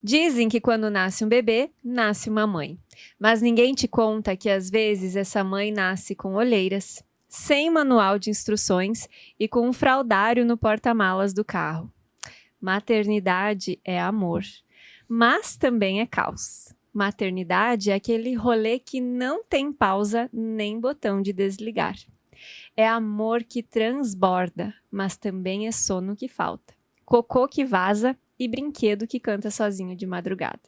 Dizem que quando nasce um bebê, nasce uma mãe. Mas ninguém te conta que às vezes essa mãe nasce com olheiras, sem manual de instruções e com um fraldário no porta-malas do carro. Maternidade é amor, mas também é caos. Maternidade é aquele rolê que não tem pausa nem botão de desligar. É amor que transborda, mas também é sono que falta. Cocô que vaza e brinquedo que canta sozinho de madrugada.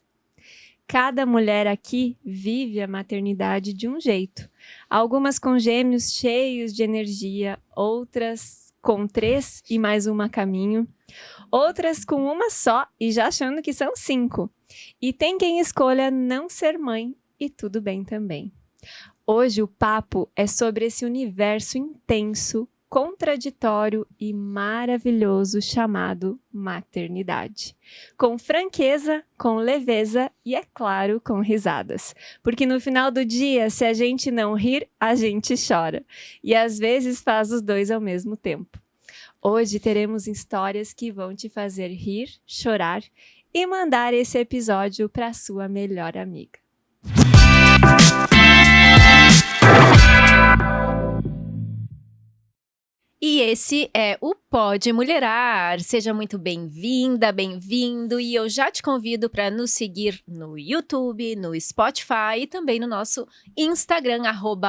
Cada mulher aqui vive a maternidade de um jeito. Algumas com gêmeos cheios de energia, outras com 3 e mais uma a caminho, outras com uma só e já achando que são 5. E tem quem escolha não ser mãe e tudo bem também. Hoje o papo é sobre esse universo intenso, contraditório e maravilhoso chamado maternidade. Com franqueza, com leveza e, é claro, com risadas. Porque no final do dia, se a gente não rir, a gente chora. E às vezes faz os dois ao mesmo tempo. Hoje teremos histórias que vão te fazer rir, chorar e mandar esse episódio para sua melhor amiga. E esse é o Pode Mulherar. Seja muito bem-vinda, bem-vindo. E eu já te convido para nos seguir no YouTube, no Spotify e também no nosso Instagram,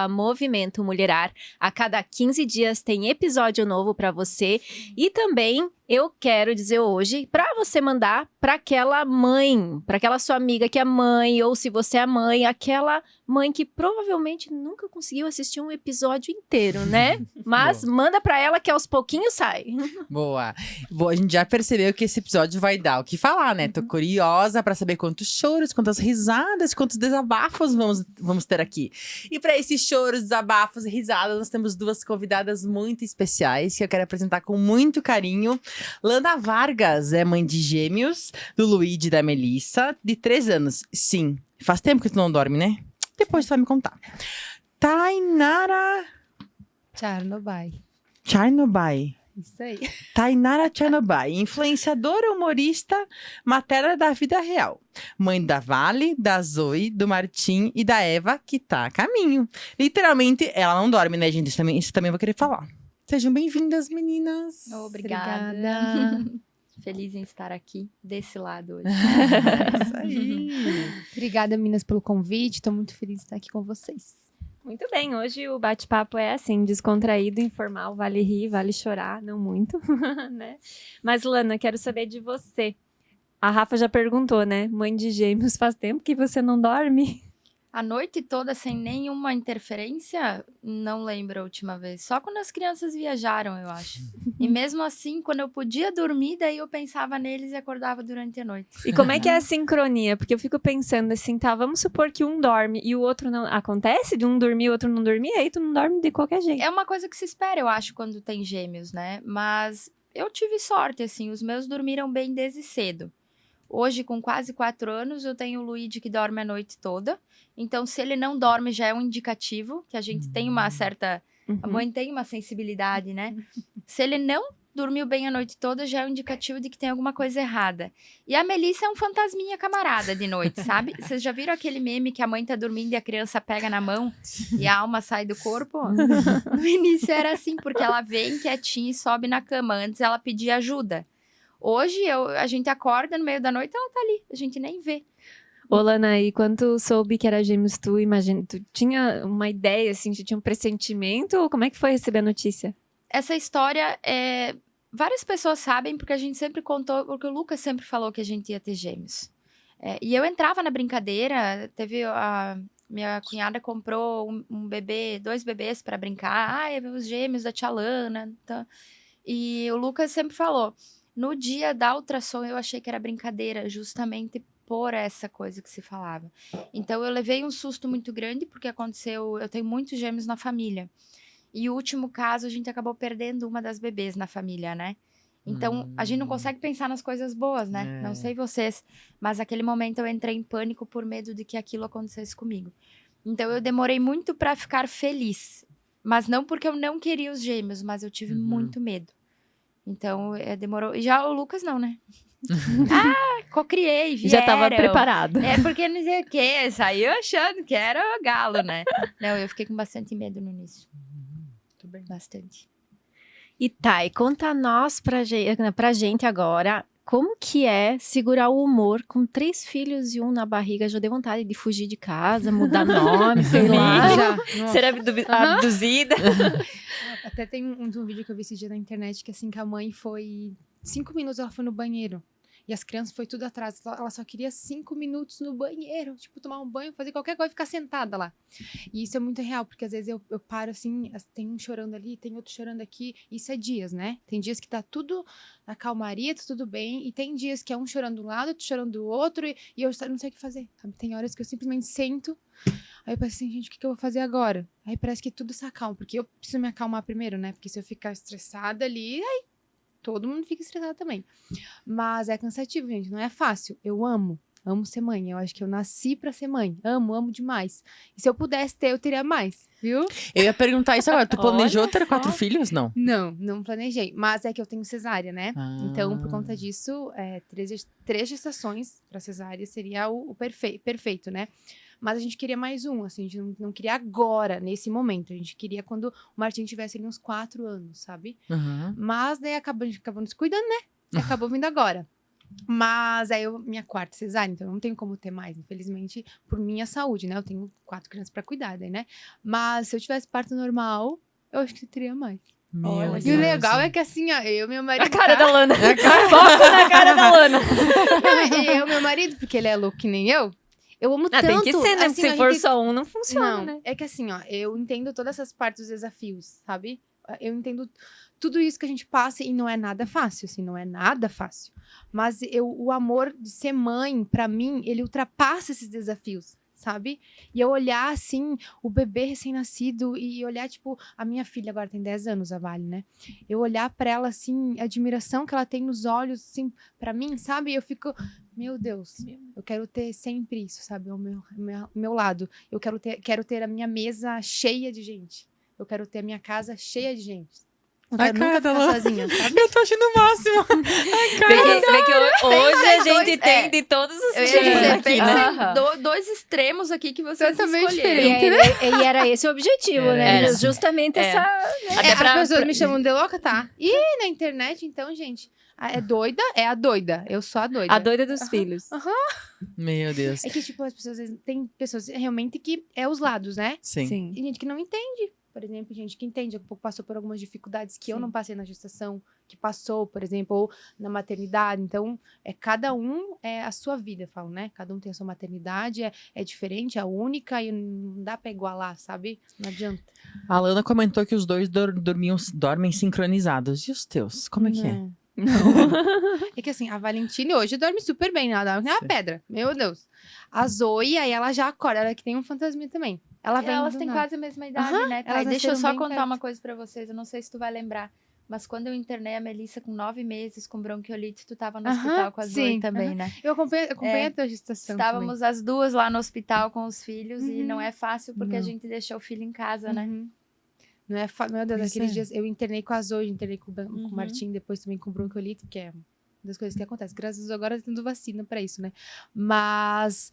@Movimento Mulherar. A cada 15 dias tem episódio novo para você. E também eu quero dizer hoje para você mandar para aquela mãe, para aquela sua amiga que é mãe, ou se você é mãe, aquela mãe que provavelmente nunca conseguiu assistir um episódio inteiro, né? Mas manda para ela que aos pouquinhos sai. Boa. A gente já percebeu que esse episódio vai dar o que falar, né? Tô curiosa pra saber quantos choros, quantas risadas, quantos desabafos vamos ter aqui. E pra esses choros, desabafos e risadas, nós temos 2 convidadas muito especiais que eu quero apresentar com muito carinho. Lana Vargas é mãe de gêmeos, do Luigi e da Melissa, de 3 anos. Sim, faz tempo que tu não dorme, né? Depois tu vai me contar. Tainara Chernobyl. Isso aí. Tainara Chernobyl, influenciadora, humorista, matéria da vida real. Mãe da Vale, da Zoe, do Martim e da Eva, que tá a caminho. Literalmente, ela não dorme, né, gente? Isso também vou querer falar. Sejam bem-vindas, meninas. Obrigada. Feliz em estar aqui, desse lado hoje. Isso aí. Obrigada, meninas, pelo convite. Estou muito feliz de estar aqui com vocês. Muito bem, hoje o bate-papo é assim, descontraído, informal, vale rir, vale chorar, não muito, né? Mas, Lana, quero saber de você. A Rafa já perguntou, né? Mãe de gêmeos, faz tempo que você não dorme? A noite toda sem nenhuma interferência? Não lembro a última vez. Só quando as crianças viajaram, eu acho. E mesmo assim, quando eu podia dormir, daí eu pensava neles e acordava durante a noite. E como é que é a sincronia? Porque eu fico pensando assim, tá, vamos supor que um dorme e o outro não. Acontece de um dormir e o outro não dormir, aí tu não dorme de qualquer jeito. É uma coisa que se espera, eu acho, quando tem gêmeos, né? Mas eu tive sorte, assim, os meus dormiram bem desde cedo. Hoje, com quase 4 anos, eu tenho o Luigi que dorme a noite toda. Então, se ele não dorme, já é um indicativo que a gente tem uma certa... A mãe tem uma sensibilidade, né? Se ele não dormiu bem a noite toda, já é um indicativo de que tem alguma coisa errada. E a Melissa é um fantasminha camarada de noite, sabe? Vocês já viram aquele meme que a mãe tá dormindo e a criança pega na mão e a alma sai do corpo? No início era assim, porque ela vem quietinha e sobe na cama. Antes ela pedia ajuda. Hoje, a gente acorda no meio da noite, ela tá ali, a gente nem vê. Ô, Lana, e quando tu soube que era gêmeos, tu tinha uma ideia, assim, tu tinha um pressentimento? Ou como é que foi receber a notícia? Essa história, várias pessoas sabem, porque a gente sempre contou, porque o Lucas sempre falou que a gente ia ter gêmeos. E eu entrava na brincadeira, minha cunhada comprou um bebê, 2 bebês pra brincar. Os gêmeos da tia Lana. Então, e o Lucas sempre falou... No dia da ultrassom, eu achei que era brincadeira, justamente por essa coisa que se falava. Então, eu levei um susto muito grande, porque aconteceu... Eu tenho muitos gêmeos na família. E o último caso, a gente acabou perdendo uma das bebês na família, né? Então, a gente não consegue pensar nas coisas boas, né? Não sei vocês, mas naquele momento eu entrei em pânico por medo de que aquilo acontecesse comigo. Então, eu demorei muito para ficar feliz. Mas não porque eu não queria os gêmeos, mas eu tive muito medo. Então, demorou. E já o Lucas não, né? Cocriei, vieram. Já estava preparado. É porque não sei o quê, saiu achando que era o galo, né? Não, eu fiquei com bastante medo no início. Muito bem. Bastante. E Thay, conta a nós pra gente agora, como que é segurar o humor com 3 filhos e um na barriga? Já deu vontade de fugir de casa, mudar nome, sei lá. Já. Ser abduzida. Até tem um vídeo que eu vi esse dia na internet que assim que a mãe foi 5 minutos, ela foi no banheiro. E as crianças foi tudo atrás. Ela só queria 5 minutos no banheiro. Tipo, tomar um banho, fazer qualquer coisa e ficar sentada lá. E isso é muito real, porque às vezes eu paro assim, tem um chorando ali, tem outro chorando aqui. Isso é dias, né? Tem dias que tá tudo na calmaria, tá tudo bem. E tem dias que é um chorando de um lado, outro chorando do outro. E eu não sei o que fazer, sabe? Tem horas que eu simplesmente sento. Aí eu penso assim, gente, o que eu vou fazer agora? Aí parece que tudo se acalma. Porque eu preciso me acalmar primeiro, né? Porque se eu ficar estressada ali, aí todo mundo fica estressado também. Mas é cansativo, gente. Não é fácil. Eu amo ser mãe. Eu acho que eu nasci pra ser mãe. Amo demais. E se eu pudesse ter, eu teria mais, viu? Eu ia perguntar isso agora. Tu planejou Olha ter 4 só. filhos? Não. Não planejei. Mas é que eu tenho cesárea, né? Ah. Então, por conta disso, 3 gestações pra cesárea seria o perfeito, né? Mas a gente queria mais um, assim, a gente não queria agora, nesse momento. A gente queria quando o Martim tivesse ali uns 4 anos, sabe? Uhum. Mas daí a gente acabou nos cuidando, né? E acabou vindo agora. Mas aí minha 4ª cesárea, então eu não tenho como ter mais, infelizmente, por minha saúde, né? Eu tenho 4 crianças pra cuidar, daí, né? Mas se eu tivesse parto normal, eu acho que eu teria mais. Meu E o Deus. legal é que assim, ó, eu e meu marido. A cara da Lana. É, cara. Foco na cara da Lana. Eu e meu marido, porque ele é louco que nem eu amo Ah, tanto. tem que ser, né? assim, Se a for gente- só um, não funciona, Não, né? é que assim, ó, eu entendo todas essas partes dos desafios, sabe? Eu entendo tudo isso que a gente passa e não é nada fácil, assim, não é nada fácil. Mas o amor de ser mãe, pra mim, ele ultrapassa esses desafios, sabe? E eu olhar, assim, o bebê recém-nascido e olhar, tipo, a minha filha agora tem 10 anos, a Vale, né? Eu olhar pra ela, assim, a admiração que ela tem nos olhos, assim, pra mim, sabe? Eu fico, meu Deus, eu quero ter sempre isso, sabe? Ao meu lado. Eu quero ter a minha mesa cheia de gente. Eu quero ter a minha casa cheia de gente. Não Ai, quero nunca cara, ficar ela- sozinha, sabe? Eu tô achando o máximo. Vê que hoje a gente tem de todos os Eu tipos ia dizer, aqui, pensa né? Aham. em 2 extremos aqui que vocês Totalmente escolheram. diferente. E era esse o objetivo, né? Era. Justamente É. essa... Até pra- As pessoas me chamam de louca, tá? E na internet, então, gente, é doida? É a doida. Eu sou a doida. A doida dos filhos. Meu Deus. É que, tipo, as pessoas, às vezes, tem pessoas realmente que é os lados, né? Sim. Tem gente que não entende. Por exemplo, gente que entende, passou por algumas dificuldades que eu não passei na gestação, que passou, por exemplo, ou na maternidade. Então, cada um é a sua vida, eu falo, né? Cada um tem a sua maternidade, é diferente, é única e não dá pra igualar, sabe? Não adianta. A Lana comentou que os dois dormem sincronizados. E os teus? Como é que é? É que assim, a Valentine hoje dorme super bem, né? Ela dorme que nem uma pedra. Meu Deus. A Zoe, aí ela já acorda, ela que tem um fantasminha também. Ela E vem elas do têm nada. quase a mesma idade, Aham, né? Thay? elas Deixa eu nasceram só bem contar perto. uma coisa pra vocês. Eu não sei se tu vai lembrar. Mas quando eu internei a Melissa com 9 meses, com bronquiolite, tu tava no Aham, hospital com a Zoe sim, também, aham. né? Eu acompanhei a tua gestação Estávamos as duas lá no hospital com os filhos e Uhum. não é fácil porque a Não. gente deixou o filho em casa, também. né? Uhum. Não é Meu Deus, Pois aqueles é. dias eu internei com a Zoe, internei com o Uhum. Martim, depois também com bronquiolite, que é uma das coisas que acontece. Graças a Deus agora tá tendo vacina pra isso, né? Mas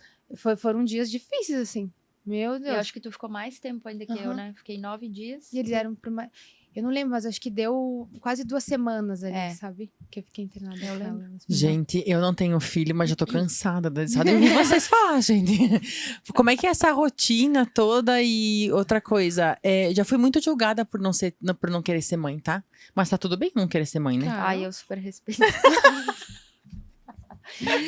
foram dias difíceis, assim. Meu Deus. Eu acho que tu ficou mais tempo ainda que eu, Aham. né? Fiquei 9 dias. E eles eram pra uma... Eu não lembro, mas acho que deu quase 2 semanas ali, É. sabe? Que eu fiquei internada. Eu com lembro. ela no hospital. Gente, eu não tenho filho, mas já tô cansada só de ouvir vocês falar, gente. Como é que é essa rotina toda? E outra coisa, já fui muito julgada por não querer ser mãe, tá? Mas tá tudo bem não querer ser mãe, né? Tá. Ai, eu super respeito.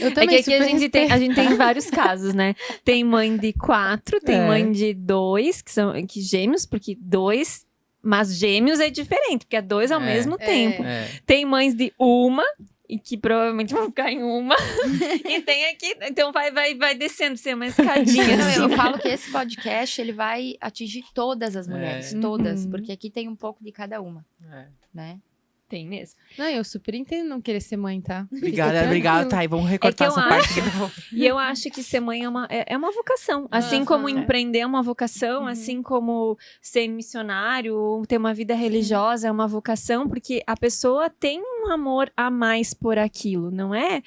Eu É também que aqui super a gente tem vários casos, né? Tem mãe de 4, tem É. mãe de 2, que gêmeos, porque 2, mas gêmeos é diferente, porque é 2 ao É. mesmo tempo. É. Tem mães de 1, e que provavelmente vão ficar em 1. E tem aqui, então vai descendo, ser uma escadinha. Não, assim. eu falo que esse podcast ele vai atingir todas as mulheres, É. todas, Uhum. porque aqui tem um pouco de cada uma, É. né? Tem mesmo. Não, eu super entendo não querer ser mãe, tá? Obrigada, Fica obrigada, tranquilo. Thay. Vamos recortar eu essa parte aqui. E eu acho que ser mãe é uma vocação. Assim Aham. como empreender é uma vocação, Uhum. assim como ser missionário ou ter uma vida religiosa é uma vocação, porque a pessoa tem um amor a mais por aquilo, não é?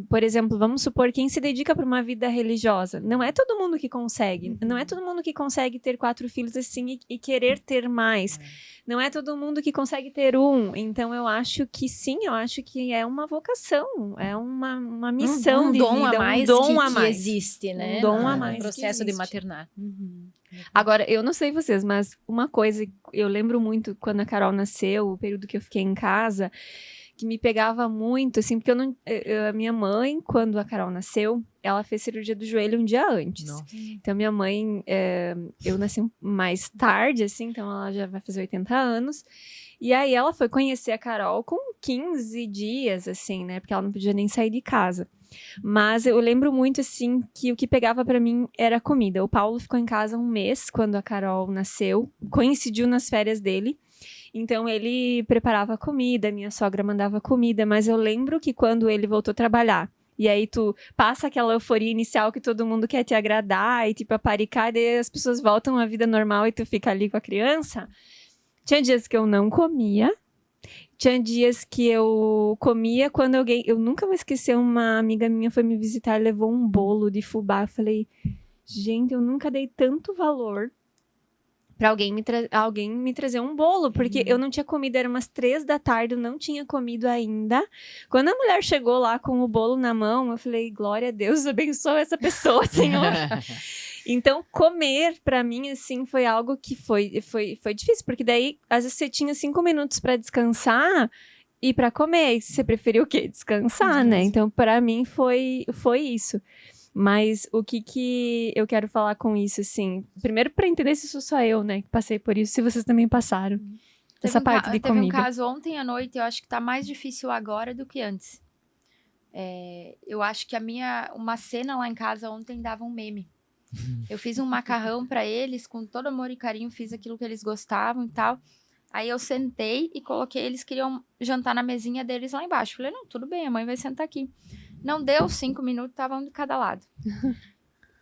Por exemplo, vamos supor, quem se dedica para uma vida religiosa, não é todo mundo que consegue. Não é todo mundo que consegue ter 4 filhos assim e querer ter mais. Não é todo mundo que consegue ter um. Então, eu acho que sim, eu acho que é uma vocação, é uma missão de dom vida, a mais um dom que, a mais. que existe, né? Um dom a no mais que processo de existe. maternar. Agora, eu não sei vocês, mas uma coisa, eu lembro muito quando a Carol nasceu, o período que eu fiquei em casa, que me pegava muito, assim, porque a minha mãe, quando a Carol nasceu, ela fez cirurgia do joelho um dia antes. Nossa. Então, minha mãe, eu nasci mais tarde, assim, então ela já vai fazer 80 anos. E aí ela foi conhecer a Carol com 15 dias, assim, né? Porque ela não podia nem sair de casa. Mas eu lembro muito, assim, que o que pegava pra mim era a comida. O Paulo ficou em casa um mês quando a Carol nasceu. Coincidiu nas férias dele. Então, ele preparava comida, minha sogra mandava comida. Mas eu lembro que quando ele voltou a trabalhar, e aí tu passa aquela euforia inicial que todo mundo quer te agradar e tipo aparicar, e daí as pessoas voltam à vida normal e tu fica ali com a criança. Tinha dias que eu não comia. Tinha dias que eu comia quando alguém... Eu nunca vou esquecer, uma amiga minha foi me visitar e levou um bolo de fubá. Eu falei, gente, eu nunca dei tanto valor pra alguém me trazer um bolo. Porque eu não tinha comido, era umas 3 da tarde, eu não tinha comido ainda. Quando a mulher chegou lá com o bolo na mão, eu falei, glória a Deus, abençoa essa pessoa, Senhor. Então, comer, pra mim, assim, foi algo que foi difícil. Porque daí, às vezes, você tinha 5 minutos pra descansar e pra comer. E você preferiu o quê? Descansar, né? Então, pra mim, foi isso. Mas o que eu quero falar com isso, assim... Primeiro, pra entender se sou só eu, né? Que passei por isso. Se vocês também passaram. Essa parte de Teve um comida. caso ontem à noite, eu acho que tá mais difícil agora do que antes. Eu acho que uma cena lá em casa ontem dava um meme. Eu fiz um macarrão pra eles, com todo amor e carinho, fiz aquilo que eles gostavam e tal. Aí eu sentei e coloquei, eles queriam jantar na mesinha deles lá embaixo. Falei, não, tudo bem, a mãe vai sentar aqui. Não deu 5 minutos, tava um de cada lado.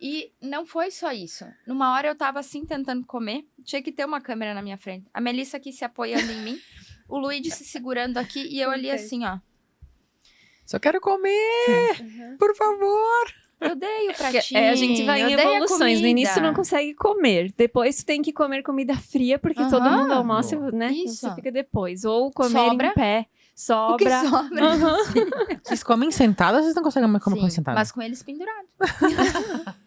E não foi só isso. Numa hora eu tava assim, tentando comer, tinha que ter uma câmera na minha frente. A Melissa aqui se apoiando em mim, o Luigi se segurando aqui e eu ali assim, ó. Só quero comer, por favor. Eu dei o pratinho, A gente vai em eu dei a evoluções. No início tu não comida. consegue comer. Depois tu tem que comer comida fria, porque todo Aham. mundo almoça, né? Isso. Você fica depois. Ou comer Sobra. em pé. O que Sobra. sobra. Aham. Vocês comem sentados ou vocês não conseguem comer Sim, sentados? mas com eles pendurados.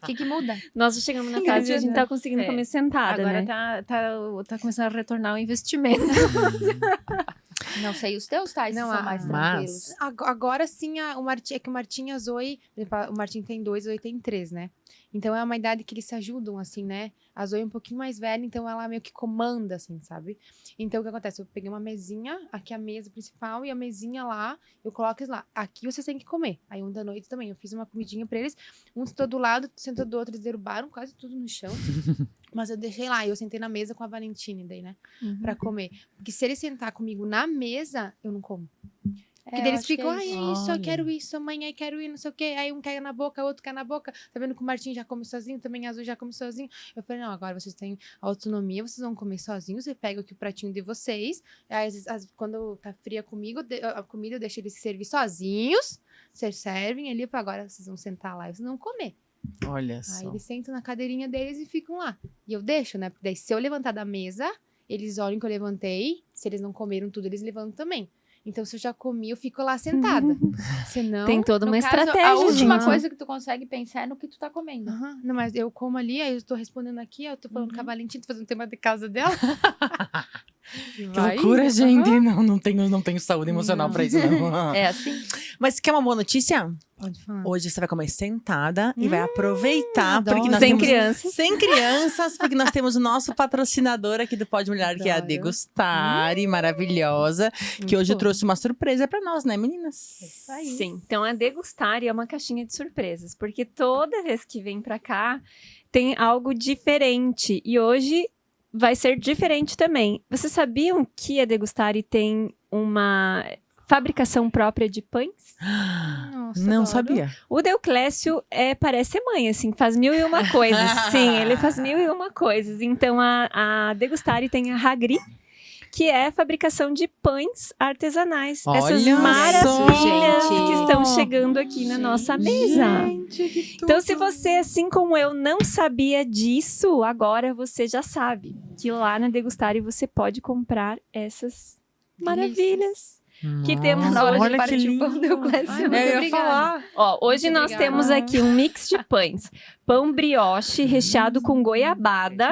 O que muda? Nós já chegamos na fase e a gente tá conseguindo É. comer sentada, Agora né? tá começando a retornar o investimento. Não sei os teus, Thais, Não, são mais mas- tranquilos. Agora sim, é que o Martim e a Zoe, por exemplo, o Martim tem 2, a Zoe tem 3, né? Então é uma idade que eles se ajudam, assim, né? A Zoe é um pouquinho mais velha, então ela meio que comanda, assim, sabe? Então o que acontece? Eu peguei uma mesinha, aqui a mesa principal, e a mesinha lá, eu coloco eles lá. Aqui vocês têm que comer. Aí da noite também, eu fiz uma comidinha pra eles. Um sentou do lado, sentou do outro, eles derrubaram quase tudo no chão. Mas eu deixei lá, e eu sentei na mesa com a Valentine daí, né? Pra comer. Porque se eles sentar comigo na mesa, eu não como. Porque daí eles ficam, ai, é isso, eu Olha. quero isso, mãe, eu quero ir, não sei o quê. Aí um quer na boca, outro quer na boca. Tá vendo que o Martim já come sozinho, também a Azul já come sozinho. Eu falei, não, agora vocês têm autonomia, vocês vão comer sozinhos, você pega aqui o pratinho de vocês. Aí, às vezes, quando tá fria comigo, a comida eu deixo eles servir sozinhos. Vocês servem ali, eu falo, agora vocês vão sentar lá e vocês vão comer. Olha Aí só. eles sentam na cadeirinha deles e ficam lá. E eu deixo, né? Porque daí se eu levantar da mesa, eles olham que eu levantei. Se eles não comeram tudo, eles levantam também. Então, se eu já comi, eu fico lá sentada. Senão... Tem toda uma No caso, estratégia. a última gente. coisa que tu consegue pensar é no que tu tá comendo. Aham. Não, mas eu como ali, aí eu tô respondendo aqui, eu tô falando com a Valentina, tô fazendo tema de casa dela. Que loucura, gente. Não tenho saúde emocional pra isso, não. É assim? Mas quer uma boa notícia? Pode falar. Hoje você vai comer sentada e vai aproveitar. Porque adoro. nós Sem temos... crianças. Sem crianças, porque nós temos o nosso patrocinador aqui do Pode Mulher, que é a Adoro. Degustare, maravilhosa. Que hoje trouxe uma surpresa pra nós, né, meninas? Sim, então a Degustare é uma caixinha de surpresas, porque toda vez que vem pra cá tem algo diferente e hoje vai ser diferente também. Vocês sabiam que a Degustare tem uma fabricação própria de pães? Nossa, Não adoro. sabia. O Deuclésio parece mãe, assim, faz 1001 coisas. Sim, ele faz 1001 coisas. Então a Degustare tem a Hagri, que é a fabricação de pães artesanais. Olha Essas só! maravilhas Gente. que estão chegando aqui na nossa mesa. Gente, que Então, se você, assim como eu, não sabia disso, agora você já sabe que lá na Degustário você pode comprar essas maravilhas que temos Na hora de olha que partir o pão lindo. do Clécio. Ai, muito É, eu ia obrigada. falar. Ó, hoje Muito nós obrigada. temos aqui um mix de pães. Pão brioche recheado com goiabada,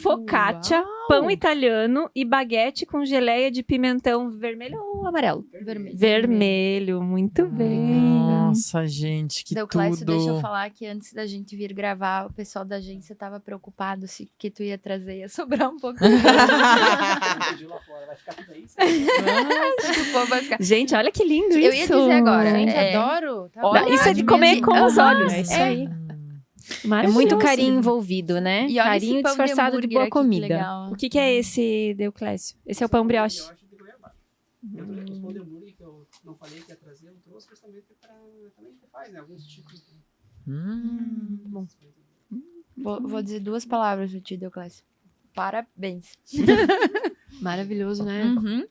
focaccia, pão italiano e baguete com geleia de pimentão vermelho ou amarelo? Vermelho. Vermelho, muito bem. Nossa, gente, que Deu Clécio, deixa eu tudo. falar que antes da gente vir gravar, o pessoal da agência tava preocupado se que tu ia trazer, ia sobrar um pouco. Pediu lá fora, vai ficar tudo aí. O povo vai ficar... Gente, olha que lindo isso. Eu ia dizer agora, Gente, é, adoro. Tá Olha, bom. isso é de comer com os olhos. É isso É. aí. É Maravilhoso. muito carinho envolvido, né? E olha Carinho esse pão disfarçado de hambúrguer boa aqui, que comida. legal. O que, que é esse, Deuclésio? Esse é o pão brioche. De goiabada. Os pão de hambúrguer que eu não falei que ia trazer, eu trouxe justamente para também que faz, né? Alguns tipos de... Hum. Vou dizer duas palavras pra ti, Deuclésio. Parabéns. Maravilhoso, né? Uhum.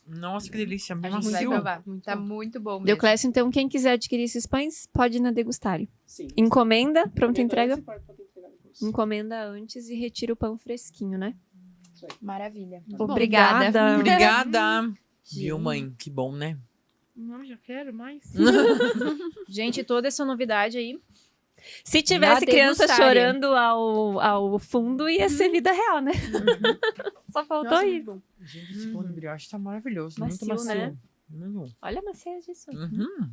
Nossa, que delícia. A Bem gente vai macio. provar. Muito Tá bom. muito bom mesmo. Deuclésio, então, quem quiser adquirir esses pães, pode ir na Degustário. Sim. Encomenda, pronta entrega. Pronto entrega depois. Encomenda antes e retira o pão fresquinho, né? Maravilha. Bom, Obrigada. Obrigada. Viu, mãe? Que bom, né? Não, já quero mais. Gente, toda essa novidade aí. Se tivesse Na criança Degustário. chorando ao fundo, ia ser vida real, né? Só faltou Nossa, isso. muito bom. Gente, esse pão de brioche tá maravilhoso. Macio, muito macio. né? Muito. Olha a maciez disso. Uhum.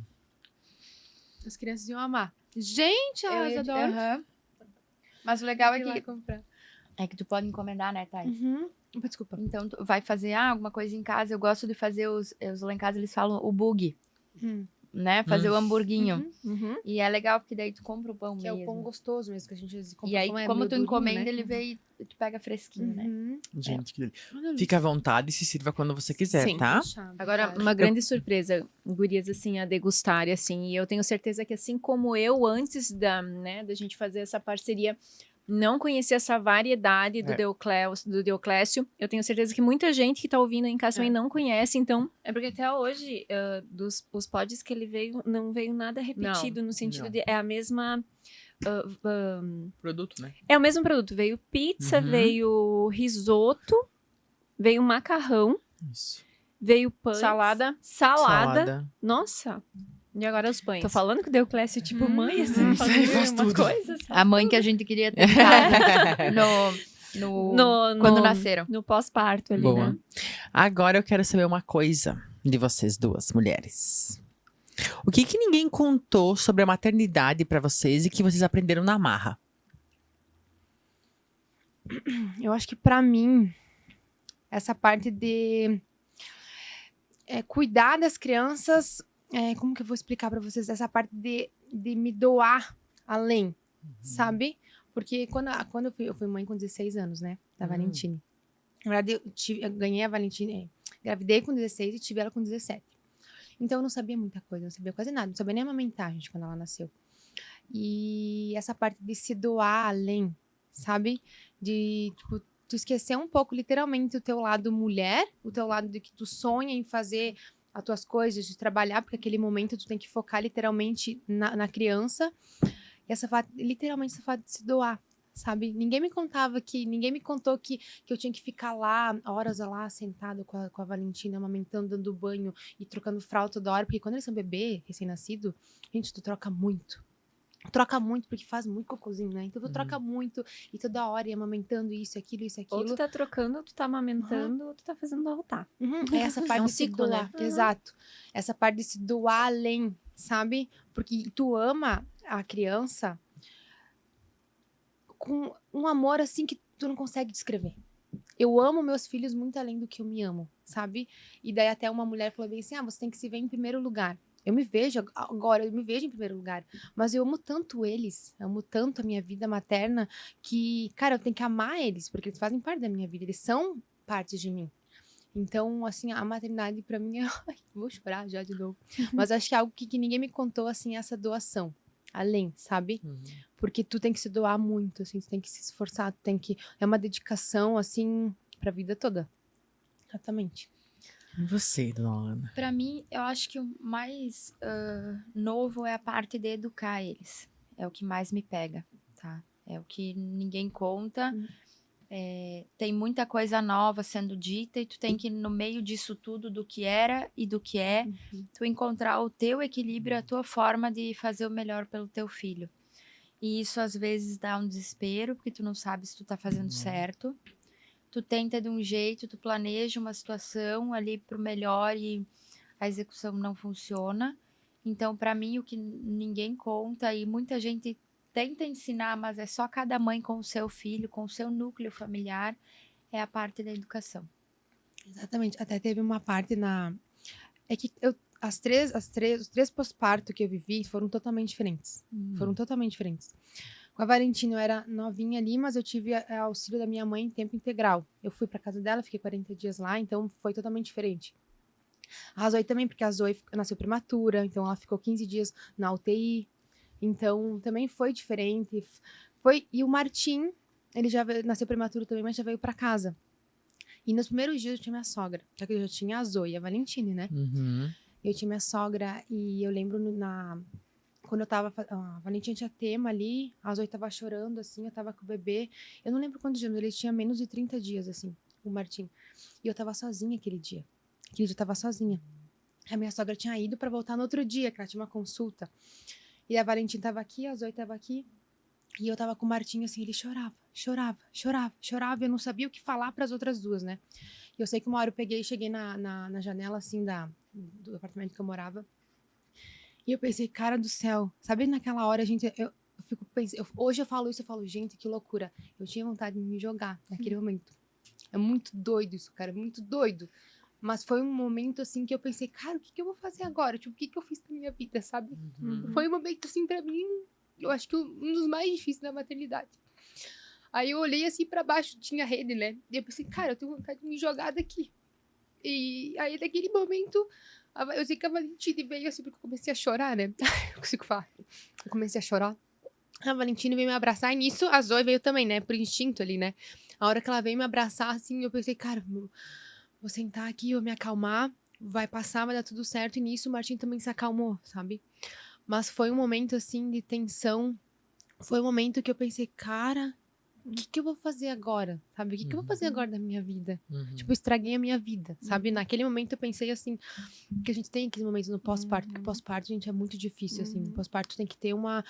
As crianças iam amar. Gente, elas adoram. Aham. Mas o legal Ir lá é que, comprar. tu pode encomendar, né, Thay? Uhum. Desculpa. Então, tu vai fazer alguma coisa em casa. Eu gosto de fazer os lá em casa, eles falam o bug, né? Fazer o hamburguinho. Uhum. E é legal, porque daí tu compra o pão Que é mesmo. o pão gostoso mesmo, que a gente às vezes compra. E aí, pão, é como meio tu durinho, encomenda, né? ele vem e tu pega fresquinho, né? Uhum. Gente, que delícia. Fica à vontade e se sirva quando você quiser, Sim. tá? Fechado, Agora, fechado. uma grande surpresa, gurias, assim, a degustar, assim, e eu tenho certeza que assim como eu, antes da gente fazer essa parceria, não conhecia essa variedade do, É. do Deuclésio, eu tenho certeza que muita gente que tá ouvindo aí em casa também não conhece, então, É porque até hoje, os pods que ele veio, não veio nada repetido, no sentido não. de é a mesma. Produto, né? É o mesmo produto. Veio pizza, Uhum. veio risoto, veio macarrão, Isso. veio pães, salada, salada. Nossa, e agora os pães. tô falando que o Deuclésio, tipo, mãe, assim, faz fazendo uma tudo. coisa. A mãe que a gente queria ter em casa quando nasceram. No pós-parto ali, Boa. né? Agora eu quero saber uma coisa de vocês duas, mulheres. O que ninguém contou sobre a maternidade pra vocês e que vocês aprenderam na marra? Eu acho que pra mim, essa parte de cuidar das crianças, como que eu vou explicar pra vocês? Essa parte de me doar além, sabe? Porque quando eu fui mãe com 16 anos, né? Da Valentine. Na verdade, eu ganhei a Valentine, engravidei com 16 e tive ela com 17. Então eu não sabia muita coisa, não sabia quase nada, não sabia nem amamentar, gente, quando ela nasceu. E essa parte de se doar além, sabe? De, tipo, tu esquecer um pouco, literalmente, o teu lado mulher, o teu lado de que tu sonha em fazer as tuas coisas, de trabalhar, porque aquele momento tu tem que focar literalmente na criança. E literalmente essa parte de se doar, sabe? Ninguém me contou que eu tinha que ficar lá, horas lá, sentada com a Valentina, amamentando, dando banho e trocando fralda toda hora. Porque quando eles são bebê, recém-nascido, gente, tu troca muito. Troca muito, porque faz muito cocôzinho, né? Então tu troca muito e toda hora ia amamentando isso, aquilo, isso, aquilo. Ou tu tá trocando, ou tu tá amamentando, ou tu tá fazendo arrotar. É essa parte um de se ciclo, né? doar. Exato. Essa parte de se doar além, sabe? Porque tu ama a criança com um amor assim que tu não consegue descrever. Eu amo meus filhos muito além do que eu me amo, sabe? E daí até uma mulher falou bem assim, você tem que se ver em primeiro lugar. Eu me vejo em primeiro lugar, mas eu amo tanto eles, eu amo tanto a minha vida materna que, cara, eu tenho que amar eles, porque eles fazem parte da minha vida, eles são parte de mim. Então, assim, a maternidade pra mim é... Ai, vou chorar já de novo. Mas acho que é algo que ninguém me contou, assim, essa doação. Além, sabe? Porque tu tem que se doar muito, assim, tu tem que se esforçar, tu tem que... É uma dedicação, assim, pra vida toda. Exatamente. E você, dona Ana? Pra mim, eu acho que o mais novo é a parte de educar eles. É o que mais me pega, tá? É o que ninguém conta. Tem muita coisa nova sendo dita e tu tem que, no meio disso tudo, do que era e do que é, tu encontrar o teu equilíbrio, a tua forma de fazer o melhor pelo teu filho. E isso, às vezes, dá um desespero, porque tu não sabe se tu tá fazendo certo. Tu tenta de um jeito, tu planeja uma situação ali pro melhor e a execução não funciona. Então, para mim, o que ninguém conta e muita gente tenta ensinar, mas é só cada mãe com o seu filho, com o seu núcleo familiar, é a parte da educação. Exatamente. Até teve uma parte na... É que os três pós-parto que eu vivi foram totalmente diferentes. Foram totalmente diferentes. Com a Valentina, eu era novinha ali, mas eu tive auxílio da minha mãe em tempo integral. Eu fui pra casa dela, fiquei 40 dias lá, então foi totalmente diferente. A Zoe também, porque a Zoe nasceu prematura, então ela ficou 15 dias na UTI. Então, também foi diferente. E o Martim, ele já nasceu prematuro também, mas já veio pra casa. E nos primeiros dias eu tinha minha sogra. Só que eu já tinha a Zoe e a Valentine, né? Eu tinha minha sogra e eu lembro quando eu tava... A Valentina tinha tema ali, a Zoe tava chorando, assim, eu tava com o bebê. Eu não lembro quantos dias, mas ele tinha menos de 30 dias, assim, o Martim. E eu tava sozinha aquele dia. Aquele dia eu tava sozinha. A minha sogra tinha ido pra voltar no outro dia, que ela tinha uma consulta. E a Valentina tava aqui, a Zoe tava aqui. E eu tava com o Martim, assim, ele chorava. E eu não sabia o que falar pras outras duas, né? E eu sei que uma hora eu peguei e cheguei na janela, assim, do apartamento que eu morava. E eu pensei, cara do céu, sabe naquela hora eu fico pensando, hoje eu falo isso, eu falo, gente, que loucura. Eu tinha vontade de me jogar naquele momento. É muito doido isso, cara, é muito doido. Mas foi um momento, assim, que eu pensei, cara, o que eu vou fazer agora? Tipo, o que eu fiz na minha vida, sabe? Foi um momento, assim, pra mim, eu acho que um dos mais difíceis da maternidade. Aí eu olhei, assim, pra baixo, tinha rede, né? E eu pensei, cara, eu tenho vontade de me jogar daqui. E aí, naquele momento... Eu sei que a Valentina veio assim, porque eu comecei a chorar, né? Eu consigo falar. Eu comecei a chorar. A Valentina veio me abraçar, e nisso a Zoe veio também, né? Por instinto ali, né? A hora que ela veio me abraçar, assim, eu pensei, cara, vou sentar aqui, vou me acalmar, vai passar, vai dar tudo certo. E nisso o Martim também se acalmou, sabe? Mas foi um momento, assim, de tensão. Foi um momento que eu pensei, cara, o que eu vou fazer agora, sabe? O que eu vou fazer agora da minha vida? Tipo, estraguei a minha vida, sabe? Naquele momento eu pensei assim, que a gente tem aqueles momentos no pós-parto, porque pós-parto, gente, é muito difícil, assim. Pós-parto tem que ter uma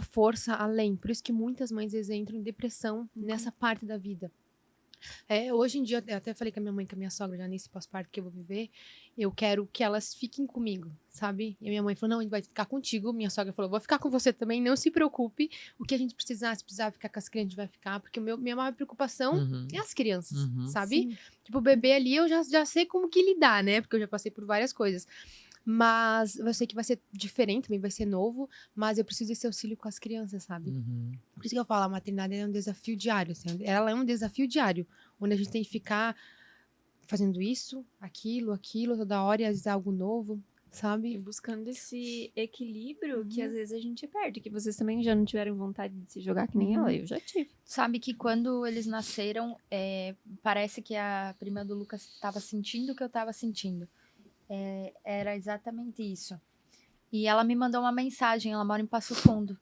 força além. Por isso que muitas mães, às vezes, entram em depressão nessa parte da vida. Hoje em dia, eu até falei com a minha mãe, com a minha sogra, já nesse pós-parto que eu vou viver, eu quero que elas fiquem comigo, sabe? E a minha mãe falou, não, a gente vai ficar contigo. Minha sogra falou, vou ficar com você também, não se preocupe. O que a gente precisar, se precisar ficar com as crianças, a gente vai ficar. Porque minha maior preocupação é as crianças, sabe? Sim. Tipo, o bebê ali, eu já sei como que lidar, né? Porque eu já passei por várias coisas. Mas eu sei que vai ser diferente, também vai ser novo, mas eu preciso desse auxílio com as crianças, sabe? Por isso que eu falo, a maternidade é um desafio diário, assim, ela é um desafio diário, onde a gente tem que ficar fazendo isso, aquilo, toda hora, e às vezes é algo novo, sabe? E buscando esse equilíbrio que às vezes a gente perde, que vocês também já não tiveram vontade de se jogar que nem ela, eu já tive. Sabe que quando eles nasceram, parece que a prima do Lucas estava sentindo o que eu estava sentindo. Era exatamente isso. E ela me mandou uma mensagem, ela mora em Passo Fundo.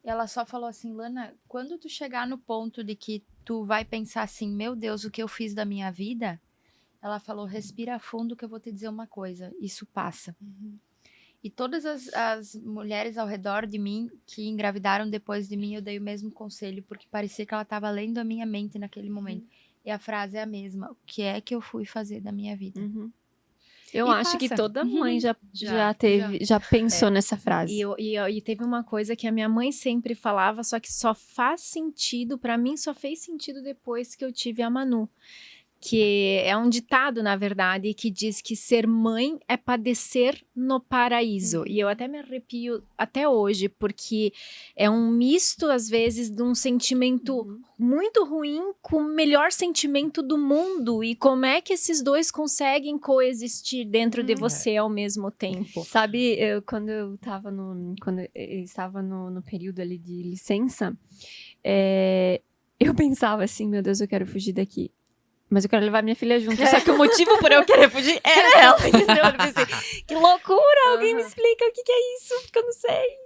E ela só falou assim, Lana, quando tu chegar no ponto de que tu vai pensar assim, meu Deus, o que eu fiz da minha vida? Ela falou, respira fundo que eu vou te dizer uma coisa, isso passa. E todas as mulheres ao redor de mim que engravidaram depois de mim, eu dei o mesmo conselho, porque parecia que ela estava lendo a minha mente naquele momento. E a frase é a mesma, o que é que eu fui fazer da minha vida? Eu E acho que passa. toda mãe já pensou nessa frase. E teve uma coisa que a minha mãe sempre falava, só que só faz sentido, pra mim só fez sentido depois que eu tive a Manu. Que é um ditado, na verdade, que diz que ser mãe é padecer no paraíso. E eu até me arrepio até hoje, porque é um misto, às vezes, de um sentimento muito ruim com o melhor sentimento do mundo. E como é que esses dois conseguem coexistir dentro de você ao mesmo tempo? Sabe, quando eu estava no período ali de licença, eu pensava assim, meu Deus, eu quero fugir daqui. Mas eu quero levar minha filha junto. Só que o motivo por eu querer fugir era ela, entendeu? Eu pensei, que loucura! Alguém me explica o que é isso, porque eu não sei.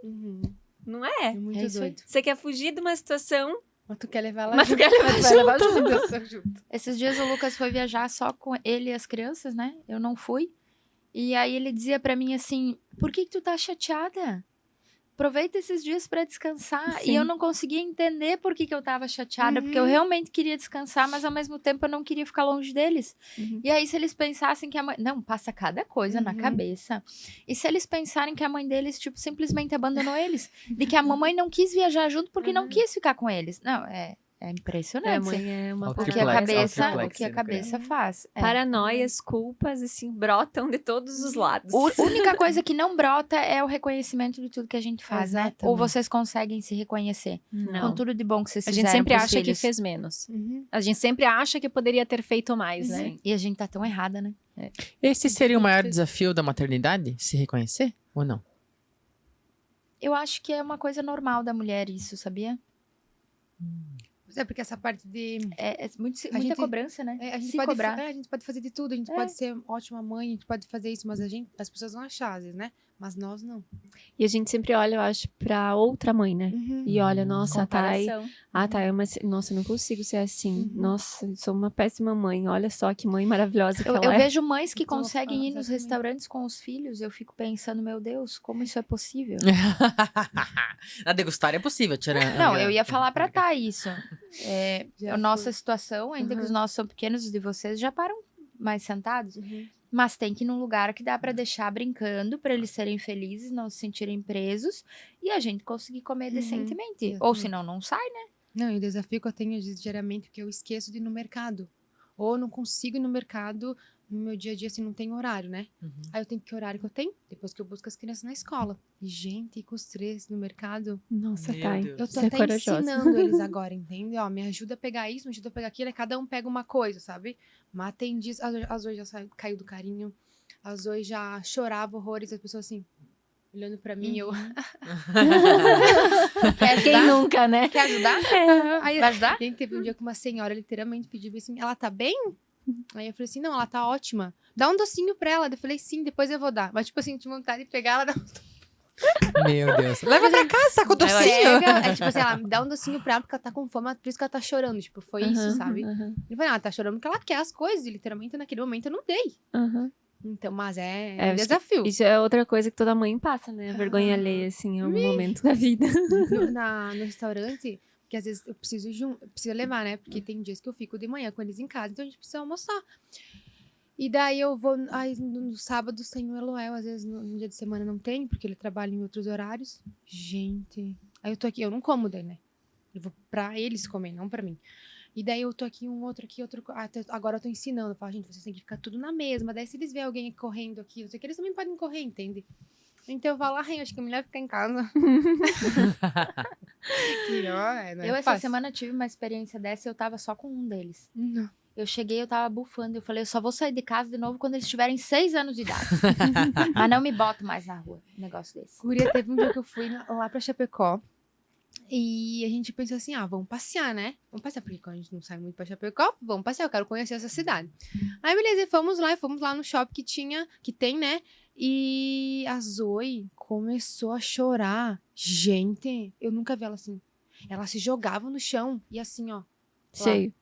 Não é? É muito É isso aí. doido. Você quer fugir de uma situação, Mas tu quer levar ela mas tu junto. quer levar Tu vai levar junto. junto. Esses dias o Lucas foi viajar só com ele e as crianças, né? Eu não fui. E aí ele dizia pra mim assim, por que tu tá chateada? Aproveita esses dias pra descansar. E Sim. eu não conseguia entender por que eu tava chateada, porque eu realmente queria descansar, mas ao mesmo tempo eu não queria ficar longe deles. Uhum. E aí, se eles pensassem que a mãe. Não, passa cada coisa na cabeça. E se eles pensarem que a mãe deles, tipo, simplesmente abandonou eles? De que a mamãe não quis viajar junto porque não quis ficar com eles. Não, é impressionante. mãe é uma Ó, O que a triplex, cabeça, ó, o que a cabeça faz. É. Paranoias, culpas, assim, brotam de todos os lados. A única coisa que não brota é o reconhecimento de tudo que a gente faz, né? Ou Exatamente. vocês conseguem se reconhecer com Não. tudo de bom que vocês A fizeram gente sempre pros acha que filhos. fez menos. Uhum. A gente sempre acha que poderia ter feito mais, né? Sim. E a gente tá tão errada, né? Esse seria o maior desafio da maternidade? Se reconhecer ou não? Eu acho que é uma coisa normal da mulher isso, sabia? Mas é porque essa parte de... Muita gente- cobrança, né? a gente Se pode, cobrar. a gente pode fazer de tudo, a gente pode ser ótima mãe, a gente pode fazer isso, mas as pessoas vão achar, às vezes, né? Mas nós não. E a gente sempre olha, eu acho, pra outra mãe, né? E olha, nossa, a Thay... Comparação. Ah, tá, nossa, eu não consigo ser assim. Nossa, eu sou uma péssima mãe. Olha só que mãe maravilhosa que Eu ela é. vejo mães que Então, conseguem ir nos exatamente. restaurantes com os filhos. Eu fico pensando, meu Deus, como isso é possível? Na degustar é possível, tirar. Não, eu ia falar pra Thay isso. Já A nossa foi. situação, ainda que Uhum. os nossos são pequenos, os de vocês já param mais sentados. Mas tem que ir num lugar que dá pra deixar brincando, pra eles serem felizes, não se sentirem presos e a gente conseguir comer decentemente. Ou exatamente. senão não sai, né? Não, e o desafio que eu tenho diariamente é que eu esqueço de ir no mercado. Ou não consigo ir no mercado no meu dia a dia, assim, não tem horário, né? Aí eu tenho que horário que eu tenho, depois que eu busco as crianças na escola. E, gente, ir com os três no mercado, Nossa, Meu Thay. Deus. eu tô Você é até corajosa. ensinando eles agora, entende? Ó, me ajuda a pegar isso, me ajuda a pegar aquilo, aí cada um pega uma coisa, sabe? Mas tem dias, a Zoe já caiu do carinho, a Zoe já chorava horrores, as pessoas assim, olhando pra mim, eu... Quer Quem ajudar? nunca, né? Quer ajudar? Aí, Vai ajudar? gente, teve um dia que uma senhora literalmente pediu assim, ela tá bem? Aí eu falei assim, não, ela tá ótima. Dá um docinho pra ela. Eu falei, sim, depois eu vou dar. Mas, tipo assim, tinha vontade de pegar ela, dar Meu Deus. Leva pra casa, com o ela docinho. pega, é tipo assim, ela me dá um docinho pra ela porque ela tá com fome, por isso que ela tá chorando. Tipo, foi isso, sabe? Eu falei, ela tá chorando porque ela quer as coisas. E literalmente naquele momento eu não dei. Então, mas É, é acho um que desafio. Isso é outra coisa que toda mãe passa, né? A vergonha alheia, assim, em algum momento da vida. No restaurante, porque às vezes eu preciso levar, né? Porque tem dias que eu fico de manhã com eles em casa, então a gente precisa almoçar. E daí eu vou, aí no sábado tem o Eloel, às vezes no dia de semana não tem, porque ele trabalha em outros horários. Gente, aí eu tô aqui, eu não como daí, né? Eu vou pra eles comer, não pra mim. E daí eu tô aqui, um outro aqui, outro... Agora eu tô ensinando, eu falo, gente, vocês têm que ficar tudo na mesma. Daí se eles verem alguém correndo aqui, não sei o que, eles também podem correr, entende? Então eu falo, ai, acho que é melhor ficar em casa. Que não é Eu essa fácil. semana tive uma experiência dessa e eu tava só com um deles. Não. Eu cheguei, eu tava bufando. Eu falei, eu só vou sair de casa de novo quando eles tiverem 6 anos de idade. Mas não me boto mais na rua, um negócio desse. Guria, teve um dia que eu fui lá pra Chapecó. E a gente pensou assim, vamos passear, né? Vamos passear, porque quando a gente não sai muito pra Chapecó, vamos passear, eu quero conhecer essa cidade. Aí, beleza, e fomos lá no shopping que tem, né? E a Zoe começou a chorar. Gente, eu nunca vi ela assim. Ela se jogava no chão e assim, ó. Sei.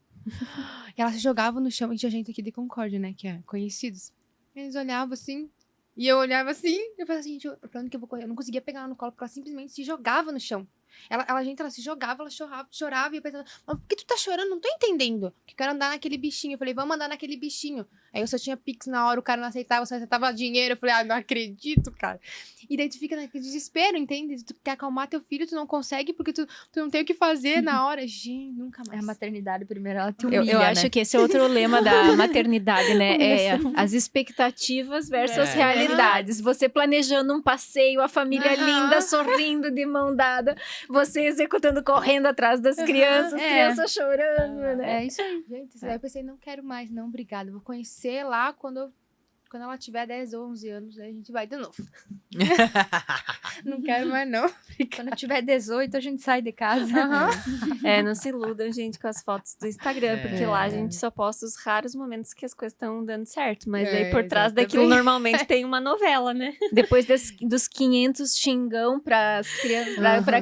Ela se jogava no chão. E tinha gente aqui de Concórdia, né? Que é conhecidos. Eles olhavam assim. E eu olhava assim. Eu falava assim, gente, pra onde que eu vou correr? Eu não conseguia pegar ela no colo, porque ela simplesmente se jogava no chão. Ela se jogava, ela chorava. E eu pensava, mas por que tu tá chorando? Não tô entendendo. Porque eu quero andar naquele bichinho. Eu falei, vamos andar naquele bichinho. Aí eu só tinha Pix na hora, o cara não aceitava, só aceitava dinheiro. Eu falei, não acredito, cara. E daí tu fica naquele desespero, entende? Tu quer acalmar teu filho, tu não consegue, porque tu não tem o que fazer na hora. Gente, nunca É mais. a maternidade primeiro, ela te Eu humilha, acho né? que esse é outro lema da maternidade, né? É as expectativas versus as realidades. Você planejando um passeio, a família linda, sorrindo de mão dada, você executando, correndo atrás das crianças, crianças chorando, né? É isso aí. Gente, isso daí eu pensei, não quero mais, não, obrigada. Vou conhecer lá quando quando ela tiver 10 ou 11 anos, aí a gente vai de novo. Não quero mais, não. Quando tiver 18, a gente sai de casa. Não se iludam, gente, com as fotos do Instagram, porque lá a gente só posta os raros momentos que as coisas estão dando certo. Mas aí por trás daquilo normalmente tem uma novela, né? Depois dos 500 xingão pra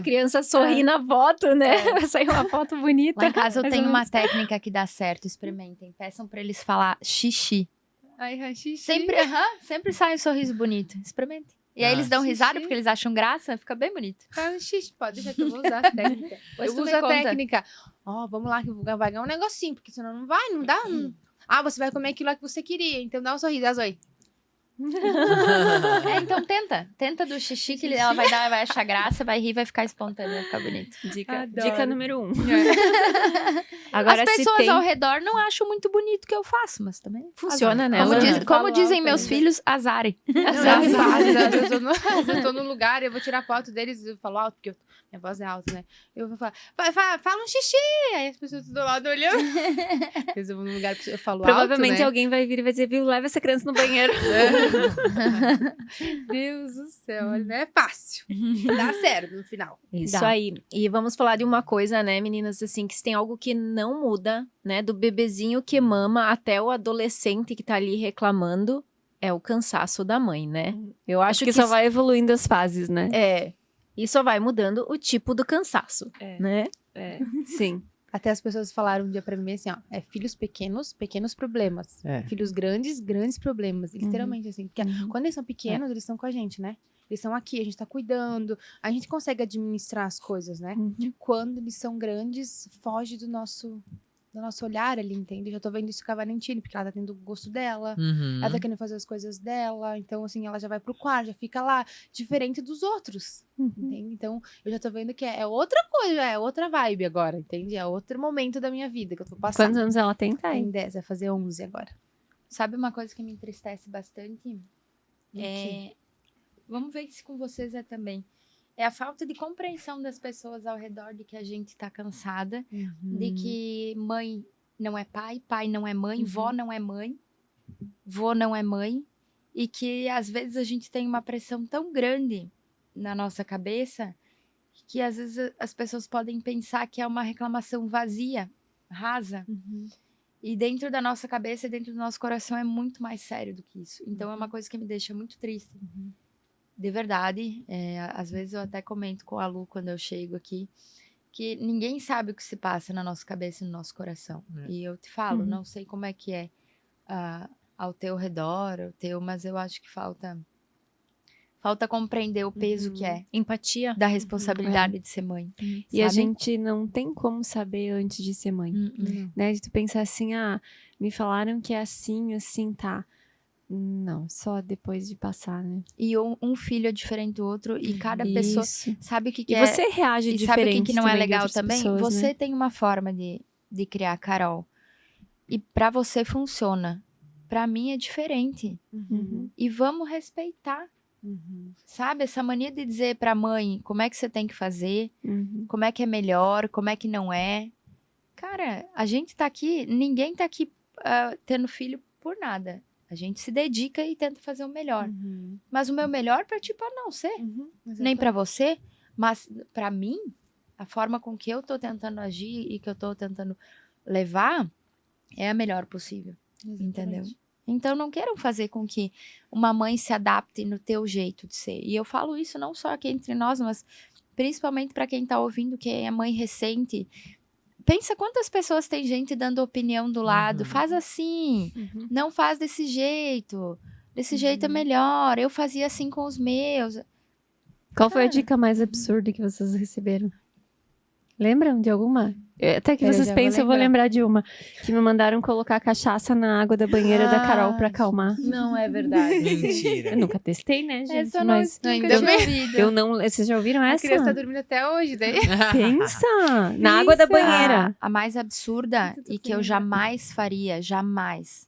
criança sorrir na foto, né? Vai sair uma foto bonita. Lá em casa eu Mais tenho ou uma menos. técnica que dá certo, experimentem. Peçam pra eles falar xixi. Ai, xixi. Sempre sai um sorriso bonito. Experimentem. E aí eles dão risada porque eles acham graça, fica bem bonito. Fala xixi, pode deixar que eu vou usar a técnica. Pois Eu tu uso me a conta. técnica. Vamos lá que vai ganhar um negocinho, porque senão não vai, não dá. Você vai comer aquilo lá que você queria, então dá um sorriso, a Zoe. Então tenta do xixi que ela vai achar graça, vai rir, vai ficar espontâneo, vai ficar bonito. Dica número 1. Agora, As se pessoas tem... ao redor não acham muito bonito o que eu faço, mas também Funciona, né? Como, Lana? como dizem alto meus ainda. filhos, azarem. Eu tô num lugar, eu vou tirar foto deles, eu falo alto, porque minha voz é alta, né? Eu vou falar, fala um xixi! Aí as pessoas do lado olhando. Porque eu vou num lugar, eu falo Provavelmente alto, né? alguém vai vir e vai dizer, viu, leva essa criança no banheiro. Deus do céu, olha, não é fácil. Dá certo no final. Isso Dá. aí. E vamos falar de uma coisa, né, meninas, assim, que se tem algo que não muda, né, do bebezinho que mama até o adolescente que tá ali reclamando, é o cansaço da mãe, né? Eu acho Acho que só vai evoluindo as fases, né? E só vai mudando o tipo do cansaço, né? Sim. Até as pessoas falaram um dia pra mim assim, ó, filhos pequenos, pequenos problemas. É. Filhos grandes, grandes problemas. Literalmente assim, porque quando eles são pequenos, eles estão com a gente, né? Eles estão aqui, a gente tá cuidando, a gente consegue administrar as coisas, né? Quando eles são grandes, foge do nosso olhar ali, entende? Eu já tô vendo isso com a Valentine, porque ela tá tendo o gosto dela, ela tá querendo fazer as coisas dela, então assim, ela já vai pro quarto, já fica lá, diferente dos outros, entende? Então, eu já tô vendo que é outra coisa, é outra vibe agora, entende? É outro momento da minha vida que eu tô passando. Quantos anos ela tem, Thay? Tem 10, vai fazer 11 agora. Sabe uma coisa que me entristece bastante? Vamos ver se com vocês é também. É a falta de compreensão das pessoas ao redor de que a gente tá cansada, de que mãe não é pai, pai não é mãe, vó não é mãe, vô não é mãe, e que às vezes a gente tem uma pressão tão grande na nossa cabeça que às vezes as pessoas podem pensar que é uma reclamação vazia, rasa. E dentro da nossa cabeça, dentro do nosso coração é muito mais sério do que isso. Então é uma coisa que me deixa muito triste. De verdade, às vezes eu até comento com a Lu quando eu chego aqui, que ninguém sabe o que se passa na nossa cabeça e no nosso coração. E eu te falo, não sei como é que é ao teu redor, mas eu acho que falta compreender o peso que é Empatia. da responsabilidade de ser mãe. E a sabe? gente não tem como saber antes de ser mãe, né? De tu pensar assim, me falaram que é assim, assim, tá. Não, só depois de passar, né? E um filho é diferente do outro, e cada pessoa Isso. sabe o que E é. você reage E sabe o diferente que não é também de legal outras também? pessoas, Você né? tem uma forma de criar, Carol. E pra você funciona. Pra mim é diferente. E vamos respeitar. Sabe? Essa mania de dizer pra mãe como é que você tem que fazer, como é que é melhor, como é que não é. Cara, a gente tá aqui, ninguém tá aqui tendo filho por nada. A gente se dedica e tenta fazer o melhor. Mas o meu melhor pra ti pode não ser. Nem pra você, mas pra mim, a forma com que eu tô tentando agir e que eu tô tentando levar é a melhor possível. Entendeu? Então não queiram fazer com que uma mãe se adapte no teu jeito de ser. E eu falo isso não só aqui entre nós, mas principalmente pra quem tá ouvindo que é mãe recente. Pensa quantas pessoas tem gente dando opinião do lado. Faz assim, não faz desse jeito. Desse jeito é melhor. Eu fazia assim com os meus. Qual foi a dica mais absurda que vocês receberam? Lembram de alguma? Até que Eu vocês já vou pensam, eu vou lembrar. lembrar de uma. Que me mandaram colocar cachaça na água da banheira da Carol pra acalmar. Não é verdade. Mentira. Eu nunca testei, né, gente? Essa eu não, Mas nunca ainda tinha bem. ouvido. eu não... Vocês já ouviram A essa? criança tá dormindo até hoje, daí. Pensa! Na água da banheira. A mais absurda e que eu jamais faria, jamais,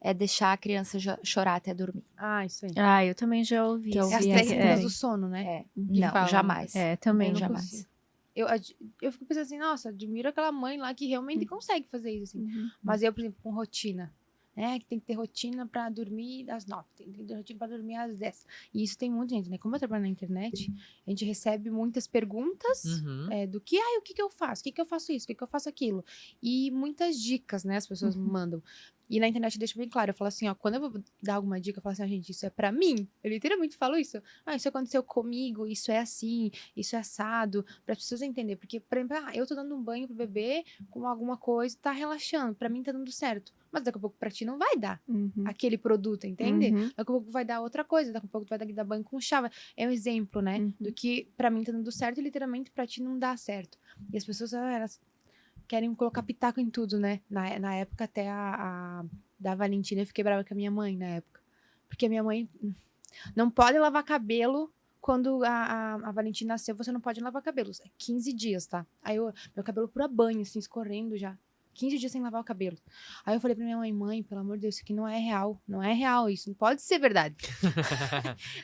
é deixar a criança chorar até dormir. Isso aí. Eu também já ouvi. Que eu É as ouvi técnicas essa do sono, né? Não, falam. jamais. Também Eu não jamais. consigo. Eu fico pensando assim, nossa, admiro aquela mãe lá que realmente consegue fazer isso, assim. Mas eu, por exemplo, com rotina. né? Que tem que ter rotina pra dormir às 9, tem que ter rotina pra dormir às 10. E isso tem muita gente, né? Como eu trabalho na internet, a gente recebe muitas perguntas Uhum. do que, o que que eu faço? O que que eu faço isso? O que que eu faço aquilo? E muitas dicas, né? As pessoas me mandam. E na internet eu deixo bem claro, eu falo assim, ó, quando eu vou dar alguma dica, eu falo assim, gente, isso é pra mim. Eu literalmente falo isso. Isso aconteceu comigo, isso é assim, isso é assado, para as pessoas entenderem. Porque, por exemplo, eu tô dando um banho pro bebê com alguma coisa, tá relaxando, pra mim tá dando certo. Mas daqui a pouco pra ti não vai dar aquele produto, entende? Daqui a pouco vai dar outra coisa, daqui a pouco tu vai dar banho com chá. É um exemplo, né? Do que pra mim tá dando certo e literalmente pra ti não dá certo. E as pessoas, elas querem colocar pitaco em tudo, né? Na época até a da Valentina, eu fiquei brava com a minha mãe na época. Porque a minha mãe não pode lavar cabelo. Quando a Valentina nasceu, você não pode lavar cabelo. É 15 dias, tá? Aí meu cabelo pura banho, assim, escorrendo já. 15 dias sem lavar o cabelo. Aí eu falei pra minha mãe, pelo amor de Deus, isso aqui não é real. Não é real isso, não pode ser verdade.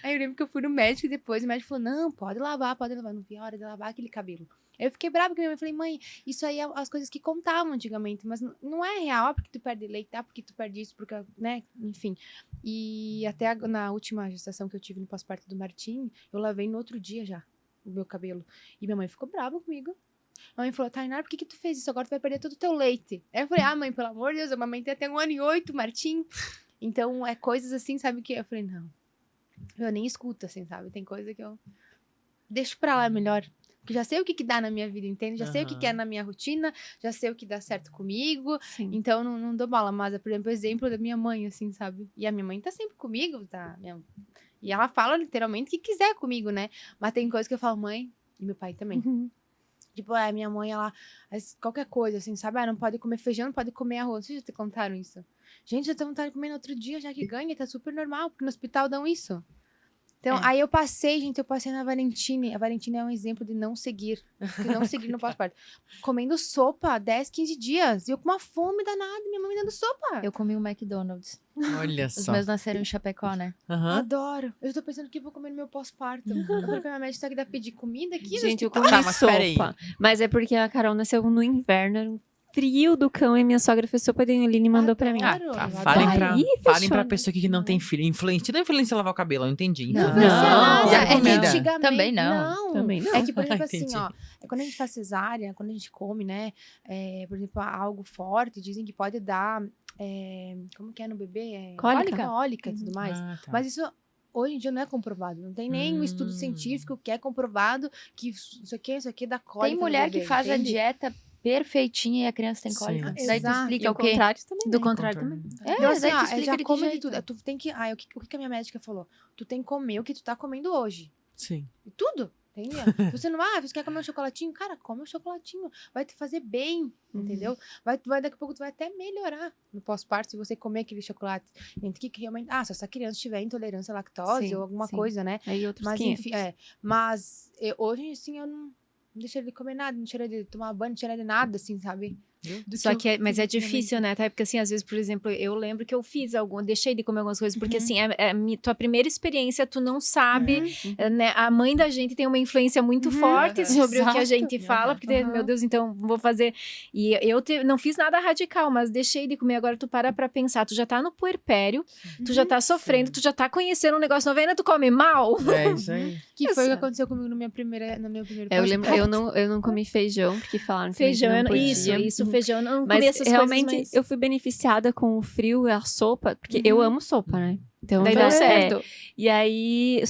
Aí eu lembro que eu fui no médico e depois o médico falou, não, pode lavar. Não vi a hora de lavar aquele cabelo. Aí eu fiquei brava com minha mãe, falei, mãe, isso aí é as coisas que contavam antigamente, mas não é real, porque tu perde leite, porque tu perde isso, porque, né, enfim. E até na última gestação que eu tive no pós-parto do Martim, eu lavei no outro dia já o meu cabelo. E minha mãe ficou brava comigo. A mãe falou, Tainá, por que tu fez isso? Agora tu vai perder todo o teu leite. Aí eu falei, mãe, pelo amor de Deus, a mamãe tem até 1 ano e 8, Martim. Então, é coisas assim, sabe, que eu falei, não. Eu nem escuto, assim, sabe? Tem coisa que eu deixo pra lá melhor. Porque já sei o que dá na minha vida, entende? Já sei o que é na minha rotina, já sei o que dá certo comigo. Sim. Então, não dou bola. Mas, por exemplo, o exemplo da minha mãe, assim, sabe? E a minha mãe tá sempre comigo, tá? E ela fala literalmente o que quiser comigo, né? Mas tem coisas que eu falo, mãe, e meu pai também. Tipo, minha mãe, ela... Qualquer coisa, assim, sabe? Não pode comer feijão, não pode comer arroz. Vocês já te contaram isso? Gente, já tem vontade de comer no outro dia, já que ganha. Tá super normal, porque no hospital dão isso. Então, aí eu passei na Valentina. A Valentina é um exemplo de não seguir. De não seguir no pós-parto. Comendo sopa 10, 15 dias. E eu com uma fome danada, minha mãe me dando sopa. Eu comi um McDonald's. Olha Os só. meus nasceram em Chapecó, né? Aham. Adoro. Eu tô pensando que eu vou comer no meu pós-parto. Eu falei pra minha médica, será que dá pra pedir comida aqui? Gente, eu no hospital? comi Tá, mas peraí. sopa. Mas é porque a Carol nasceu no inverno, era um frio do cão, e minha sogra fez sopa de anilina e mandou pra mim. Adoro, Tá, eu falem adoro. pra, Aí, falem pra fechou, pessoa que não tem filho. Influência, não influência lavar o cabelo, eu entendi. Não. Não, Não. E a é que comida? antigamente- Também não. Também não. É que, por exemplo, Entendi. assim, ó, quando a gente faz cesárea, quando a gente come, né, por exemplo, algo forte, dizem que pode dar, como que é no bebê? Cólica. Cólica e tudo mais. Ah, tá. Mas isso, hoje em dia, não é comprovado. Não tem nenhum estudo científico que é comprovado que isso aqui dá cólica Tem no mulher bebê, que faz a entende? dieta perfeitinha e a criança tem Sim. cólica. Sim. Daí tu Exato. explica E o o quê? contrário também. Do né? contrário também. Então, assim, daí tu ó, explica já de que come de jeito. tudo. Tu tem que... o que a minha médica falou? Tu tem que comer o que tu tá comendo hoje. Sim. Tudo. Entendeu? Você não, você quer comer um chocolatinho? Cara, come um chocolatinho. Vai te fazer bem, entendeu? Daqui a pouco tu vai até melhorar no pós-parto se você comer aquele chocolate. Gente, que realmente... se essa criança tiver intolerância à lactose Sim, ou alguma sim. coisa, né? Aí outros Mas 500. enfim, mas hoje, assim, eu não deixei de comer nada, não deixei de tomar banho, não deixei de nada, assim, sabe? Do Só eu que mas fiz é antigamente. difícil, né? Tá? Porque assim, às vezes, por exemplo, eu lembro que eu deixei de comer algumas coisas, porque assim, tua primeira experiência, tu não sabe, né? A mãe da gente tem uma influência muito forte sobre o que a gente fala, porque, meu Deus, então vou fazer. E eu não fiz nada radical, mas deixei de comer. Agora tu para pra pensar, tu já tá no puerpério, tu já tá sofrendo, tu já tá conhecendo um negócio novo, ainda tu come mal. É isso aí. Que foi o que Essa. aconteceu comigo no meu primeiro Eu lembro, pós-parto. eu não comi feijão, porque falaram que Feijão, não podia. isso, feijão, eu não comi Mas essas realmente coisas, mas... eu fui beneficiada com o frio e a sopa, porque eu amo sopa, né? Então, Daí já- deu certo. E aí,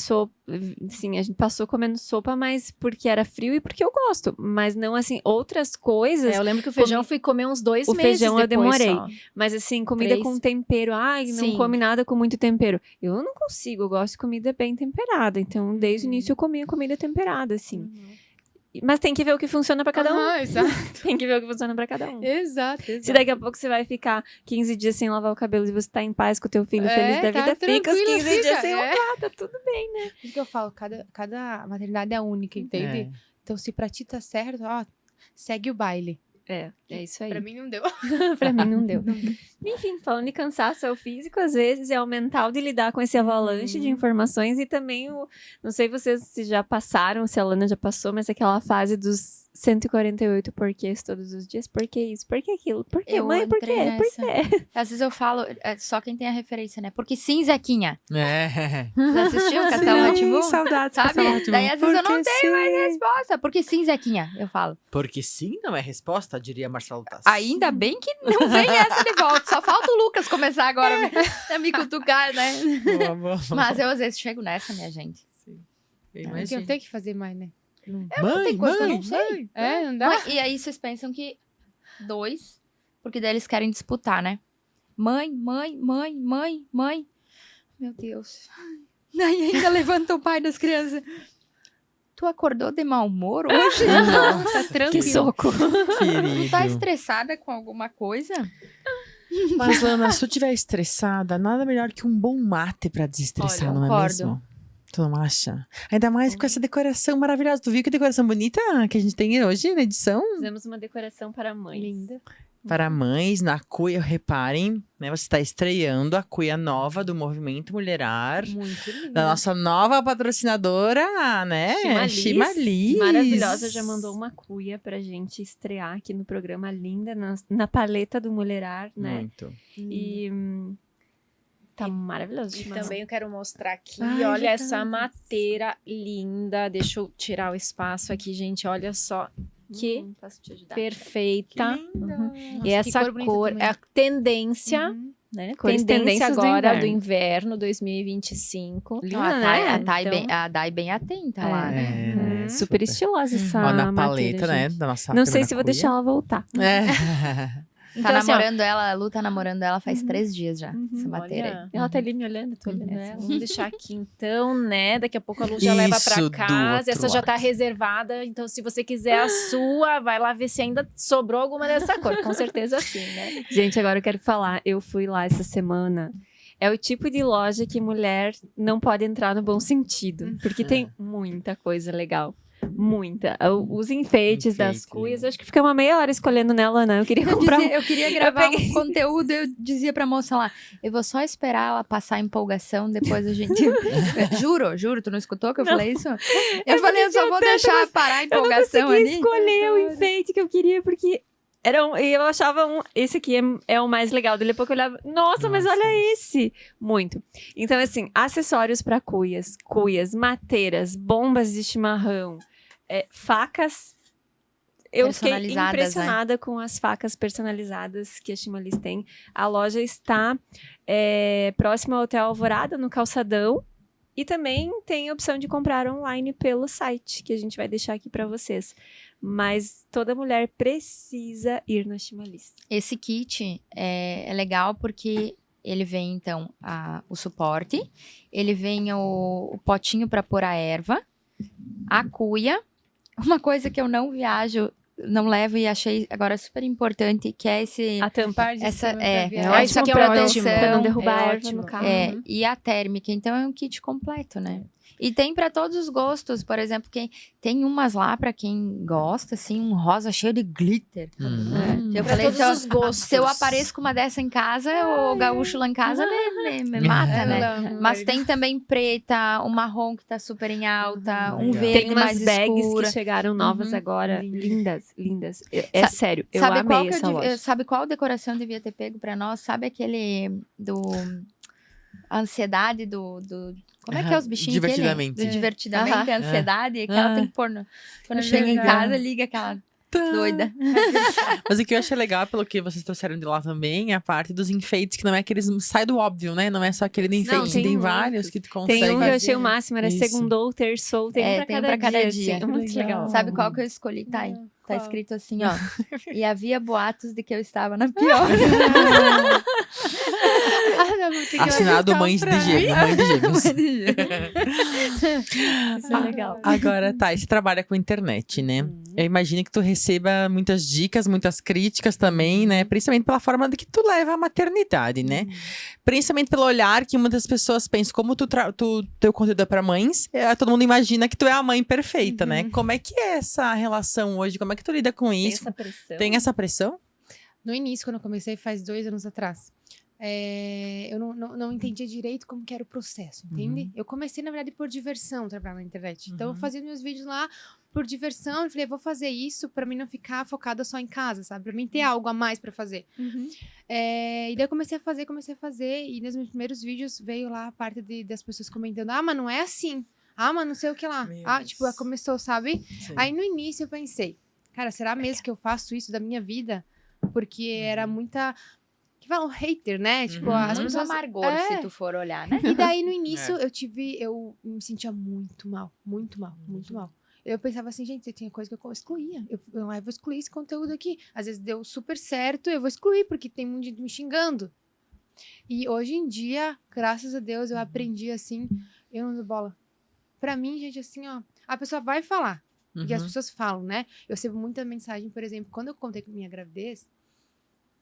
assim, a gente passou comendo sopa, mas porque era frio e porque eu gosto. Mas não, assim, outras coisas. eu lembro que o feijão fui comer uns 2 O meses feijão eu depois demorei. só. Mas assim, comida 3. com tempero. Ai, não Sim. come nada com muito tempero. Eu não consigo, eu gosto de comida bem temperada. Então, desde o início eu comia comida temperada, assim. Mas tem que ver o que funciona pra cada um. Exato. Tem que ver o que funciona pra cada um. Exato. Se daqui a pouco você vai ficar 15 dias sem lavar o cabelo e você tá em paz com o teu filho feliz da vida, fica os 15 dias sem lavar, tá tudo bem. Por isso que eu falo, cada maternidade é única, entende? É. Então, se pra ti tá certo, ó, segue o baile. É. É isso aí. Pra mim não deu. Pra mim não deu. Enfim, falando de cansaço, é o físico, às vezes é o mental de lidar com esse avalanche de informações e também não sei vocês se já passaram, se a Lana já passou, mas aquela fase dos 148 porquês todos os dias. Por que isso? Por que aquilo? Por que, Eu mãe? Por entrei quê? Por nessa. quê? Às vezes eu falo, só quem tem a referência, né? Porque sim, Zequinha. É. Já assistiu o Castelo Rá-Tim-Bum? Saudades, Sabe? Castelo Rá-Tim-Bum. Daí às vezes eu não Porque tenho mais sim. resposta. Porque sim, Zequinha, eu falo. Porque sim não é resposta, diria Marcelo Tassi. Ainda bem que não vem essa de volta. Só falta o Lucas começar agora a me cutucar, né? Boa, boa. Mas eu às vezes chego nessa, minha gente. Eu Porque imagino. eu tenho que fazer mais, né? Mãe, coisa que eu mãe, não sei. mãe. É, não dá? Mãe, e aí vocês pensam que 2, porque daí eles querem disputar, né? Mãe. Meu Deus. Daí ainda levanta o pai das crianças. Tu acordou de mau humor hoje? Tá Que tranquilo. soco. Tu tá Querido. estressada com alguma coisa? Mas, Lana, se tu estiver estressada, nada melhor que um bom mate pra desestressar, Olha, não é concordo. mesmo? Tu não acha? Ainda mais com essa decoração maravilhosa. Tu viu que decoração bonita que a gente tem hoje na edição? Fizemos uma decoração para mães. Linda. Para mães, na cuia, reparem, né? Você está estreando a cuia nova do Movimento Mulherar. Muito linda. Da nossa nova patrocinadora, né? Chimalis. Maravilhosa, já mandou uma cuia pra gente estrear aqui no programa, linda, na paleta do Mulherar, né? Muito. E tá maravilhoso. E Chimalis. também eu quero mostrar aqui, Ai, olha já essa tá. mateira linda. Deixa eu tirar o espaço aqui, gente. Olha só que Posso te ajudar? perfeita. Linda. E que essa cor bonita cor também. é a tendência, Uhum. né? Cores Tendência tendências do agora do inverno. inverno 2025. Linda, a né? Thay Então- a Dai bem atenta lá, né? É, Super estilosa essa Ó, na matéria, paleta, né? gente. Da nossa Não sei primeira se vou cuia. deixar ela voltar. É. Tá Então, assim, ó, namorando ela, a Lu tá namorando ela faz 3 dias já, essa matéria. olha, Ela tá ali me olhando, tô olhando né, ela. vamos deixar aqui então, né? Daqui a pouco a Lu já leva Isso, pra do casa. outro Essa já tá lado. reservada. Então, se você quiser a sua, vai lá ver se ainda sobrou alguma dessa cor. Com certeza sim, né? Gente, agora eu quero falar. Eu fui lá essa semana. É o tipo de loja que mulher não pode entrar no bom sentido. Porque tem muita coisa legal. Muita. Os enfeites das Enfeite, cuias. lindo. Acho que fica uma meia hora escolhendo nela, né? Eu queria comprar Eu queria gravar peguei- um conteúdo, eu dizia pra moça lá, eu vou só esperar ela passar a empolgação, depois a gente... Juro, tu não escutou que eu falei isso? Eu falei, eu só vou deixar parar a Eu não empolgação consegui ali. escolher o enfeite que eu queria, porque eu achava esse aqui é o mais legal. Daqui a pouco eu olhava, nossa, mas Nossa. olha esse! Muito. Então, assim, acessórios para cuias, mateiras, bombas de chimarrão, facas. Eu fiquei Personalizadas, né? impressionada com as facas personalizadas que a Chimalis tem. A loja está próxima ao Hotel Alvorada, no Calçadão. E também tem a opção de comprar online pelo site, que a gente vai deixar aqui para vocês. Mas toda mulher precisa ir na Chimalis. Esse kit é legal porque ele vem, então, o suporte, ele vem o potinho para pôr a erva, a cuia, uma coisa que eu não viajo, não levo e achei agora super importante, que é esse... A tampa. Essa- isso aqui é pra ótimo. não derrubar É a erva ótimo. no carro. E a térmica, então é um kit completo, né? E tem para todos os gostos, por exemplo, tem umas lá para quem gosta, assim, um rosa cheio de glitter. Eu Pra falei, todos os gostos. se eu apareço com uma dessa em casa, o gaúcho lá em casa me mata, né? Mas tem também preta, um marrom que tá super em alta, um Legal. verde Tem umas mais bags escura. que chegaram novas Uhum. agora. Lindas. Lindas. É sério, eu Sabe qual amei que essa loja. sabe qual decoração devia ter pego pra nós? Sabe aquele a ansiedade do como é que é os bichinhos Divertidamente. aquele? Do divertidamente, a ansiedade que Ah. ela tem que pôr quando chega em casa, liga aquela doida. Mas o que eu achei legal, pelo que vocês trouxeram de lá também, é a parte dos enfeites, que não é aqueles. Sai do óbvio, né? Não é só aquele enfeite. tem Tem muitos. vários que tu consegue. Tem um que eu fazer. achei o máximo, era Isso. segundou, terçou, tem um pra cada dia. Assim, muito legal. Sabe qual que eu escolhi? Tá aí. Tá Qual? escrito assim, ó. E havia boatos de que eu estava na pior. Assinado Mães de Gêmeos. Mãe de Gêmeos. Isso é legal. Agora, tá, e você trabalha com internet, né? Eu imagino que tu receba muitas dicas, muitas críticas também, né? Principalmente pela forma de que tu leva a maternidade, né? Principalmente pelo olhar que muitas pessoas pensam, como teu conteúdo é pra mães, todo mundo imagina que tu é a mãe perfeita, né? Como é que é essa relação hoje? Como é Como é que tu lida com Tem isso? essa pressão. Tem essa pressão? No início, quando eu comecei, faz 2 anos atrás, eu não entendia direito como que era o processo, entende? Eu comecei, na verdade, por diversão, trabalhar na internet. Então, eu fazia meus vídeos lá por diversão. Eu falei, vou fazer isso pra mim não ficar focada só em casa, sabe? Pra mim ter algo a mais pra fazer. E daí eu comecei a fazer. E nos meus primeiros vídeos veio lá a parte das pessoas comentando, mas não é assim. Mas não sei o que lá. Meu Tipo, Deus. começou, sabe? Sim. Aí, no início, eu pensei, cara, será mesmo que eu faço isso da minha vida? Porque era muita... Que falam hater, né? Tipo, as Muito pessoas... amargor, É. se tu for olhar, né? E daí, no início, eu me sentia muito mal. Eu pensava assim, gente, tinha coisa que eu excluía. Eu vou excluir esse conteúdo aqui. Às vezes deu super certo, eu vou excluir, porque tem muita gente me xingando. E hoje em dia, graças a Deus, eu aprendi assim, eu não dou bola. Pra mim, gente, assim, ó, a pessoa vai falar. Porque as pessoas falam, né? Eu recebo muita mensagem, por exemplo, quando eu contei com minha gravidez,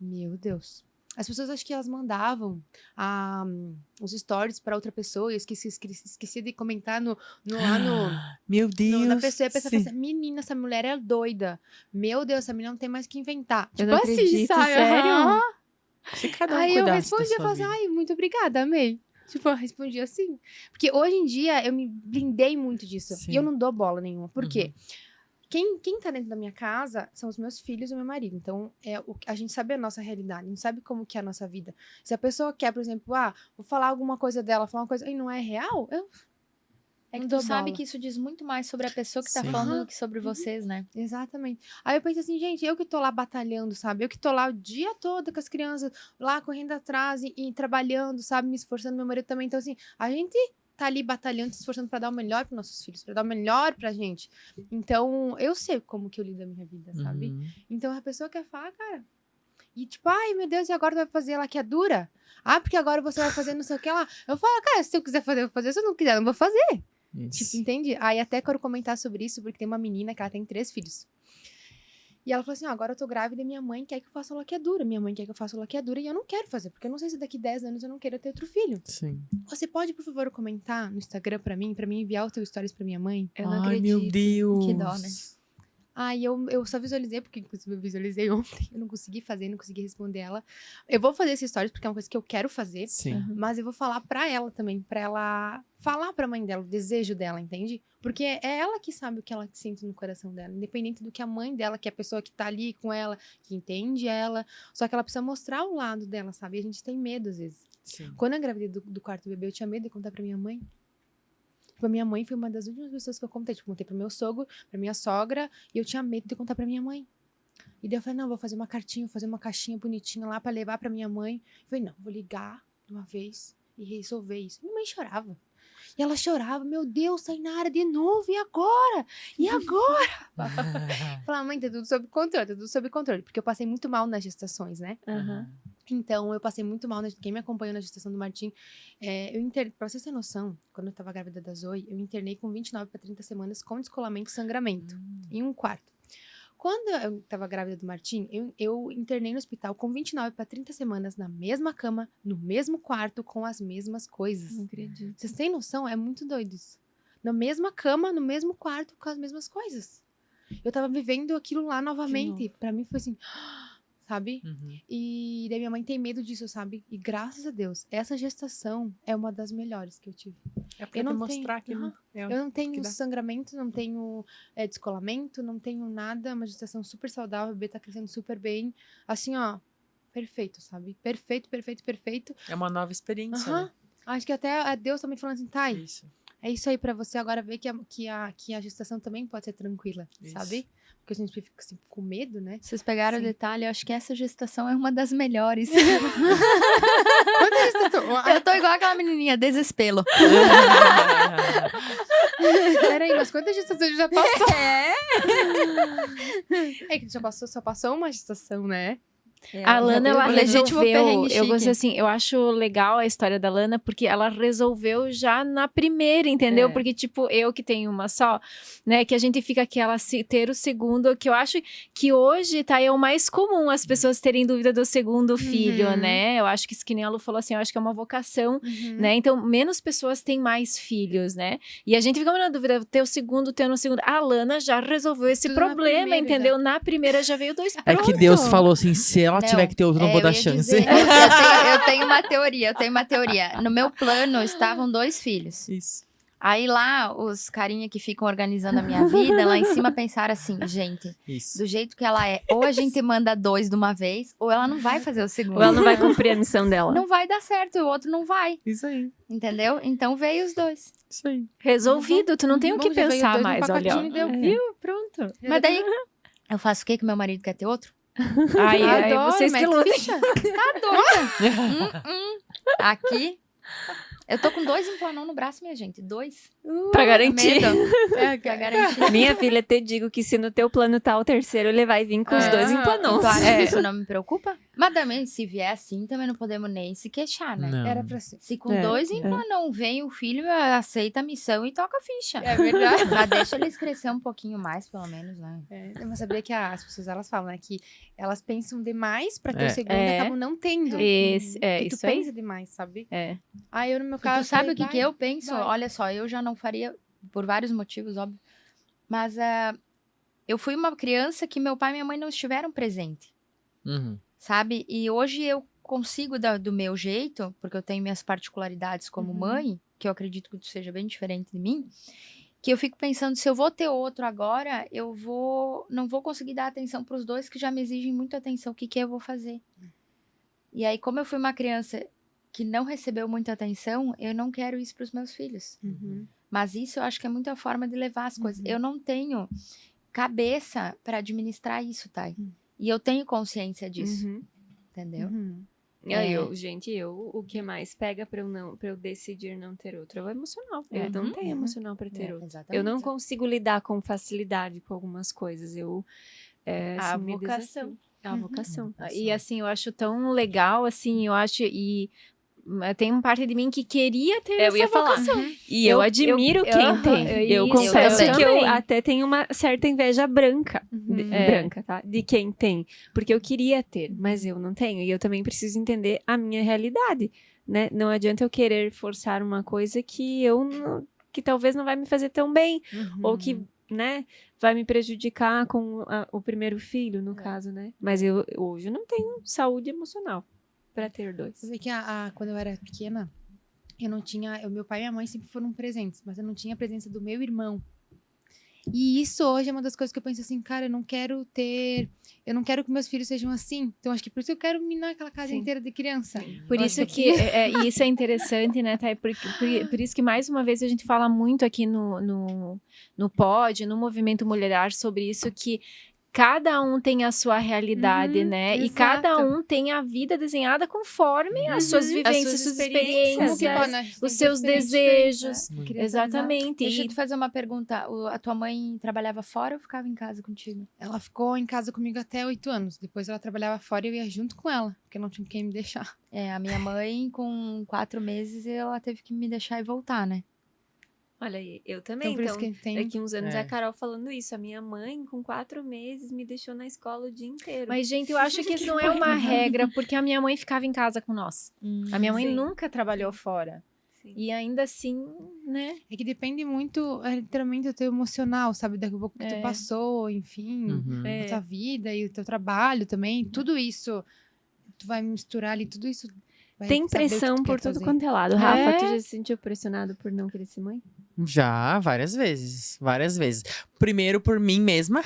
meu Deus. As pessoas, acho que elas mandavam os stories pra outra pessoa, eu esqueci de comentar lá no... Meu Deus. Na pessoa, e a pessoa sim. fala assim, menina, essa mulher é doida. Meu Deus, essa menina não tem mais o que inventar. Eu não acredito, sabe? sério? Aham. Se cada um Aí eu cuidasse da respondi, eu sua falei assim, vida. ai, muito obrigada, amei. Tipo, eu respondi assim. Porque hoje em dia, eu me blindei muito disso. Sim. E eu não dou bola nenhuma. Por quê? Quem tá dentro da minha casa são os meus filhos e o meu marido. Então, a gente sabe a nossa realidade, a gente sabe como que é a nossa vida. Se a pessoa quer, por exemplo, vou falar alguma coisa dela, falar uma coisa e não é real, eu É que não tu dou sabe bola. que isso diz muito mais sobre a pessoa que tá Sim. falando do que sobre vocês, né? Exatamente. Aí eu pensei assim, gente, eu que tô lá batalhando, sabe? Eu que tô lá o dia todo com as crianças, lá correndo atrás e trabalhando, sabe? Me esforçando, meu marido também. Então, assim, a gente tá ali batalhando, se esforçando pra dar o melhor pros nossos filhos, pra dar o melhor pra gente. Então, eu sei como que eu lido a minha vida, sabe? Então, a pessoa quer falar, cara... E tipo, ai, meu Deus, e agora tu vai fazer a laqueadura? Porque agora você vai fazer não sei o que lá. Eu falo, cara, se eu quiser fazer, eu vou fazer. Se eu não quiser, eu não vou fazer. Isso. Tipo, entende? Aí até quero comentar sobre isso, porque tem uma menina que ela tem 3 filhos. E ela falou assim, agora eu tô grávida e minha mãe quer que eu faça laqueadura. Minha mãe quer que eu faça laqueadura e eu não quero fazer, porque eu não sei se daqui 10 anos eu não quero ter outro filho. Sim. Você pode, por favor, comentar no Instagram pra mim enviar o teu stories pra minha mãe? Eu não Ai, acredito. meu Deus. Que dó, né? Aí eu só visualizei, porque inclusive eu visualizei ontem, eu não consegui fazer, não consegui responder ela. Eu vou fazer essa stories porque é uma coisa que eu quero fazer, Sim. mas eu vou falar pra ela também, pra ela falar pra mãe dela, o desejo dela, entende? Porque é ela que sabe o que ela sente no coração dela, independente do que a mãe dela, que é a pessoa que tá ali com ela, que entende ela, só que ela precisa mostrar o lado dela, sabe? E a gente tem medo às vezes. Sim. Quando eu engravidei do quarto bebê, eu tinha medo de contar pra minha mãe. Tipo, a minha mãe foi uma das últimas pessoas que eu contei. Tipo, contei pro meu sogro, pra minha sogra, e eu tinha medo de contar pra minha mãe. E daí eu falei, não, vou fazer uma cartinha, vou fazer uma caixinha bonitinha lá pra levar pra minha mãe. Eu falei, não, vou ligar de uma vez e resolver isso. Minha mãe chorava. E ela chorava, meu Deus, Tainara, de novo, e agora? E agora? Eu falava, mãe, tá tudo sob controle, tá tudo sob controle. Porque eu passei muito mal nas gestações, né? Aham. Então, eu passei muito mal. Quem me acompanhou na gestação do Martim, pra vocês terem noção, quando eu tava grávida da Zoe, eu internei com 29 para 30 semanas com descolamento e sangramento, em um quarto. Quando eu tava grávida do Martim, eu internei no hospital com 29 para 30 semanas na mesma cama, no mesmo quarto, com as mesmas coisas. Não acredito. Vocês têm noção? É muito doido isso. Na mesma cama, no mesmo quarto, com as mesmas coisas. Eu tava vivendo aquilo lá novamente. Pra mim foi assim... Sabe? E daí minha mãe tem medo disso, sabe? E graças a Deus, essa gestação é uma das melhores que eu tive. É pra Eu não demonstrar que tenho- não. Eu não tenho que dá. sangramento, não tenho descolamento, não tenho nada. É uma gestação super saudável, o bebê tá crescendo super bem. Assim, ó, perfeito, sabe? Perfeito, perfeito, perfeito. É uma nova experiência, Aham. né? Acho que até Deus tá me falando assim, Thay, Isso. é isso aí pra você agora ver que a gestação também pode ser tranquila, Isso. sabe? Porque a gente fica assim, com medo, né? Vocês pegaram o Sim. detalhe, eu acho que essa gestação é uma das melhores. Quanta gestação? Eu tô igual aquela menininha, desespero. Peraí, mas quantas gestações já passou? É que só passou uma gestação, né? A Lana, ela o legítimo resolveu, perrengue eu gostei chique. assim, eu acho legal a história da Lana, porque ela resolveu já na primeira, entendeu? É. Porque, tipo, eu que tenho uma só, né, que a gente fica aquela, ter o segundo, que eu acho que hoje, tá, é o mais comum as pessoas terem dúvida do segundo filho, né? Eu acho que isso que nem a Lu falou assim, eu acho que é uma vocação, né? Então, menos pessoas têm mais filhos, né? E a gente fica na dúvida, ter o segundo, ter no segundo. A Lana já resolveu esse Tudo na problema, primeira, entendeu? Na primeira já veio 2, É que Deus falou assim: se ela Não, tiver que ter outro, não vou eu dar ia chance. dizer, eu tenho uma teoria. No meu plano estavam 2 filhos. Isso. Aí lá, os carinha que ficam organizando a minha vida, lá em cima pensaram assim, gente, Isso. do jeito que ela é, ou a gente manda 2 de uma vez, ou ela não vai fazer o segundo. Ou ela não vai cumprir a missão dela. Não vai dar certo, o outro não vai, Isso aí. entendeu? Então veio os 2. Isso aí. Resolvido, tu não tem o que Bom, já veio pensar dois no mais, olha. pacotinho e deu. Viu? Pronto. Mas daí, eu faço o quê que meu marido quer ter outro? Aí, Adoro, vocês que mete lutem. ficha. Tá doida? Aqui, eu tô com 2 implanon no braço, minha gente, 2. Pra garantir. Pra garantir. Minha filha, te digo que se no teu plano tá o terceiro, ele vai vir com os 2 emplanons. Tu acha que isso não me preocupa? Mas também, se vier assim, também não podemos nem se queixar, né? Não. Era pra ser. Se com É, 2 implanon vem o filho, aceita a missão e toca a ficha. É verdade. Mas deixa eles crescer um pouquinho mais, pelo menos, né? Mas sabia que as pessoas, elas falam, né? Que elas pensam demais pra ter É. o segundo É. e acabam não tendo. Esse, E tu isso aí. pensa demais, sabe? É. Aí eu, no meu E caso, tu sabe falei, o que, que vai. eu penso? vai. Olha só, eu já não faria, por vários motivos, óbvio. Mas eu fui uma criança que meu pai e minha mãe não estiveram presentes. Uhum. Sabe? E hoje eu consigo do meu jeito, porque eu tenho minhas particularidades como mãe, que eu acredito que tu seja bem diferente de mim, que eu fico pensando, se eu vou ter outro agora, não vou conseguir dar atenção para os 2 que já me exigem muita atenção. O que eu vou fazer? E aí, como eu fui uma criança que não recebeu muita atenção, eu não quero isso para os meus filhos. Mas isso eu acho que é muita forma de levar as coisas. Eu não tenho cabeça para administrar isso, Thay. E eu tenho consciência disso, entendeu? O que mais pega pra eu decidir não ter outro é o emocional. Eu não tenho emocional pra ter outro. Exatamente. Eu não consigo lidar com facilidade com algumas coisas. A assim, me vocação. desafio. A vocação. E assim, eu acho tão legal, assim, eu acho, e tem uma parte de mim que queria ter Eu essa ia falar. vocação. E eu admiro quem tem. Eu confesso eu que eu também. até tenho uma certa inveja branca. Branca, tá? De quem tem. Porque eu queria ter, mas eu não tenho. E eu também preciso entender a minha realidade, né? Não adianta eu querer forçar uma coisa que que talvez não vai me fazer tão bem. Ou que, né, vai me prejudicar com o primeiro filho, no caso, né? Mas eu hoje não tenho saúde emocional pra ter 2. Sabe que quando eu era pequena, eu não tinha. Meu pai e minha mãe sempre foram presentes, mas eu não tinha a presença do meu irmão. E isso hoje é uma das coisas que eu penso assim, cara, eu não quero que meus filhos sejam assim. Então acho que por isso eu quero minar aquela casa Sim. inteira de criança. Por isso que, e isso é interessante, né, Thay? Por isso que, mais uma vez, a gente fala muito aqui no Pod, no Movimento Mulherar, sobre isso, que cada um tem a sua realidade, né? E exato. cada um tem a vida desenhada conforme as suas vivências, suas experiências, Como que pode, né? A gente tem os que seus ser diferente, desejos. né? Exatamente. Deixa eu E te fazer uma pergunta. A tua mãe trabalhava fora ou ficava em casa contigo? Ela ficou em casa comigo até 8 anos. Depois ela trabalhava fora e eu ia junto com ela, porque não tinha quem me deixar. A minha mãe, com 4 meses, ela teve que me deixar e voltar, né? Olha aí, eu também. Então, por isso Então, que tem. daqui uns anos É. a Carol falando isso. A minha mãe, com 4 meses, me deixou na escola o dia inteiro. Mas, gente, eu acho que isso não é uma regra, porque a minha mãe ficava em casa com nós. A minha mãe Sim. nunca trabalhou fora. Sim. E ainda assim, né? É que depende muito, literalmente, do teu emocional, sabe? Daqui a pouco que É. tu passou, enfim, Uhum. a tua vida e o teu trabalho também. Tudo isso, tu vai misturar ali, tudo isso. vai Tem saber o que pressão tu por quer tudo fazer. quanto é lado. Rafa, É. tu já se sentiu pressionado por não querer ser mãe? Já, várias vezes. Primeiro por mim mesma,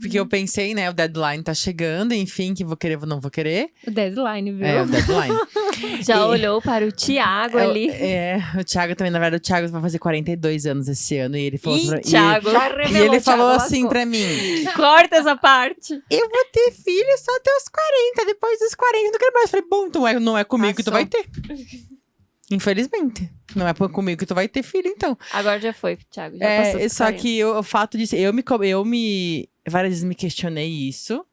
porque eu pensei, né, o deadline tá chegando, enfim, que vou querer ou não vou querer. O deadline, viu? É, o deadline. Já E- olhou para o Thiago ali. O Thiago também, na verdade, o Thiago vai fazer 42 anos esse ano, e ele falou Ih, pra- Thiago. E ele falou assim pra mim: Corta essa parte. eu vou ter filho só até os 40, depois dos 40 eu não quero mais. Eu falei, bom, então não é comigo que tu vai ter. Infelizmente. Não é comigo que tu vai ter filho, então. Agora já foi, Thiago. Já passou dos Só 40. que o fato disso, várias vezes me questionei isso.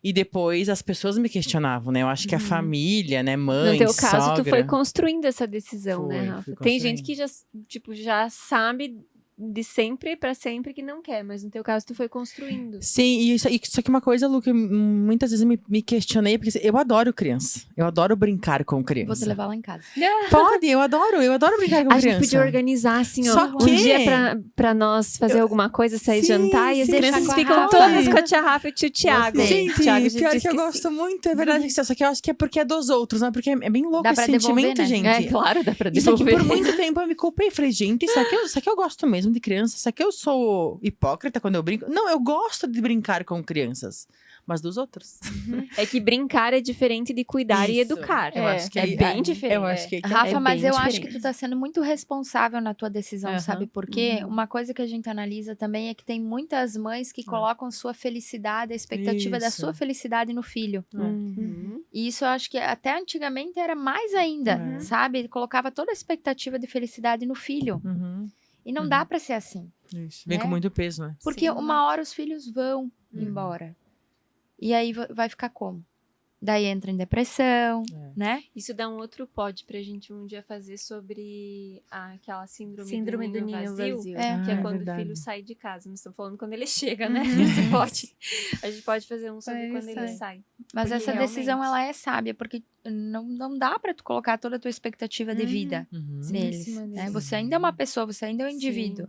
E depois as pessoas me questionavam, né? Eu acho que a família, né? Mãe, No teu caso, sogra... tu foi construindo essa decisão, Fui, né, fui Rafa? Tem construindo. gente que já sabe de sempre pra sempre que não quer, mas no teu caso tu foi construindo. Sim, e só que uma coisa, Lu, que muitas vezes me questionei, porque eu adoro criança. Eu adoro brincar com criança. Vou te levar lá em casa. Pode, eu adoro brincar com A gente criança. podia organizar, assim, ó, Só um que- dia pra nós fazer alguma coisa, sair Sim, jantar, e as sim, crianças com a ficam Rafa. todas com a tia Rafa e o tio Thiago. Gente, O Thiago já pior disse que eu sim. gosto muito, é verdade. Só que eu acho que é porque é dos outros, né? Porque é bem louco Dá esse pra devolver, sentimento, né? gente. É claro, dá pra Isso aqui devolver. por muito tempo eu me culpei. Falei, gente, será que eu gosto mesmo de criança? Será que eu sou hipócrita quando eu brinco? Não, eu gosto de brincar com crianças. Mas dos outros. É que brincar é diferente de cuidar e Isso. educar. Eu acho que é aí- bem diferente. Eu acho que aí que é Rafa, bem mas eu acho diferente. que tu tá sendo muito responsável na tua decisão, Aham. sabe? Porque uma coisa que a gente analisa também é que tem muitas mães que colocam sua felicidade, a expectativa da Isso. sua felicidade no filho. Uhum. E isso eu acho que até antigamente era mais ainda, Uhum. sabe? Ele colocava toda a expectativa de felicidade no filho. Uhum, E não dá pra ser assim. isso. Vem Né? com muito peso, né? Porque Sim. uma hora os filhos vão embora. E aí vai ficar como? Daí entra em depressão, né? Isso dá um outro pod pra gente um dia fazer sobre aquela síndrome, Síndrome do ninho vazio. É. Que é Ah, quando verdade. o filho sai de casa. Não estamos falando quando ele chega, né? Esse pod. A gente pode fazer um sobre Ele quando ele sai. sai. Mas Porque essa decisão, realmente- ela é sábia, porque não dá pra tu colocar toda a tua expectativa de vida Uhum. neles. cima Né? deles. Você ainda é uma pessoa, você ainda é um indivíduo.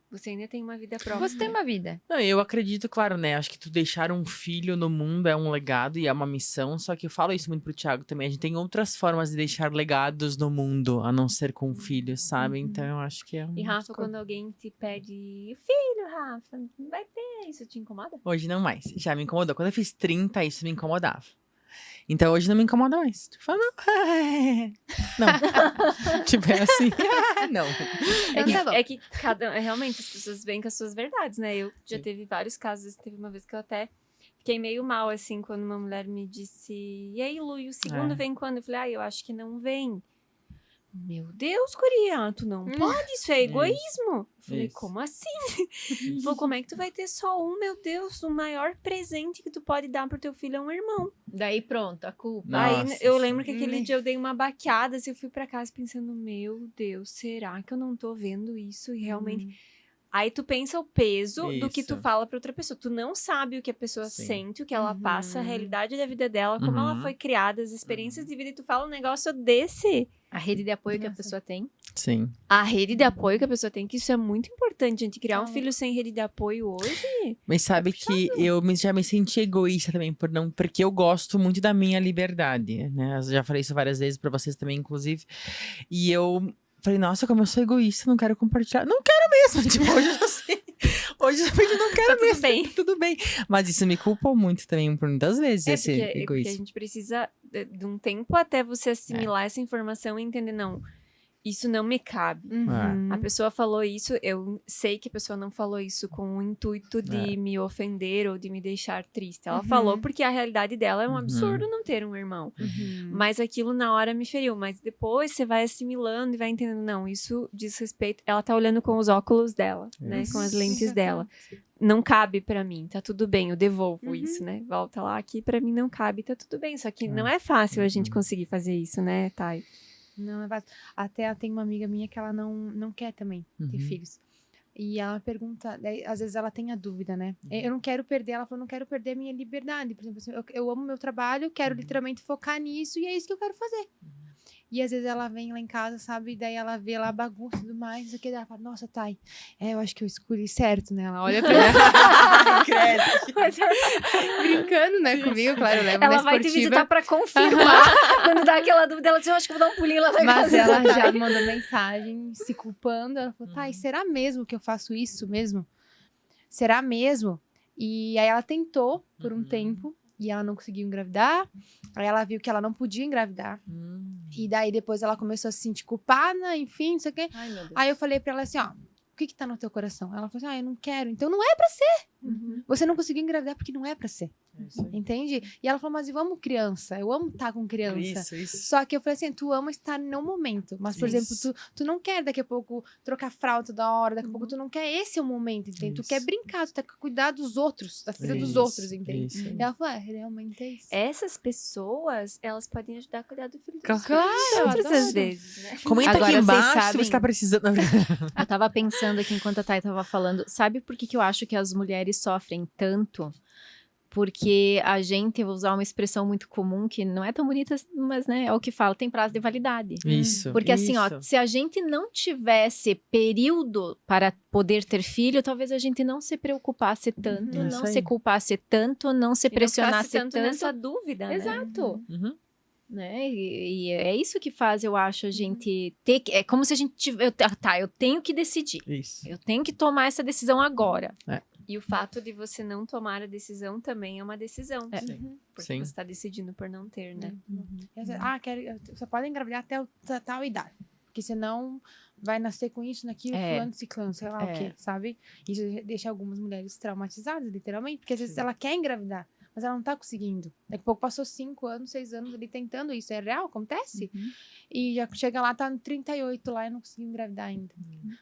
Você ainda tem uma vida própria. Você tem uma vida. Não, eu acredito, claro, né? Acho que tu deixar um filho no mundo é um legado e é uma missão. Só que eu falo isso muito pro Thiago também. A gente tem outras formas de deixar legados no mundo, a não ser com filhos, sabe? Então eu acho que é um... E Rafa, quando alguém te pede filho, Rafa, vai ter, isso te incomoda? Hoje não mais. Já me incomodou. Quando eu fiz 30, isso me incomodava. Então hoje não me incomoda mais. Tipo, fala, não. Tipo, é assim. Não. É que realmente as pessoas vêm com as suas verdades, né? Eu já teve vários casos, teve uma vez que eu até fiquei meio mal, assim, quando uma mulher me disse, e aí, Lu, e o segundo vem quando? Eu falei, eu acho que não vem. Meu Deus, guria, tu não pode, isso é egoísmo. Eu falei, Isso. como assim? Ele falou, como é que tu vai ter só um? Meu Deus, o maior presente que tu pode dar pro teu filho é um irmão. Daí pronto, a culpa. Nossa, Aí eu lembro que sim. aquele dia eu dei uma baqueada, assim, eu fui pra casa pensando, meu Deus, será que eu não tô vendo isso? E realmente... Aí tu pensa o peso do que tu Isso. fala pra outra pessoa. Tu não sabe o que a pessoa Sim. sente, o que ela passa, a realidade da vida dela, como ela Uhum. foi criada, as experiências de vida. E tu fala um negócio desse. A rede de apoio que a pessoa tem. Sim. A rede de apoio que a pessoa tem, que isso é muito importante. Gente, criar um filho sem rede de apoio hoje... Mas sabe que eu já me senti egoísta também, porque eu gosto muito da minha liberdade, né? Eu já falei isso várias vezes pra vocês também, inclusive. E eu falei, nossa, como eu sou egoísta, não quero compartilhar. Não quero mesmo, tipo, hoje eu já sei. Hoje eu realmente não quero Tá tudo mesmo. bem. Tudo bem. Mas isso me culpou muito também, por muitas vezes, esse porque a egoísmo. gente precisa de um tempo até você assimilar essa informação e entender, não, isso não me cabe. Uhum. A pessoa falou isso, eu sei que a pessoa não falou isso com o intuito de me ofender ou de me deixar triste. Ela falou porque a realidade dela é um absurdo não ter um irmão. Mas aquilo na hora me feriu. Mas depois você vai assimilando e vai entendendo, não, isso diz respeito. Ela tá olhando com os óculos dela, né? Com as lentes dela. Não cabe pra mim, tá tudo bem, eu devolvo isso, né? Volta lá, aqui pra mim não cabe, tá tudo bem. Só que não é fácil a gente conseguir fazer isso, né, Thay? Não, é fácil. Até tem uma amiga minha que ela não quer também ter filhos. E ela pergunta, daí, às vezes ela tem a dúvida, né? Eu não quero perder, ela falou, não quero perder a minha liberdade. Por exemplo, assim, eu amo meu trabalho, quero literalmente focar nisso e é isso que eu quero fazer. E às vezes ela vem lá em casa, sabe? E daí ela vê lá a bagunça e tudo mais, isso aqui, daí ela fala, nossa, Thay, eu acho que eu escolhi certo, né? Ela olha pra mim. Brincando, né, comigo, claro, eu levo Ela na vai te esportiva. visitar pra confirmar. Quando dá aquela dúvida, ela diz, eu acho que eu vou dar um pulinho lá na Mas casa ela da já Thay. mandou mensagem se culpando. Ela falou, Thay, será mesmo que eu faço isso mesmo? Será mesmo? E aí ela tentou por um tempo e ela não conseguiu engravidar. Aí ela viu que ela não podia engravidar. E daí depois ela começou a se sentir culpada, enfim, não sei o quê. Ai, meu Deus. Aí eu falei pra ela assim, ó, o que tá no teu coração? Ela falou assim, eu não quero. Então não é pra ser. Você não conseguiu engravidar porque não é pra ser. É isso aí. Entende? E ela falou, mas eu amo criança, eu amo estar com criança. Isso. Só que eu falei assim, tu ama estar no momento. Mas, por exemplo, Isso. tu não quer daqui a pouco trocar fralda toda hora, daqui a pouco tu não quer esse é o momento, entende? Tu Isso. quer brincar, tu quer cuidar dos outros, da vida dos Isso, outros, entende? isso. E ela falou, realmente é isso. Essas pessoas, elas podem ajudar a cuidar do filho Claro. dos outros, adoro. às vezes, né? Comenta Agora, aqui vocês embaixo se sabem- você tá precisando. Eu tava pensando aqui enquanto a Thay tava falando, sabe por que eu acho que as mulheres sofrem tanto? Porque a gente, vou usar uma expressão muito comum, que não é tão bonita, mas né, é o que fala, tem prazo de validade. Isso. Porque assim, ó, isso. se a gente não tivesse período para poder ter filho, talvez a gente não se preocupasse tanto, Isso não aí. se culpasse tanto, não se E não pressionasse ficasse tanto tanto. nessa dúvida, né? Exato. Uhum. Né? E é isso que faz, eu acho, a gente ter que... É como se a gente tivesse... eu tenho que decidir. Isso. Eu tenho que tomar essa decisão agora. E o fato de você não tomar a decisão também é uma decisão. Sim. Porque Sim. você está decidindo por não ter, né? Você pode engravidar até tal idade. Porque senão vai nascer com isso, naquilo, fulano, ciclano, sei lá o quê, sabe? Isso deixa algumas mulheres traumatizadas, literalmente. Porque às vezes ela quer engravidar, mas ela não tá conseguindo. Daqui a pouco passou 5 anos, 6 anos ali tentando isso. É real? Acontece? E já chega lá, tá no 38 lá e não conseguiu engravidar ainda.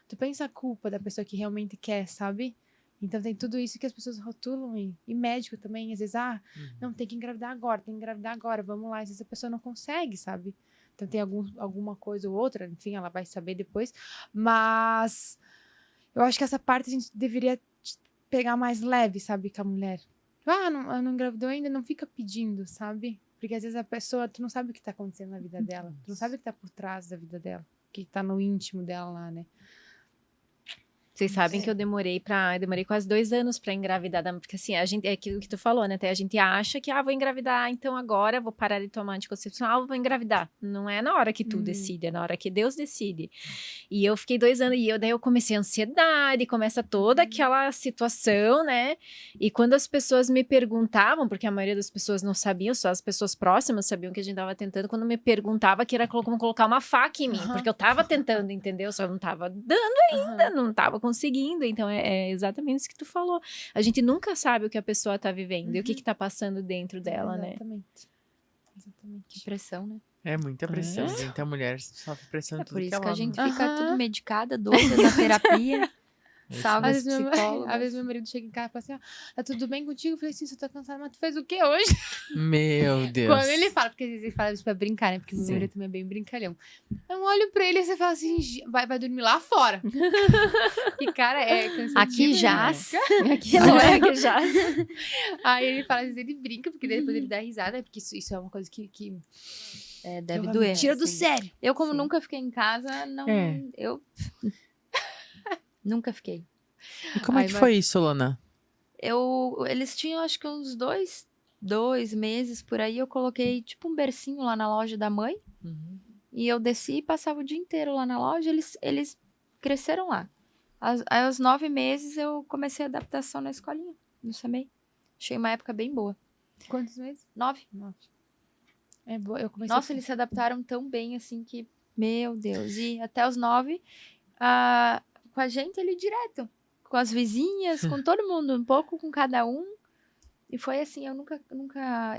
Tu pensa a culpa da pessoa que realmente quer, sabe? Então tem tudo isso que as pessoas rotulam e médico também, às vezes, não, tem que engravidar agora, vamos lá. Às vezes a pessoa não consegue, sabe? Então tem alguma coisa ou outra, enfim, ela vai saber depois. Mas eu acho que essa parte a gente deveria pegar mais leve, sabe, com a mulher. Não engravidou ainda, não fica pedindo, sabe? Porque às vezes a pessoa, tu não sabe o que tá acontecendo na vida dela. Tu não sabe o que tá por trás da vida dela. O que tá no íntimo dela lá, né? Vocês sabem que eu demorei quase 2 anos pra engravidar, porque assim, a gente, é aquilo que tu falou, né? Até a gente acha que, vou engravidar, então agora vou parar de tomar anticoncepcional, vou engravidar. Não é na hora que tu decide, é na hora que Deus decide. E eu fiquei 2 anos, daí eu comecei a ansiedade, começa toda aquela situação, né? E quando as pessoas me perguntavam, porque a maioria das pessoas não sabiam, só as pessoas próximas sabiam que a gente tava tentando, quando me perguntava que era como colocar uma faca em mim, porque eu tava tentando, entendeu? Só não tava dando ainda, não tava conseguindo, então é exatamente isso que tu falou. A gente nunca sabe o que a pessoa tá vivendo e o que tá passando dentro dela, né? Exatamente. Que pressão, né? É muita pressão, gente. A mulher sofre pressão em É tudo por isso que ela a gente ama. fica tudo medicada, doida na terapia. Salve Às os vezes, psicólogos. às vezes meu marido chega em casa e fala assim, tá tudo bem contigo? Eu falei assim, você tá cansada, mas tu fez o que hoje? Meu Deus. Quando ele fala, porque às vezes ele fala isso pra brincar, né? Porque meu Sim. marido também é bem brincalhão. Eu olho pra ele e você fala assim, vai dormir lá fora. Que cara é cansativo. Aqui né? jaz. Aqui não é que já. Aí ele fala, às vezes ele brinca, porque depois ele dá risada, porque isso é uma coisa que Deve me doer. tira do assim. sério. Eu, como Sim. nunca fiquei em casa, não. É. Eu. Nunca fiquei. E como é Ai, que mas- foi isso, Lona? Eles tinham acho que uns 2 meses por aí. Eu coloquei tipo um bercinho lá na loja da mãe. E eu desci e passava o dia inteiro lá na loja. Eles cresceram lá. Aí aos 9 meses eu comecei a adaptação na escolinha, no SAMEI. Achei uma época bem boa. Quantos meses? 9. É boa, eu comecei Nossa, eles se adaptaram tão bem assim que, meu Deus. E até os 9, com a gente ali direto. Com as vizinhas, com todo mundo, um pouco com cada um. E foi assim, eu nunca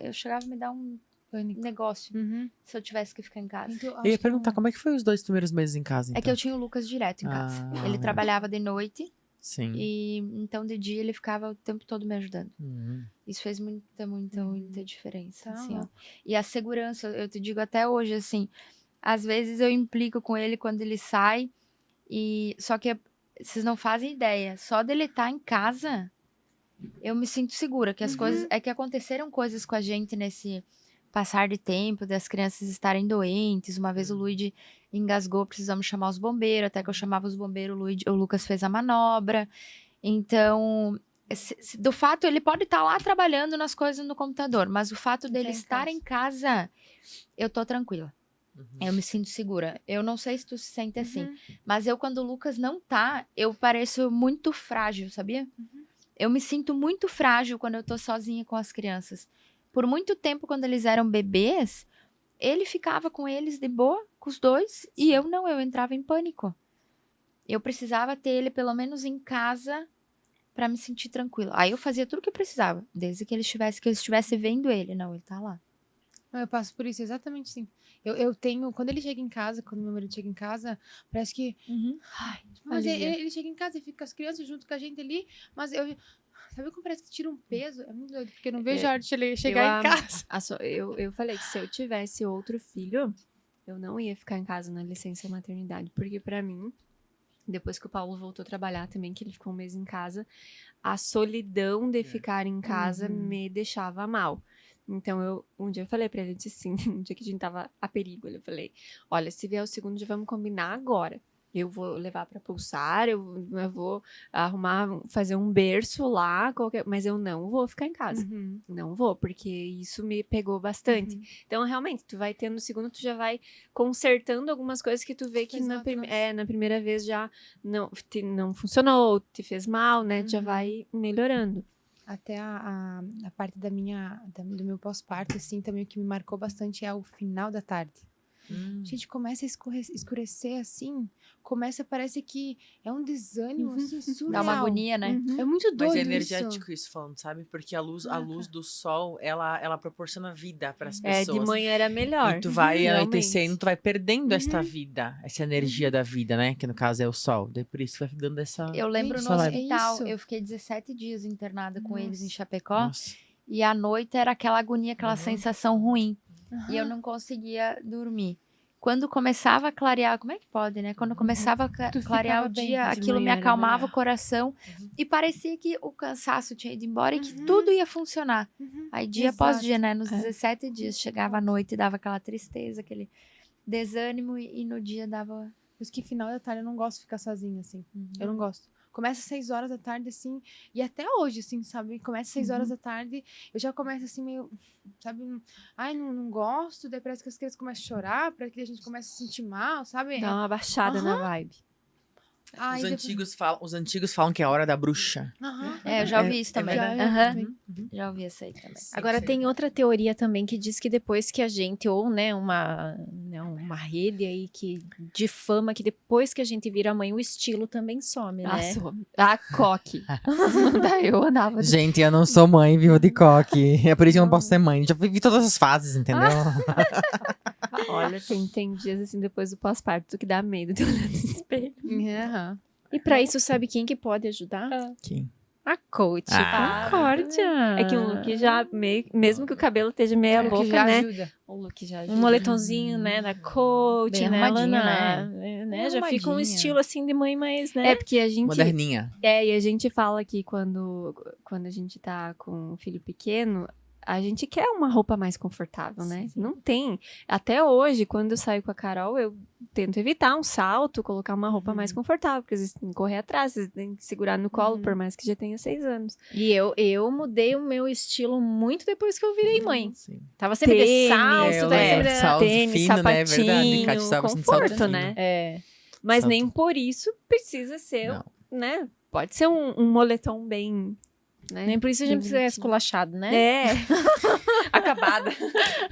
eu chegava a me dar um pânico. negócio Uhum. se eu tivesse que ficar em casa. Então, Eu ia acho que perguntar como é que foi os 2 primeiros meses em casa, então. É que eu tinha o Lucas direto em casa. Ah, Ele trabalhava de noite Sim. e então de dia ele ficava o tempo todo me ajudando. Uhum. Isso fez muita diferença, Tá assim, ó. louco. E a segurança, eu te digo até hoje, assim, às vezes eu implico com ele quando ele sai só que vocês não fazem ideia, só dele estar em casa, eu me sinto segura, que as coisas, é que aconteceram coisas com a gente nesse passar de tempo, das crianças estarem doentes, uma vez o Luigi engasgou, precisamos chamar os bombeiros, até que eu chamava os bombeiros, o Lucas fez a manobra, então... Do fato, ele pode estar lá trabalhando nas coisas no computador, mas o fato dele estar em casa, eu tô tranquila. Eu me sinto segura. Eu não sei se tu se sente assim, mas eu, quando o Lucas não tá, eu pareço muito frágil, sabia? Eu me sinto muito frágil quando eu tô sozinha com as crianças. Por muito tempo, quando eles eram bebês, ele ficava com eles de boa, com os dois, e eu não, eu entrava em pânico. Eu precisava ter ele pelo menos em casa pra me sentir tranquila. Aí eu fazia tudo o que eu precisava, desde que eu estivesse vendo ele. Não, ele tá lá. Eu passo por isso, exatamente assim. Eu tenho, quando ele chega em casa, quando meu marido chega em casa, parece que. Ai, mas ele chega em casa e fica com as crianças junto com a gente ali, mas eu. Sabe como parece que tira um peso? É muito doido, porque eu não vejo a hora de ele chegar em casa. Eu falei que se eu tivesse outro filho, eu não ia ficar em casa na licença maternidade, porque pra mim, depois que o Paulo voltou a trabalhar também, que ele ficou um mês em casa, a solidão de ficar em casa me deixava mal. Então, um dia eu falei pra ele, eu disse assim, um dia que a gente tava a perigo, eu falei, olha, se vier o segundo dia, vamos combinar agora. Eu vou levar pra pulsar, eu vou fazer um berço lá, mas eu não vou ficar em casa. Não vou, porque isso me pegou bastante. Então, realmente, tu vai tendo o segundo, tu já vai consertando algumas coisas que tu vê que na primeira vez já não funcionou, te fez mal, né? Tu já vai melhorando. Até a parte do meu pós-parto, assim, também o que me marcou bastante é o final da tarde. Gente, começa a escurecer assim, parece que é um desânimo, assim, surreal. Dá uma agonia, né? É muito doido. Mas é isso. energético isso falando, sabe? Porque a luz do sol, ela proporciona vida para as pessoas. De manhã era melhor. E tu vai realmente. anoitecendo, tu vai perdendo esta vida, essa energia da vida, né? Que no caso é o sol. Daí por isso vai dando essa. Eu lembro Isso, no é hospital, isso. eu fiquei 17 dias internada com eles em Chapecó. Nossa. E à noite era aquela agonia, aquela sensação ruim. E eu não conseguia dormir. Quando começava a clarear, como é que pode, né? Quando começava a clarear o ficava bem. dia, De aquilo me manhã era acalmava melhor. o coração. E parecia que o cansaço tinha ido embora e que tudo ia funcionar. Aí dia após dia, né? Nos 17 dias, chegava à noite e dava aquela tristeza, aquele desânimo. E no dia dava... Por isso que final da tarde eu não gosto de ficar sozinha, assim. Eu não gosto. Começa às 6 horas da tarde, assim, e até hoje, assim, sabe? Começa às 6 horas da tarde, eu já começo assim, meio, sabe? Ai, não gosto, daí parece que as crianças começam a chorar, parece que a gente começa a se sentir mal, sabe? Dá uma baixada na vibe. Ai, Os antigos falam que é a hora da bruxa. eu já ouvi isso também. verdade. Já ouvi isso aí também. Agora tem outra teoria também que diz que depois que a gente, ou né, uma rede aí que difama que depois que a gente vira mãe, o estilo também some, né? A coque. Daí eu andava... Gente, eu não sou mãe, vivo de coque. É por isso que eu não posso ser mãe. Já vivi todas as fases, entendeu? Olha, tem dias assim, depois do pós-parto, que dá medo de olhar no espelho. E pra isso, sabe quem que pode ajudar? Quem? A coach Ah. Concórdia. É que o look já, mesmo que o cabelo esteja meia boca, já né? ajuda. O look já ajuda. Um moletomzinho, né, da coach, Bem né, arrumadinho, Lana? né? Já fica um arrumadinho. estilo assim de mãe mais, né? É porque a gente... Moderninha. E a gente fala que quando a gente tá com um filho pequeno, a gente quer uma roupa mais confortável, né? Não tem. Até hoje, quando eu saio com a Carol, eu tento evitar um salto, colocar uma roupa mais confortável, porque às vezes tem que correr atrás, vocês têm que segurar no colo, por mais que já tenha 6 anos. E eu mudei o meu estilo muito depois que eu virei mãe. Sim. Tava sempre de Tênis, salto, tava sempre... salto tênis, fino, né? É sapatinho, verdade. Kátia estava sentindo salto conforto, fino. né? É. Mas Salto. nem por isso precisa ser, Não. né? Pode ser um moletom bem... Né? Nem por isso a gente precisa ser esculachado, né? É. Acabada.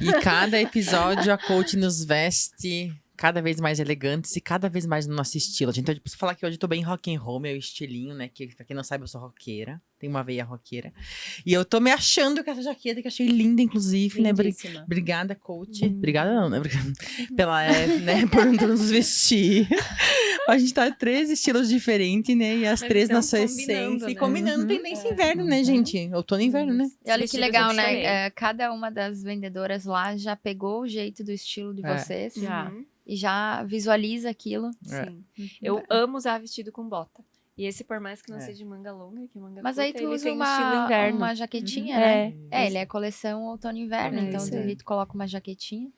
E cada episódio a coach nos veste cada vez mais elegantes e cada vez mais no nosso estilo. A gente pode falar que hoje eu tô bem rock and roll, meu estilinho, né? Que pra quem não sabe, eu sou roqueira. Tenho uma veia roqueira. E eu tô me achando com essa jaqueta, que eu achei linda, inclusive, né? Lindíssima. Obrigada, coach. Obrigada não, né? Pela, né? Por nos vestir. A gente tá 3 estilos diferentes, né? E as Mas 3 na estão sua combinando, essência. E né? combinando tendência inverno, né, gente? Outono e inverno, né? E olha que Vestidos legal, eu chorei. né? Cada uma das vendedoras lá já pegou o jeito do estilo de vocês. Já. E já visualiza aquilo. Sim. Eu amo usar vestido com bota. E esse, por mais que não seja de manga longa, que manga Mas curta, aí tu ele usa tem um estilo inverno. uma jaquetinha, É. né? Ele é coleção outono e inverno. É, Então, isso daí tu coloca uma jaquetinha,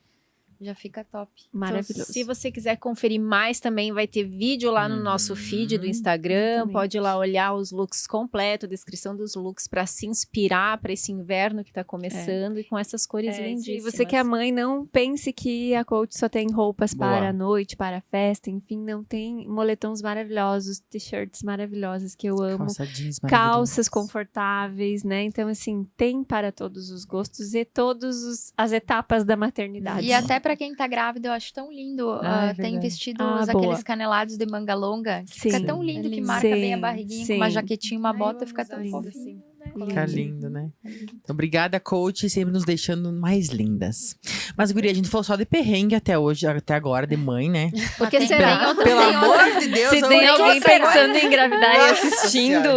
já fica top. Maravilhoso. Então, se você quiser conferir mais, também vai ter vídeo lá no nosso feed do Instagram. exatamente. Pode ir lá olhar os looks completos, descrição dos looks, para se inspirar para esse inverno que tá começando e com essas cores Se lindíssimas. você que é mãe, não pense que a Coach só tem roupas Boa. para a noite, para a festa, enfim, não tem moletons maravilhosos, t-shirts maravilhosas que eu amo. Calça jeans Calças confortáveis, né? Então, assim, tem para todos os gostos e todas as etapas da maternidade. E até pra quem tá grávida, eu acho tão lindo. Ah, é Tem verdade. vestidos, Ah, aqueles boa. canelados de manga longa. que Fica Sim. tão lindo É que lindo. marca bem a Sim, barriguinha, sim. com uma jaquetinha, uma Ai, bota, eu fica amo tão usar isso, fofinho. assim. Né? Fica lindo, né? Então, obrigada, coach, sempre nos deixando mais lindas. Mas, guria, a gente falou só de perrengue até hoje, até agora, de mãe, né? Porque tem será? outra- Pelo tem amor de Deus, Se vamos tem alguém ter que- pensando em engravidar e Nossa assistindo,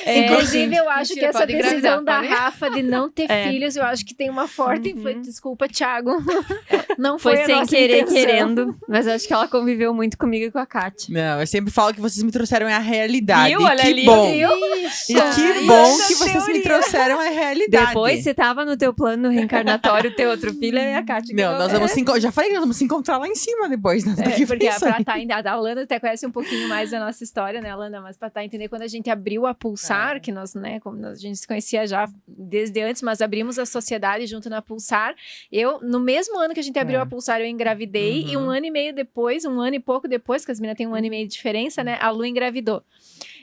Inclusive, eu acho Mentira, que essa pode engravidar, decisão da pode? Rafa de não ter É. filhos, eu acho que tem uma forte influência. Desculpa, Thiago. Não foi foi a sem nossa querer, intenção. querendo. Mas acho que ela conviveu muito comigo e com a Kátia. Não, eu sempre falo que vocês me trouxeram a realidade. Viu? E Olha que ali, bom. viu? E que bom que vocês me trouxeram a realidade. Depois, se tava no teu plano reencarnatório ter outro filho, é a Kátia. que Não, eu- nós vamos se já falei que nós vamos se encontrar lá em cima depois, né? É, porque a Alana até conhece um pouquinho mais da nossa história, né, Alana? Mas pra entender, quando a gente abriu a Pulsar, que nós, né, como a gente se conhecia já desde antes, mas abrimos a sociedade junto na Pulsar. No mesmo ano que a gente abriu a Pulsar, eu engravidei, e um ano e meio depois, um ano e pouco depois, que as meninas têm um ano e meio de diferença, né, a Lu engravidou.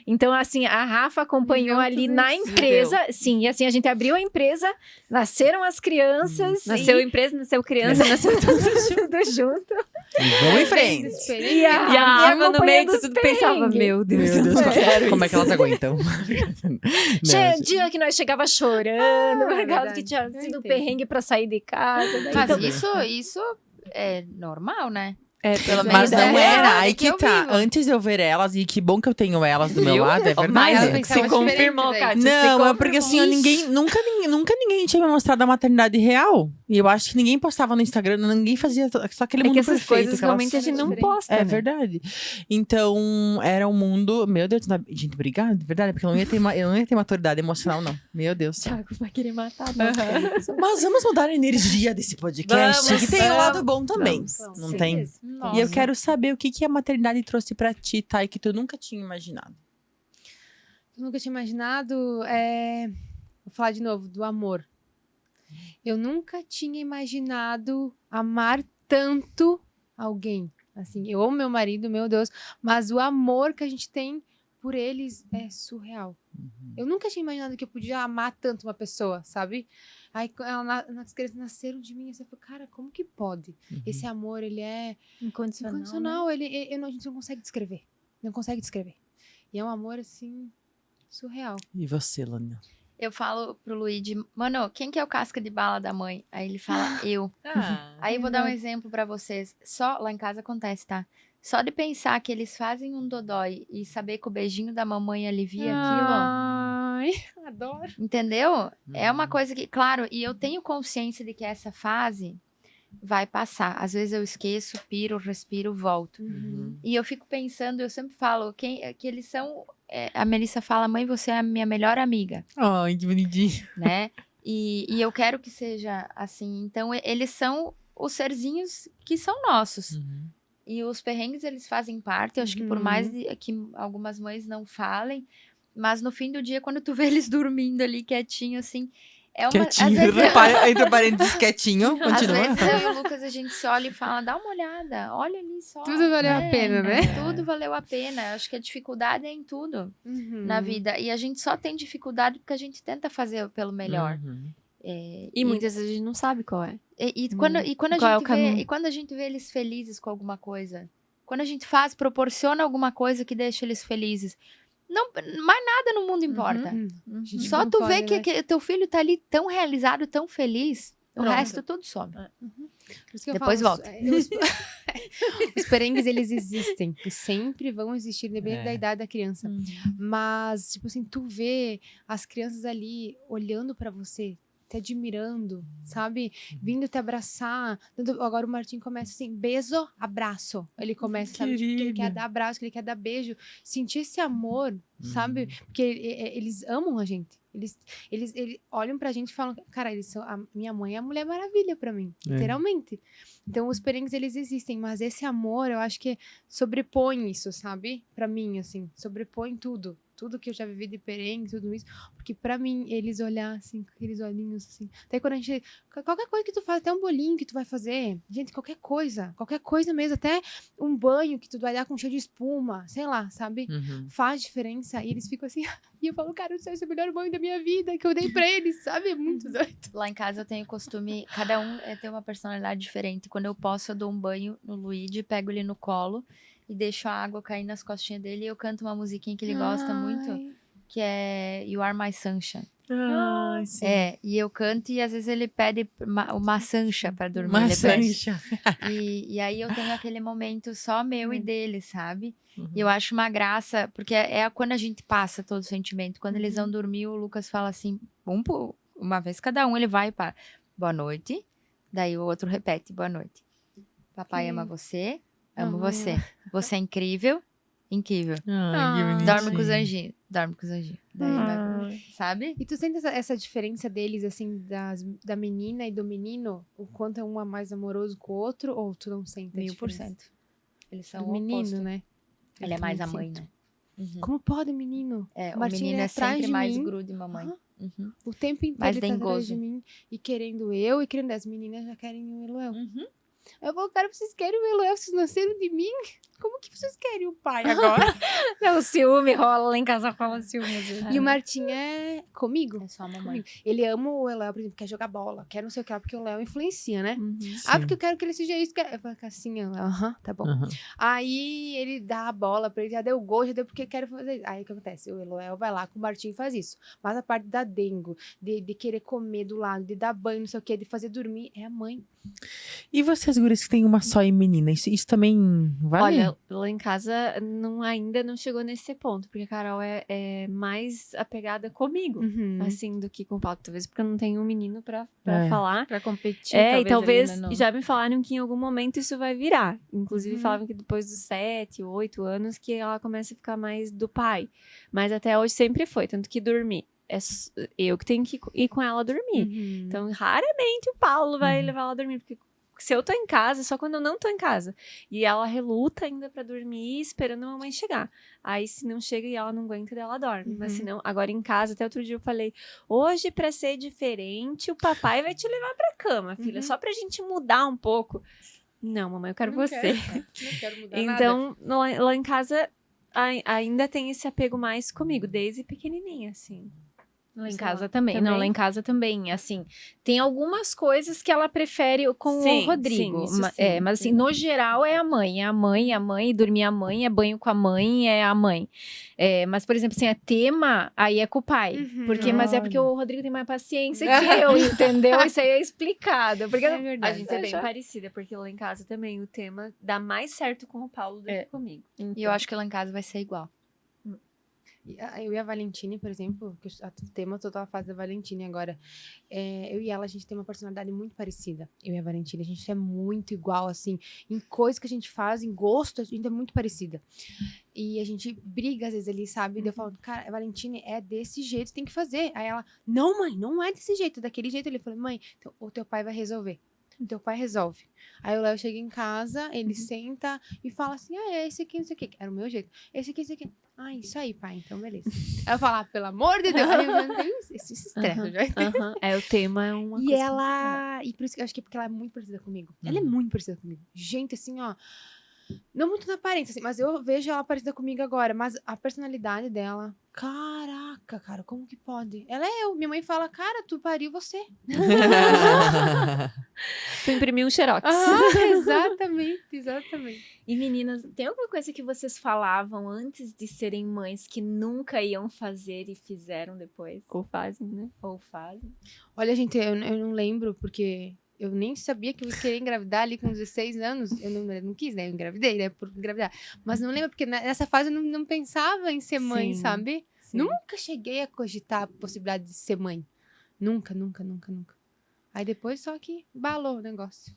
Então, assim, a Rafa acompanhou Viveu ali tudo na isso. empresa. Sim, e assim, a gente abriu a empresa, nasceram as crianças. Nasceu e... empresa, nasceu criança, nasceu tudo junto. Vamos em frente. E a E a Rafa no acompanhando meio os disso tudo pensava, perrengues. meu Deus, Meu Deus, eu não quero como é que isso. elas aguentam? Tinha Não, dia que nós chegava chorando, por causa verdade. que tinha Eu sido entendo. perrengue pra sair de casa. Né? Mas Então, isso é normal, né? É, Pelo Mas menos não é era, realidade aí que que eu tá. vivo. Antes de eu ver elas, e que bom que eu tenho elas do meu Viu? lado, é Mas verdade. Ela pensava se confirmou, diferente daí. Kátia. Não, se é porque assim, ó, nunca ninguém tinha me mostrado a maternidade real. E eu acho que ninguém postava no Instagram, ninguém fazia só aquele É mundo que essas perfeito. coisas aquelas- realmente a gente não diferente. posta, É né? verdade. Então, era um mundo. Meu Deus, gente, obrigada, de verdade, porque eu não ia ter maturidade emocional, não. Meu Deus. Thiago vai querer matar. Mas vamos mudar a energia desse podcast, Vamos, que tem um vamos. lado bom também. Vamos. Não Sim. tem? Nossa. E eu quero saber o que a maternidade trouxe pra ti, Thay, que tu nunca tinha imaginado. Eu nunca tinha imaginado. Vou falar de novo, do amor. Eu nunca tinha imaginado amar tanto alguém. Assim, eu amo meu marido, meu Deus, mas o amor que a gente tem por eles é surreal. Eu nunca tinha imaginado que eu podia amar tanto uma pessoa, sabe? Aí as crianças nasceram de mim, assim, eu falei, cara, como que pode? Esse amor, ele é Incondicional. incondicional, a gente não consegue descrever. Não consegue descrever. E é um amor, assim, surreal. E você, Lana? Eu falo pro Luigi, mano, quem que é o casca de bala da mãe? Aí ele fala, eu. Aí eu vou dar um exemplo pra vocês. Só, lá em casa acontece, tá? Só de pensar que eles fazem um dodói e saber que o beijinho da mamãe alivia aquilo, Ai, adoro. entendeu? É uma coisa que, claro, e eu tenho consciência de que essa fase vai passar. Às vezes eu esqueço, piro, respiro, volto. E eu fico pensando, eu sempre falo, que eles são... a Melissa fala, mãe, você é a minha melhor amiga, Ai, que bonitinho. né? E eu quero que seja assim. Então, eles são os serzinhos que são nossos. E os perrengues, eles fazem parte. Eu acho que por mais que algumas mães não falem, mas no fim do dia, quando tu vê eles dormindo ali quietinho, assim, é uma... Quietinho, às vezes, entre parênteses, quietinho, às continua. vezes eu e o Lucas, a gente se olha e fala, dá uma olhada, olha ali só. Tudo valeu a pena, né? Tudo valeu a pena. Eu acho que a dificuldade é em tudo na vida. E a gente só tem dificuldade porque a gente tenta fazer pelo melhor. E muitas vezes a gente não sabe qual é. E quando a Qual é o gente vê, caminho? e quando a gente vê eles felizes com alguma coisa, quando a gente proporciona alguma coisa que deixa eles felizes, não, mais nada no mundo importa. A gente Só tu concorda, vê que, né? que teu filho tá ali tão realizado, tão feliz, o Pronto. resto tudo some. Por isso que eu Depois falo, volta. Os perengues, eles existem. E sempre vão existir, dependendo da idade da criança. Mas, tipo assim, tu vê as crianças ali olhando pra você, te admirando, sabe? Vindo te abraçar. Agora o Martim começa assim, beijo, abraço. Ele começa, sabe? Tipo, que ele quer dar abraço, que ele quer dar beijo. Sentir esse amor, sabe? Porque eles amam a gente. Eles olham pra gente e falam, cara, a minha mãe é a Mulher Maravilha pra mim, literalmente. Então, os perengues, eles existem, mas esse amor, eu acho que sobrepõe isso, sabe? Pra mim, assim, sobrepõe tudo tudo que eu já vivi de perrengue, tudo isso. Porque pra mim, eles olhar assim, com aqueles olhinhos assim. Até quando a gente. Qualquer coisa que tu faz, até um bolinho que tu vai fazer. Gente, qualquer coisa mesmo. Até um banho que tu vai dar com cheio de espuma, sei lá, sabe? Faz diferença. E eles ficam assim. E eu falo, cara, esse é o melhor banho da minha vida que eu dei pra eles, sabe? É muito doido. Lá em casa eu tenho o costume, cada um tem uma personalidade diferente. Quando eu posso, eu dou um banho no Luigi, pego ele no colo e deixo a água cair nas costinhas dele e eu canto uma musiquinha que ele gosta muito, que é You Are My Sunshine. Ai, sim. E eu canto e às vezes ele pede uma sancha pra dormir. Uma ele pede. sancha. E aí eu tenho aquele momento só meu e dele, sabe? Uhum. E eu acho uma graça, porque é quando a gente passa todo o sentimento. Quando eles vão dormir, o Lucas fala assim, uma vez cada um, ele vai para boa noite. Daí o outro repete, boa noite. Papai ama você, amo você. Você é incrível, incrível. Ai, que Dorme com os bonitinho. anjinhos, dorme com os anjinhos. Daí vai, sabe? E tu sente essa diferença deles, assim, da menina e do menino? O quanto é um é mais amoroso que o outro? Ou tu não sente a diferença? 1000%. Eles são Do o menino, oposto. né? Ele é Eu mais a também mãe, sinto. né? Como pode o menino? O Martim, menino ele é atrás sempre de mais mim. grude mamãe. Uhum. O tempo inteiro Mais ele tá atrás dengoso. de mim. E querendo eu, e querendo as meninas já querem o Eloel. Uhum. Eu vou, cara, vocês querem o Eloel? Vocês nasceram de mim? Como que vocês querem o pai agora? Não, o ciúme rola lá em casa, rola ciúme. Às vezes. E o Martim é comigo. É só a mamãe. Comigo. Ele ama o Eloel, por exemplo, quer jogar bola, quer não sei o que lá, porque o Léo influencia, né? Ah, porque eu quero que ele seja isso. Eu falo assim, aham, tá bom. Uhum. Aí ele dá a bola pra ele, já deu gol, já deu porque quero fazer isso. Aí o que acontece? O Eloel vai lá com o Martim e faz isso. Mas a parte da dengo, de querer comer do lado, de dar banho, não sei o que, de fazer dormir, é a mãe. E vocês, gurias, que tem uma só e menina, isso também vale? Olha, lá em casa ainda não chegou nesse ponto, porque a Carol é mais apegada comigo, assim, do que com o Paulo. Talvez porque eu não tenho um menino pra falar. Pra competir, E talvez ali, né, no- já me falaram que em algum momento isso vai virar. Inclusive, falavam que depois dos 7, 8 anos que ela começa a ficar mais do pai. Mas até hoje sempre foi, tanto que dormir. Eu que tenho que ir com ela dormir. Então, raramente o Paulo vai levar ela a dormir, porque se eu tô em casa, só quando eu não tô em casa. E ela reluta ainda pra dormir, esperando a mamãe chegar. Aí, se não chega e ela não aguenta, daí ela dorme. Mas se não, agora em casa, até outro dia eu falei, hoje, pra ser diferente, o papai vai te levar pra cama, filha, só pra gente mudar um pouco. Não, mamãe, eu quero você. Não quero mudar nada. Então, lá em casa, ainda tem esse apego mais comigo, desde pequenininha, assim. Lá em Sei casa lá. também. Não, Também? lá em casa também. Assim, tem algumas coisas que ela prefere com Sim, o Rodrigo. sim, isso sim. Mas assim, no geral é a mãe. É a mãe, dormir a mãe, é banho com a mãe, é a mãe. Mas, por exemplo, assim, é tema, aí é com o pai. Mas é porque o Rodrigo tem mais paciência que eu, entendeu? Isso aí é explicado. Porque É a verdade. gente é bem parecida, porque lá em casa também o tema dá mais certo com o Paulo do que comigo. E eu acho que lá em casa vai ser igual. Eu e a Valentine, por exemplo, que o tema total faz da Valentine agora, eu e ela, a gente tem uma personalidade muito parecida. Eu e a Valentine, a gente é muito igual, assim, em coisas que a gente faz, em gosto, a gente é muito parecida. E a gente briga, às vezes, ali, sabe? E eu falo, cara, a Valentine é desse jeito, tem que fazer. Aí ela, não, mãe, não é desse jeito, é daquele jeito. Ele falou, mãe, o teu pai vai resolver. O teu pai resolve. Aí o Léo chega em casa, ele senta e fala assim, esse aqui, não sei o quê. Era o meu jeito. Esse aqui, esse aqui. Isso aí, pai, então beleza. Aí eu falo, pelo amor de Deus. Aí eu se estressa já. O tema é uma E coisa ela... E por isso que eu acho que é porque ela é muito parecida comigo. Ela é muito parecida comigo. Gente, assim, ó... Não muito na aparência, assim, mas eu vejo ela parecida comigo agora. Mas a personalidade dela... Caraca, cara, como que pode? Ela é eu. Minha mãe fala, cara, tu pariu você. Tu imprimiu um xerox. Exatamente. E meninas, tem alguma coisa que vocês falavam antes de serem mães que nunca iam fazer e fizeram depois? Ou fazem, né? Ou fazem? Olha, gente, eu não lembro, porque eu nem sabia que eu ia querer engravidar ali com 16 anos. Eu não quis, né? Eu engravidei, né? Por engravidar. Mas não lembro, porque nessa fase eu não pensava em ser mãe, Sim, sabe? sim. Nunca cheguei a cogitar a possibilidade de ser mãe. Nunca. Aí depois só que balou o negócio.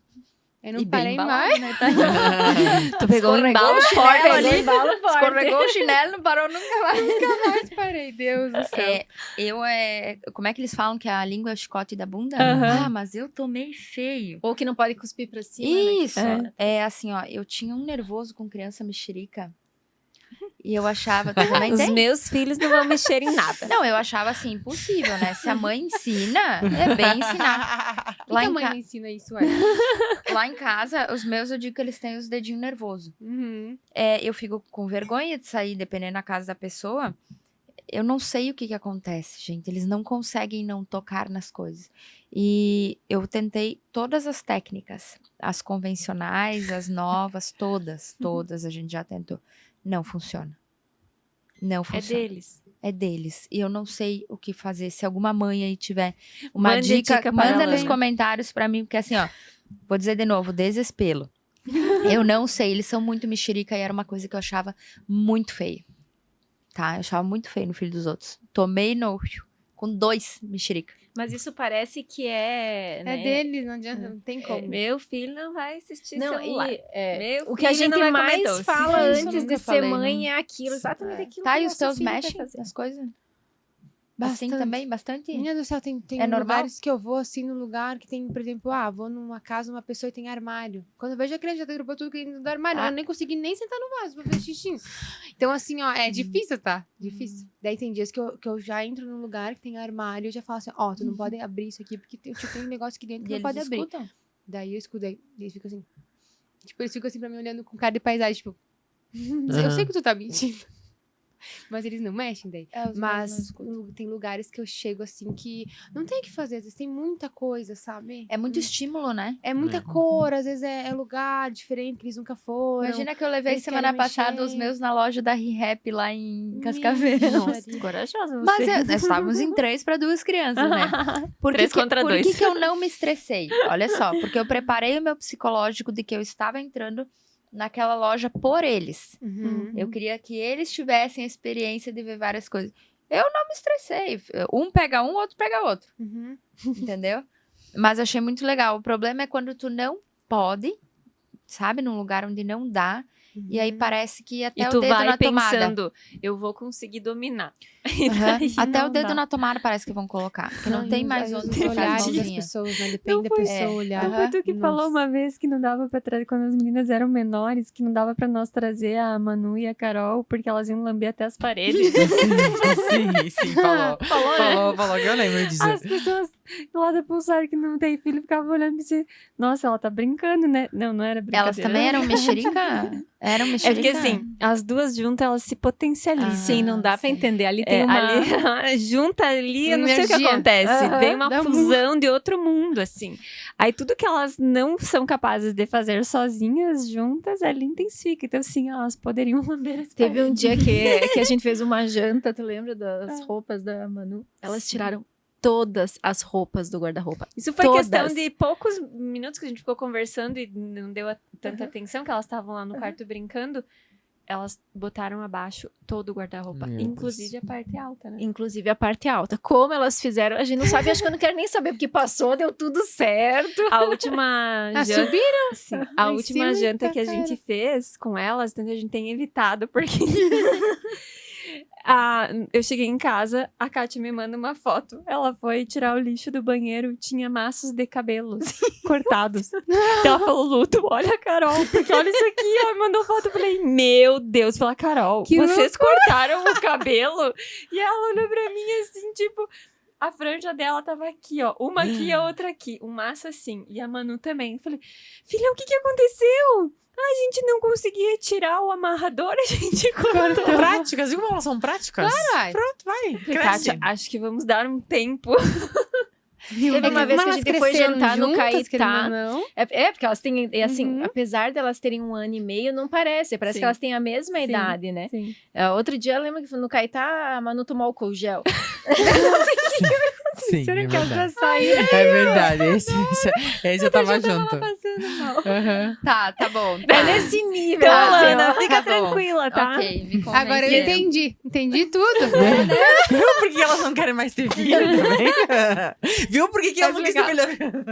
Eu não E bem parei embalado, mais. né? Tá? Tu pegou um embalo forte Pegou ali. embalo forte. Escorregou o chinelo, não parou nunca mais. Mas parei, Deus do céu. Como é que eles falam que a língua é o chicote da bunda? Aham. Mas eu tomei feio. Ou que não pode cuspir pra cima, né? Isso. É assim, ó, eu tinha um nervoso com criança mexerica. E eu achava, tu também Os tem? meus filhos não vão mexer em nada. Não, eu achava assim, impossível, né? Se a mãe ensina, é bem ensinar. Por Lá que a em, mãe ca- não ensina isso, aí? lá em casa, os meus, eu digo que eles têm os dedinhos nervosos. Uhum. Eu fico com vergonha de sair, dependendo da casa da pessoa. Eu não sei o que acontece, gente. Eles não conseguem não tocar nas coisas. E eu tentei todas as técnicas. As convencionais, as novas, todas a gente já tentou. Não funciona. Não É funciona. deles. É deles. E eu não sei o que fazer. Se alguma mãe aí tiver uma Mande dica, dica para manda ela. nos comentários pra mim, porque assim, ó, vou dizer de novo, desespero. Eu não sei, eles são muito mexerica e era uma coisa que eu achava muito feio. Tá? Eu achava muito feio no filho dos outros. Tomei com 2 mexerica. Mas isso parece que é. É né? dele, não adianta, não tem como. Meu filho não vai assistir Não, celular. e Meu o que a filho gente não vai comer mais doce. fala Isso eu antes nunca de ser falei, mãe é aquilo, exatamente aquilo. Tá, que e o os nosso teus filho vai mexem fazer. as coisas? Bastante. Assim também? Bastante? Menina do céu, tem É normal? lugares que eu vou assim no lugar que tem, por exemplo, vou numa casa, uma pessoa e tem armário. Quando eu vejo a criança já derrubou tudo que dentro do armário, Ah. eu nem consegui nem sentar no vaso pra fazer xixi. Então, assim, é difícil, tá? Difícil. Daí tem dias que eu já entro num lugar que tem armário e eu já falo assim, tu não pode abrir isso aqui, porque tem um negócio aqui dentro que E não pode eles abrir. escutam? Daí eu escuto, daí eles ficam assim. Tipo, eles ficam assim pra mim olhando com cara de paisagem, tipo. Eu sei que tu tá mentindo. Mas eles não mexem daí. Os meus não Mas escutam. tem lugares que eu chego assim que não tem o que fazer, às vezes tem muita coisa, sabe? É muito estímulo, né? É muita cor, às vezes é lugar diferente que eles nunca foram. Imagina que eu levei eles semana querem passada mexer. os meus na loja da ReHap lá em Cascavel. Nossa, Corajosa você. Mas nós estávamos em 3 para 2 crianças, né? Por que 3 que- contra por 2. que eu não me estressei? Olha só, porque eu preparei o meu psicológico de que eu estava entrando naquela loja por eles. Uhum. Eu queria que eles tivessem a experiência de ver várias coisas. Eu não me estressei. Um pega um, outro pega outro. Uhum. Entendeu? Mas achei muito legal. O problema é quando tu não pode, sabe? Num lugar onde não dá. E aí parece que até E o tu dedo vai na tomada. pensando, eu vou conseguir dominar. E Aham. daí Até não o dedo dá. na tomada parece que vão colocar. Porque não tem mais os onde colocar as olhares das mãozinhas. pessoas, né? Depende da pessoa olhar. Não foi tu que falou uma vez que não dava pra trazer, quando as meninas eram menores, que não dava pra nós trazer a Manu e a Carol, porque elas iam lamber até as paredes. Sim, falou. Falou que eu lembro disso. As pessoas lá da Pulsar que não tem filho ficavam olhando e diziam, nossa, ela tá brincando, né? Não era brincadeira. Elas também eram mexerica? Eram É mexerica? porque assim, as duas juntas, elas se potencializam. Sim, não dá pra sim. entender. Ali tem uma. Ali, junta ali, eu não sei o que Energia. acontece. Aham, Vem uma dá fusão de outro mundo, assim. Aí tudo que elas não são capazes de fazer sozinhas, juntas, ali intensifica. Então, assim, elas poderiam lamber as Teve um paredes. dia que a gente fez uma janta, tu lembra das roupas da Manu? Elas tiraram todas as roupas do guarda-roupa. Isso foi Todas. questão de poucos minutos que a gente ficou conversando e não deu tanta atenção, que elas estavam lá no quarto brincando. Elas botaram abaixo todo o guarda-roupa, Meu inclusive a parte alta, né? Inclusive a parte alta. Como elas fizeram, a gente não sabe, acho que eu não quero nem saber, porque passou, deu tudo certo. A última janta, Subiram? sim, a Lá em última cima, janta que a cara. gente fez com elas, então a gente tem evitado, porque eu cheguei em casa, a Kátia me manda uma foto. Ela foi tirar o lixo do banheiro, tinha maços de cabelos cortados. Então ela falou, Luto, olha a Carol, porque olha isso aqui. Ela me mandou foto, eu falei, meu Deus, fala, Carol, Que vocês cortaram o cabelo? E ela olhou pra mim assim, tipo, a franja dela tava aqui, ó, uma aqui e a outra aqui, um maço assim, e a Manu também. Eu falei, filha, o que aconteceu? A gente não conseguia tirar o amarrador, a gente cortou. Práticas, viu como elas são práticas? Vai. Pronto, vai. Falei, Cresce. Kátia, acho que vamos dar um tempo. Teve uma vez que a gente foi jantar no Caetá. Não. É, porque elas têm, e assim, Uhum. apesar delas terem 1 ano e meio, não parece. Parece Sim. que elas têm a mesma Sim. idade, né? Sim. Outro dia eu lembro que no Caetá a Manu tomou álcool gel. Sim, Será é que elas já verdade. saíram? É verdade, esse eu tava junto. Passando mal. Aham. Tá bom. É nesse nível. Então, assim, Ana, ó. fica tá bom. tranquila, tá? Ok, me Agora eu convenceram. entendi. Entendi tudo. Viu por que elas não querem mais ter filho também? Viu por que elas não querem ter filho?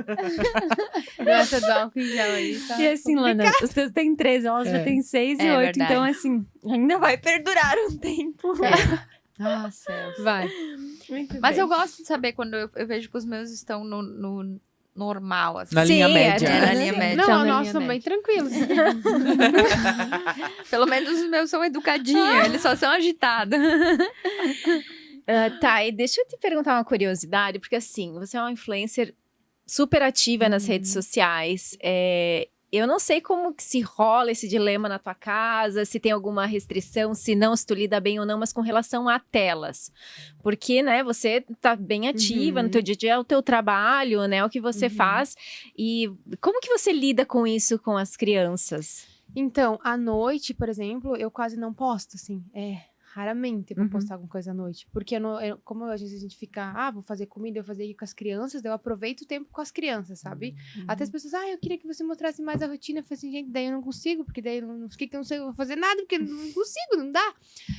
Gosta do álcool em gel aí, tá? E assim, Lana, os teus têm 13, elas já É. têm 6 e É 8. verdade. Então, assim, ainda vai perdurar um tempo. Nossa, Vai. Muito Mas bem. eu gosto de saber quando eu vejo que os meus estão normal, assim. Na linha Sim, média. É, na né? linha média. Não, Então, a na nossa linha são bem média. tranquilos. Pelo menos os meus são educadinhos, eles só são agitados. Tá, e deixa eu te perguntar uma curiosidade, porque assim, você é uma influencer super ativa nas redes sociais. Eu não sei como que se rola esse dilema na tua casa, se tem alguma restrição, se não, se tu lida bem ou não, mas com relação a telas. Porque, né, você tá bem ativa no teu dia a dia, é o teu trabalho, né, o que você faz. E como que você lida com isso com as crianças? Então, à noite, por exemplo, eu quase não posto, assim. Raramente eu vou postar alguma coisa à noite. Porque como às vezes a gente fica, vou fazer comida, eu vou fazer com as crianças, daí eu aproveito o tempo com as crianças, sabe? Até as pessoas, eu queria que você mostrasse mais a rotina. Eu falei assim, gente, daí eu não consigo, porque daí eu não sei, eu vou fazer nada, porque eu não consigo, não dá.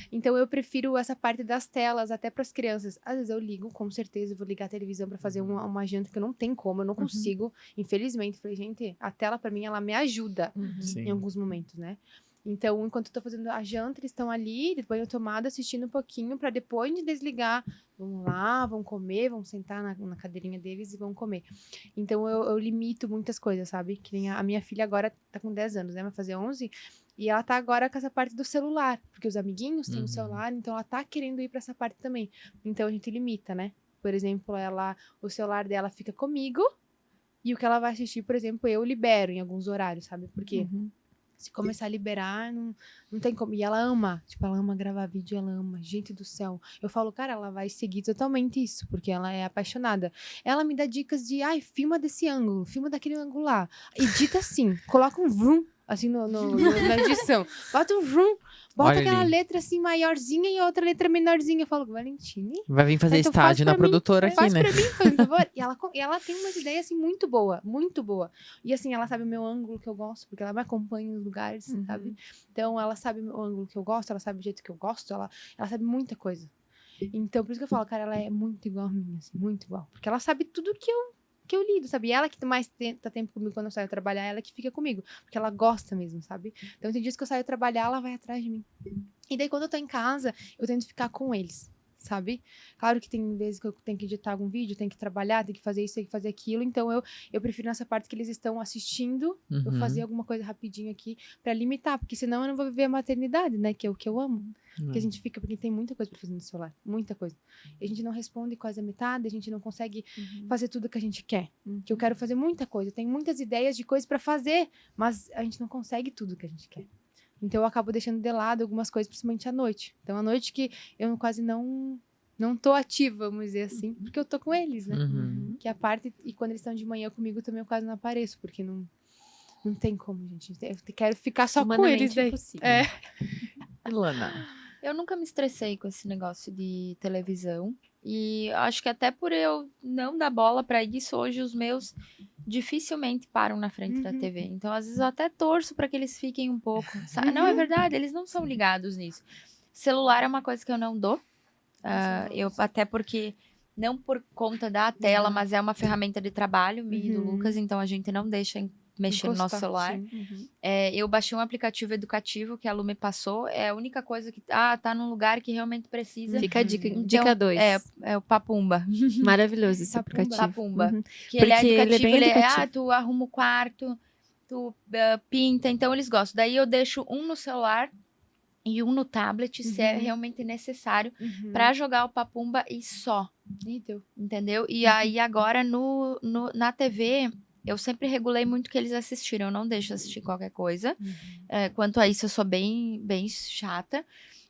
Então eu prefiro essa parte das telas, até para as crianças. Às vezes eu ligo, com certeza, eu vou ligar a televisão para fazer uma janta que eu não tenho como, eu não consigo. Infelizmente, eu falei, gente, a tela para mim, ela me ajuda em alguns momentos, né? Então, enquanto eu tô fazendo a janta, eles estão ali, de banho tomado, assistindo um pouquinho, para depois de desligar, vão lá, vão comer, vão sentar na cadeirinha deles e vão comer. Então, eu limito muitas coisas, sabe? Que nem a minha filha agora tá com 10 anos, né? Vai fazer 11. E ela tá agora com essa parte do celular, porque os amiguinhos têm o celular, então ela tá querendo ir para essa parte também. Então, a gente limita, né? Por exemplo, o celular dela fica comigo, e o que ela vai assistir, por exemplo, eu libero em alguns horários, sabe? Porque se começar a liberar, não tem como. E ela ama, ela ama gravar vídeo, ela ama. Gente do céu. Eu falo, cara, ela vai seguir totalmente isso, porque ela é apaixonada. Ela me dá dicas de, filma desse ângulo, filma daquele ângulo lá. Edita assim, coloca um vroom, assim, na edição. Bota um vroom, bota Olha aquela ali. letra assim, maiorzinha e outra letra menorzinha. Eu falo, Valentine, Vai vir fazer então faz estágio na pra mim, produtora aqui, faz né? pra mim, por favor. E ela tem umas ideias, assim, muito boa, muito boa. E, assim, ela sabe o meu ângulo que eu gosto, porque ela me acompanha nos lugares, sabe? Então, ela sabe o ângulo que eu gosto, ela sabe o jeito que eu gosto, ela sabe muita coisa. Então, por isso que eu falo, cara, ela é muito igual a mim, assim, muito igual. Porque ela sabe tudo que eu lido, sabe? E ela que mais tá tempo comigo quando eu saio trabalhar, ela que fica comigo. Porque ela gosta mesmo, sabe? Então, tem dias que eu saio trabalhar, ela vai atrás de mim. E daí, quando eu tô em casa, eu tento ficar com eles, sabe? Claro que tem vezes que eu tenho que editar algum vídeo, tenho que trabalhar, tenho que fazer isso, tenho que fazer aquilo. Então, eu prefiro nessa parte que eles estão assistindo, eu fazer alguma coisa rapidinho aqui pra limitar. Porque senão eu não vou viver a maternidade, né? Que é o que eu amo. Porque a gente fica, porque tem muita coisa pra fazer no celular. Muita coisa. E a gente não responde quase a metade, a gente não consegue fazer tudo que a gente quer. Que eu quero fazer muita coisa. Eu tenho muitas ideias de coisas pra fazer, mas a gente não consegue tudo que a gente quer. Então, eu acabo deixando de lado algumas coisas, principalmente à noite. Então, à noite que eu quase não tô ativa, vamos dizer assim, porque eu tô com eles, né? Que é a parte... E quando eles estão de manhã comigo, também eu quase não apareço, porque não tem como, gente. Eu quero ficar só com eles daí. Impossível. Ilana. Eu nunca me estressei com esse negócio de televisão. E acho que até por eu não dar bola pra isso, hoje os meus dificilmente param na frente da TV. Então, às vezes, eu até torço pra que eles fiquem um pouco. Não, é verdade, eles não são ligados nisso. Celular é uma coisa que eu não dou. Até porque, não por conta da tela, mas é uma ferramenta de trabalho, minha e do Lucas, então a gente não deixa mexer no nosso celular. Eu baixei um aplicativo educativo que a Lu me passou. É a única coisa que tá num lugar que realmente precisa. Fica a dica, Então, dica 2. É o Papumba. Maravilhoso esse Papumba. aplicativo. Papumba. Uhum. Que ele é Porque ele é educativo, bem ele educativo. tu arruma o quarto, tu pinta, então eles gostam. Daí eu deixo um no celular e um no tablet, se é realmente necessário, pra jogar o Papumba e só. E deu. Entendeu? E aí agora na TV, eu sempre regulei muito o que eles assistiram. Eu não deixo assistir qualquer coisa. Quanto a isso, eu sou bem, bem chata.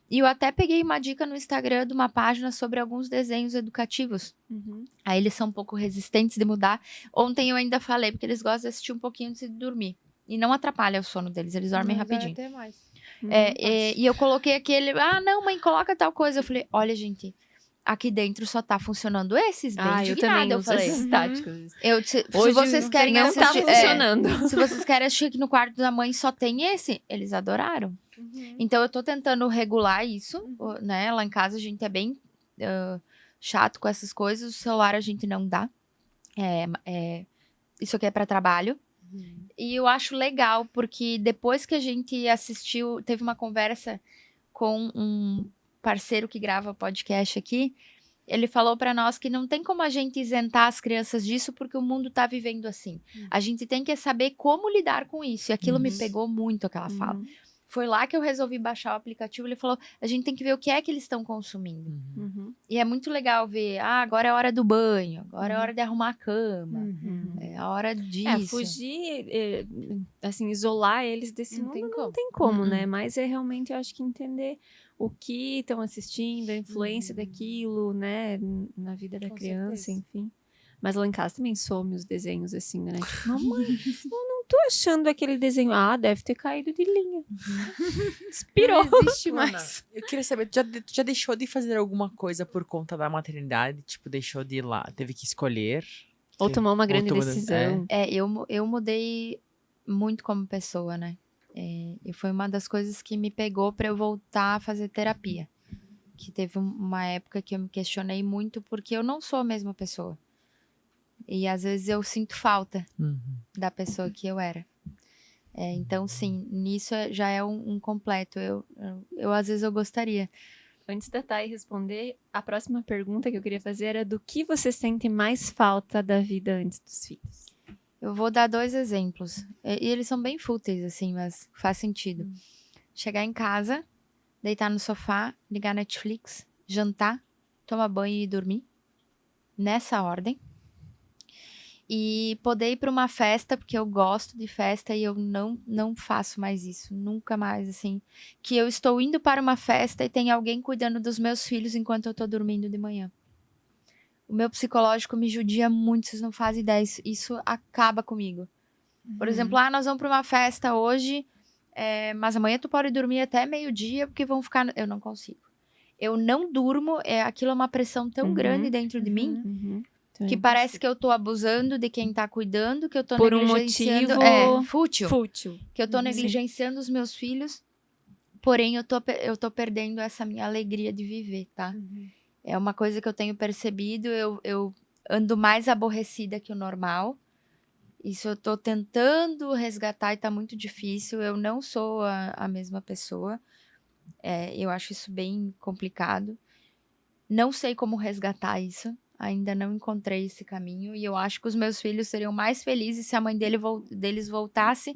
E eu até peguei uma dica no Instagram de uma página sobre alguns desenhos educativos. Aí eles são um pouco resistentes de mudar. Ontem eu ainda falei, porque eles gostam de assistir um pouquinho antes de dormir. E não atrapalha o sono deles, eles dormem rapidinho. Até mais. E eu coloquei aquele... não, mãe, coloca tal coisa. Eu falei, olha, gente, aqui dentro só tá funcionando esses. Bem Eu também indignada, eu uso falei. esses táticos. Se Hoje vocês querem não tá assistir... funcionando. se vocês querem assistir que no quarto da mãe só tem esse, eles adoraram. Então, eu tô tentando regular isso, né? Lá em casa, a gente é bem chato com essas coisas. O celular a gente não dá. Isso aqui é pra trabalho. E eu acho legal, porque depois que a gente assistiu... Teve uma conversa com um parceiro que grava podcast aqui. ele falou para nós que não tem como a gente isentar as crianças disso porque o mundo tá vivendo assim. A gente tem que saber como lidar com isso. E aquilo me pegou muito, aquela fala. Foi lá que eu resolvi baixar o aplicativo. Ele falou, a gente tem que ver o que é que eles estão consumindo. E é muito legal ver, agora é a hora do banho, agora é a hora de arrumar a cama, é a hora disso. Fugir, assim, isolar eles desse Não mundo tem não como. tem como, né? Mas é realmente, eu acho que entender o que estão assistindo, a influência daquilo, né? Na vida da Com criança, certeza. enfim. Mas lá em casa também some os desenhos assim, né? Tipo, mamãe, eu não tô achando aquele desenho. Ah, deve ter caído de linha. Inspirou. Não existe mais. Eu queria saber, tu já deixou de fazer alguma coisa por conta da maternidade? Tipo, deixou de ir lá, teve que escolher? Ou tomar uma grande tomou- decisão. Eu mudei muito como pessoa, né? E foi uma das coisas que me pegou para eu voltar a fazer terapia. Que teve uma época que eu me questionei muito porque eu não sou a mesma pessoa. E às vezes eu sinto falta da pessoa que eu era. Então, sim, nisso já é um completo. Eu às vezes eu gostaria. Antes da Thay responder, a próxima pergunta que eu queria fazer era do que você sente mais falta da vida antes dos filhos? Eu vou dar 2 exemplos. E eles são bem fúteis, assim, mas faz sentido. Chegar em casa, deitar no sofá, ligar Netflix, jantar, tomar banho e dormir. Nessa ordem. E poder ir para uma festa, porque eu gosto de festa e eu não faço mais isso. Nunca mais, assim. Que eu estou indo para uma festa e tem alguém cuidando dos meus filhos enquanto eu tô dormindo de manhã. O meu psicológico me judia muito, vocês não fazem ideia. Isso acaba comigo. Por exemplo, nós vamos para uma festa hoje, mas amanhã tu pode dormir até meio-dia, porque vão ficar... Eu não consigo. Eu não durmo, aquilo é uma pressão tão grande dentro de mim, que parece que eu tô abusando de quem tá cuidando, que eu tô por um negligenciando... motivo fútil. Que eu tô negligenciando os meus filhos, porém eu tô perdendo essa minha alegria de viver, tá? É uma coisa que eu tenho percebido, eu ando mais aborrecida que o normal. Isso eu tô tentando resgatar e tá muito difícil. Eu não sou a mesma pessoa. Eu acho isso bem complicado. Não sei como resgatar isso. Ainda não encontrei esse caminho. E eu acho que os meus filhos seriam mais felizes se a mãe deles voltasse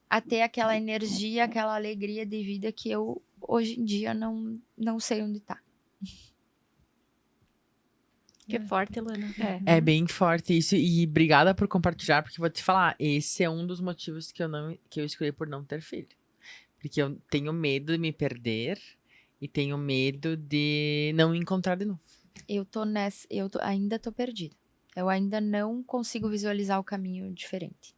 a ter aquela energia, aquela alegria de vida que eu, hoje em dia, não sei onde tá. Que é forte, Luana. É bem forte isso. E obrigada por compartilhar, porque vou te falar, esse é um dos motivos que eu escolhi por não ter filho. Porque eu tenho medo de me perder e tenho medo de não me encontrar de novo. Ainda tô perdida. Eu ainda não consigo visualizar o caminho diferente.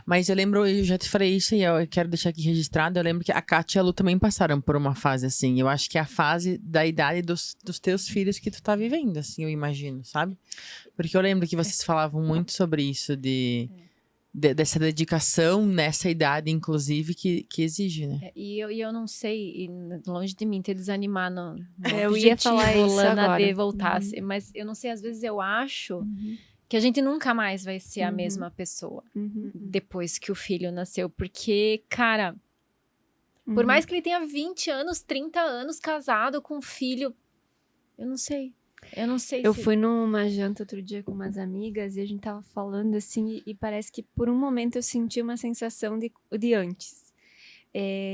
Mas eu já te falei isso e eu quero deixar aqui registrado. Eu lembro que a Kátia e a Lu também passaram por uma fase assim. Eu acho que é a fase da idade dos teus filhos que tu tá vivendo, assim, eu imagino, sabe? Porque eu lembro que vocês falavam muito sobre isso, dessa dedicação nessa idade, inclusive, que exige, né? E eu não sei, e longe de mim ter desanimar no Eu ia falar isso Lana, agora. de voltar, mas eu não sei, às vezes eu acho que a gente nunca mais vai ser a mesma pessoa depois que o filho nasceu, porque, cara, por mais que ele tenha 20 anos, 30 anos, casado com um filho, eu não sei Eu se... fui numa janta outro dia com umas amigas e a gente tava falando assim, e parece que por um momento eu senti uma sensação de antes.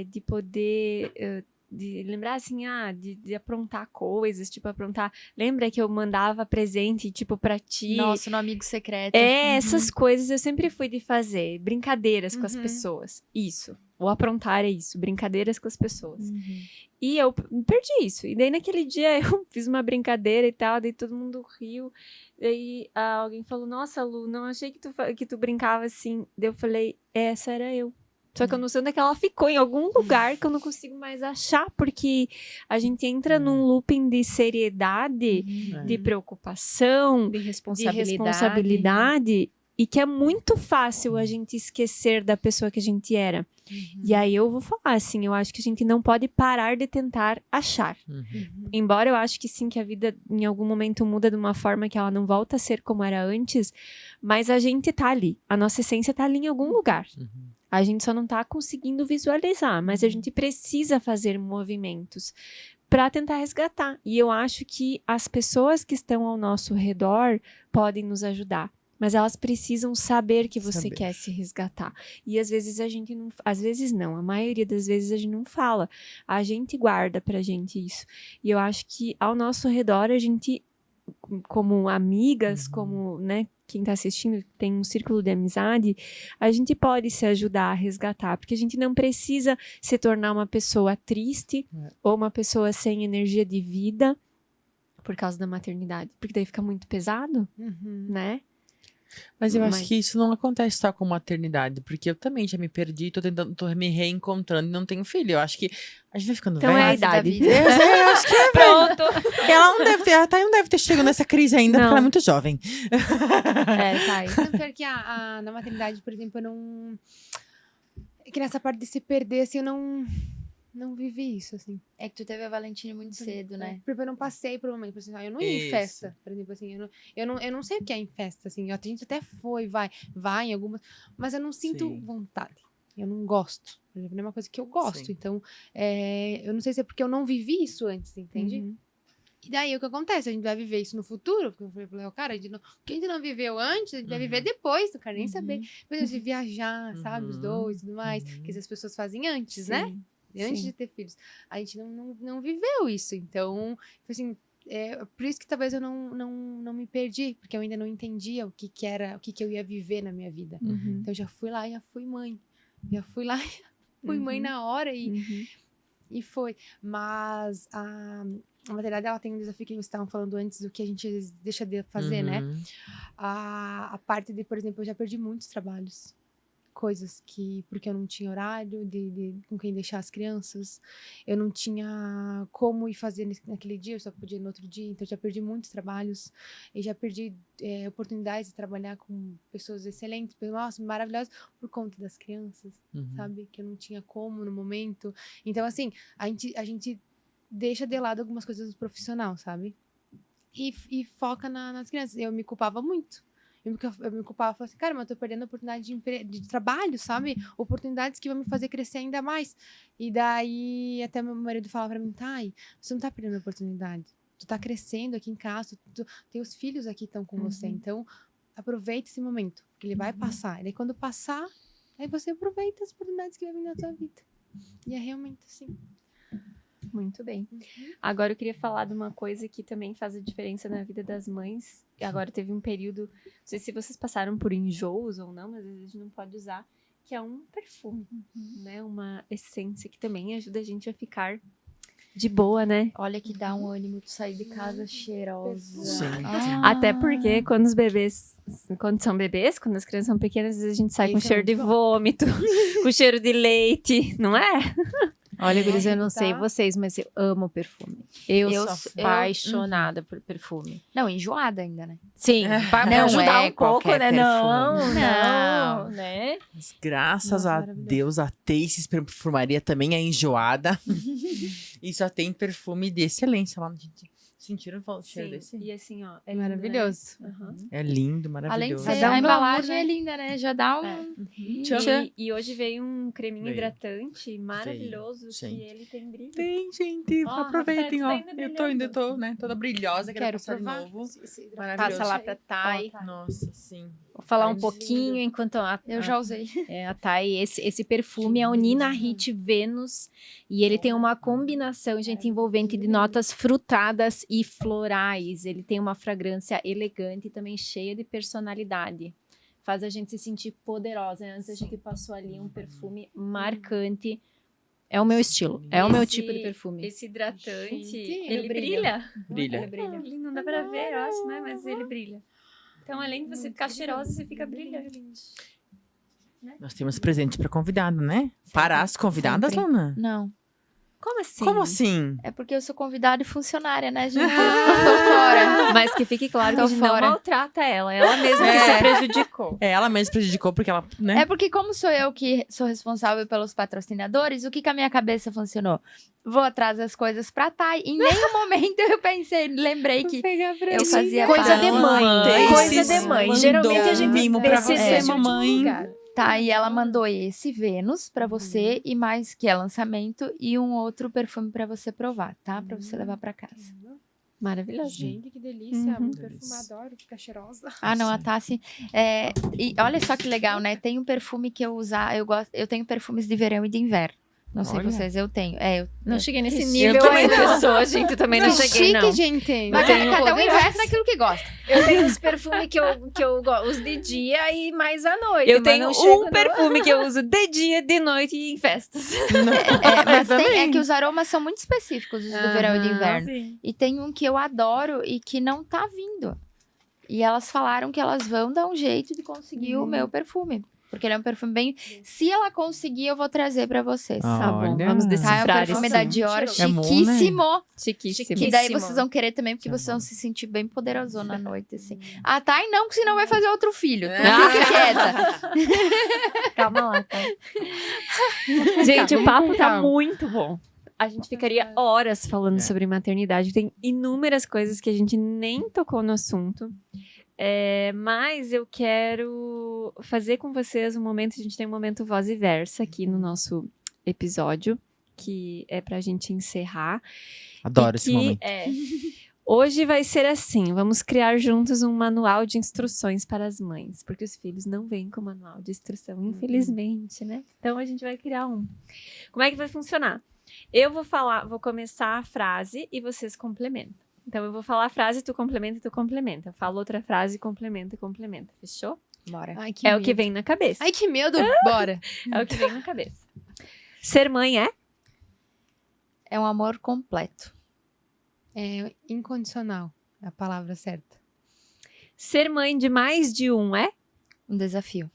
De poder, de lembrar assim, de aprontar coisas, tipo, aprontar. Lembra que eu mandava presente, tipo, pra ti? Nossa, no amigo secreto. Essas coisas eu sempre fui de fazer, brincadeiras com as pessoas. Isso. O aprontar é isso, brincadeiras com as pessoas. E eu perdi isso. E daí naquele dia eu fiz uma brincadeira e tal, daí todo mundo riu. Daí alguém falou, nossa, Lu, não achei que tu brincava assim. Daí eu falei, essa era eu. Só que eu não sei onde é que ela ficou, em algum lugar que eu não consigo mais achar, porque a gente entra num looping de seriedade, de preocupação, de de responsabilidade. responsabilidade, e que é muito fácil a gente esquecer da pessoa que a gente era. E aí eu vou falar assim, eu acho que a gente não pode parar de tentar achar. Embora eu acho que sim, que a vida em algum momento muda de uma forma que ela não volta a ser como era antes, mas a gente tá ali, a nossa essência tá ali em algum lugar. A gente só não tá conseguindo visualizar, mas a gente precisa fazer movimentos para tentar resgatar. E eu acho que as pessoas que estão ao nosso redor podem nos ajudar. Mas elas precisam saber que você Saber. quer se resgatar. E às vezes a gente não... Às vezes não. A maioria das vezes a gente não fala. A gente guarda pra gente isso. E eu acho que ao nosso redor a gente, como amigas, como, né, quem tá assistindo tem um círculo de amizade, a gente pode se ajudar a resgatar. Porque a gente não precisa se tornar uma pessoa triste ou uma pessoa sem energia de vida por causa da maternidade. Porque daí fica muito pesado, né? Mas eu acho Mas- que isso não acontece só com maternidade, porque eu também já me perdi, tô me reencontrando e não tenho filho. Eu acho que a gente vai ficando Então é a velha. Fase da idade. vida. Eu acho que é, Pronto! ela não deve ter, a Thay não deve ter chegado nessa crise ainda, porque Não. ela é muito jovem. É, tá aí. Não, pior que na maternidade, por exemplo, eu não... É que nessa parte de se perder, assim, eu não vivi isso, assim. É que tu teve a Valentina muito cedo, né? Porque eu não passei por um momento, assim, eu não ia em Isso. festa, por exemplo, assim, eu não sei o que é em festa, assim, a gente até vai em algumas, mas eu não sinto Sim. vontade, eu não gosto, por exemplo, não é uma coisa que eu gosto, Sim. então, eu não sei se é porque eu não vivi isso antes, entende? Uhum. E daí o que acontece? A gente vai viver isso no futuro, porque eu falei pro Léo, cara, o que a gente não viveu antes, a gente vai viver depois, não quero nem saber, por exemplo, de viajar, sabe, os dois e tudo mais, que as pessoas fazem antes, né? Sim. Antes Sim. de ter filhos. A gente não viveu isso. Então, assim, por isso que talvez eu não me perdi, porque eu ainda não entendia o que era, o que eu ia viver na minha vida. Uhum. Então, eu já fui lá e já fui mãe. Já fui lá e fui mãe na hora Uhum. e foi. Mas a maternidade, ela tem um desafio que vocês estavam falando antes, do que a gente deixa de fazer, né? Uhum. A parte de, por exemplo, eu já perdi muitos trabalhos. Coisas porque eu não tinha horário com quem deixar as crianças, eu não tinha como ir fazer naquele dia, eu só podia ir no outro dia, então eu já perdi muitos trabalhos, e já perdi oportunidades de trabalhar com pessoas excelentes, nossa, maravilhosas, por conta das crianças, sabe? Que eu não tinha como no momento. Então, assim, a gente deixa de lado algumas coisas do profissional, sabe? E foca nas crianças. Eu me culpava muito. Eu me culpava, falava assim, cara, mas eu tô perdendo a oportunidade de trabalho, sabe? Oportunidades que vão me fazer crescer ainda mais. E daí, até meu marido falava pra mim, Thay, você não tá perdendo a oportunidade. Tu tá crescendo aqui em casa, tem os filhos aqui que estão com você. Então, aproveita esse momento, que ele vai passar. E daí, quando passar, aí você aproveita as oportunidades que vai vir na tua vida. E é realmente assim. Muito bem. Agora eu queria falar de uma coisa que também faz a diferença na vida das mães. Agora teve um período, não sei se vocês passaram por enjoos ou não, mas às vezes a gente não pode usar, que é um perfume, né? Uma essência que também ajuda a gente a ficar de boa, né? Olha que dá um ânimo de sair de casa cheirosa. Sim. Até porque quando são bebês, quando as crianças são pequenas, às vezes a gente sai com Isso é cheiro de muito bom. vômito, com cheiro de leite, não é? Olha, Guris, eu não tá. sei vocês, mas eu amo perfume. Eu Eu sou sou- apaixonada por perfume. Não, enjoada ainda, né? Sim, pra Não ajudar é um pouco, qualquer né? perfume. Não, né? Mas graças Nossa, a maravilhoso. Deus, a Taces Perfumaria também é enjoada. E só tem perfume de excelência lá. Gente, sentiram o cheiro desse? E assim, ó, É maravilhoso. É lindo, Além de maravilhoso. ser, dá um a glamour, embalagem né? é linda, né? Já dá um... É. Tchan. E hoje veio um creminho Veio. hidratante maravilhoso Sim. que ele tem brilho. Tem, gente, Ó, aproveitem, Rafael, ó. tu tá ainda Eu tô ainda, brilhando. tô, né, toda brilhosa, quero Quero passar de provar. novo. Esse Maravilhoso. Passa lá pra Thay. Nossa, sim. Vou falar um Lindo. pouquinho enquanto Eu já usei. a Thay, esse perfume é o Nina Ricci Venus e ele tem uma combinação, gente, envolvente de notas frutadas e florais. Ele tem uma fragrância elegante e também cheia de personalidade. Faz a gente se sentir poderosa. Antes a gente passou ali um perfume marcante. É o meu estilo, é o meu Esse- tipo de perfume. Esse hidratante, Gente, ele brilha. Brilha. Ele brilha. Ele não dá pra ver, eu acho, né? Mas ele brilha. Então, além de você ficar cheirosa, você fica brilhante. Nós temos presente pra convidado, né? Para as convidadas, sempre. Lana? Não. Como assim? Como assim? É porque eu sou convidada e funcionária, né, gente? Eu tô fora. Mas que fique claro que Tô a gente não fora. maltrata ela. Ela mesma que É. se prejudicou. É, ela mesma prejudicou porque ela, né? É porque como sou eu que sou responsável pelos patrocinadores, o que a minha cabeça funcionou? Vou atrás das coisas pra Thay. Em nenhum momento eu pensei, lembrei que eu fazia Coisa parte. de mãe, Taces coisa de mãe. mandou Geralmente a um gente mimo pra precisa você, de um mamãe. lugar. Tá, e ela mandou esse Vênus pra você e mais que é lançamento e um outro perfume pra você provar, tá? Pra você levar pra casa. Maravilhoso. Gente, que delícia. Uhum. Um perfume, adoro, fica cheirosa. Ah, não, a Tassi. E olha só que legal, né? Tem um perfume que eu usar, eu tenho perfumes de verão e de inverno. Não sei Olha. vocês, eu tenho. Não cheguei nesse Eu nível também ainda. não sou, gente. Eu também não Mas cheguei, chique, não. gente. Mas tenho cada um poderosa. investe naquilo que gosta. Eu tenho os perfumes que eu uso de dia e mais à noite. Eu mas tenho não chego um no- perfume que eu uso de dia, de noite e em festas. Mas é também. que os aromas são muito específicos, os do verão e do Aham. inverno. Sim. E tem um que eu adoro e que não tá vindo. E elas falaram que elas vão dar um jeito de conseguir o meu perfume. Porque ele é um perfume bem... Se ela conseguir, eu vou trazer pra vocês. Tá bom, Olha. vamos Tá, é um decifrar perfume isso. da Dior, É bom, né? chiquíssimo. Chiquíssimo. Que daí Chiquíssimo. vocês vão querer também, porque Tá vocês vão bom. se sentir bem poderosona à noite, assim. Ah, tá? E não, que senão vai fazer outro filho. Tu Ah. fica quieta. Calma lá, tá? Gente, o papo tá calma. muito bom. A gente ficaria horas falando sobre maternidade. Tem inúmeras coisas que a gente nem tocou no assunto. Mas eu quero fazer com vocês um momento. A gente tem um momento voz e versa aqui no nosso episódio, que é pra gente encerrar. Adoro E esse que, momento. Hoje vai ser assim: vamos criar juntos um manual de instruções para as mães, porque os filhos não vêm com manual de instrução, infelizmente, né? Então a gente vai criar um. Como é que vai funcionar? Eu vou começar a frase e vocês complementam. Então eu vou falar a frase, tu complementa e tu complementa. Eu falo outra frase, complementa e complementa. Fechou? Bora. Ai, que É medo. o que vem na cabeça. Ai, que medo. Bora. É o que vem na cabeça. Ser mãe é? É um amor completo. É incondicional, é a palavra certa. Ser mãe de mais de um é? Um desafio.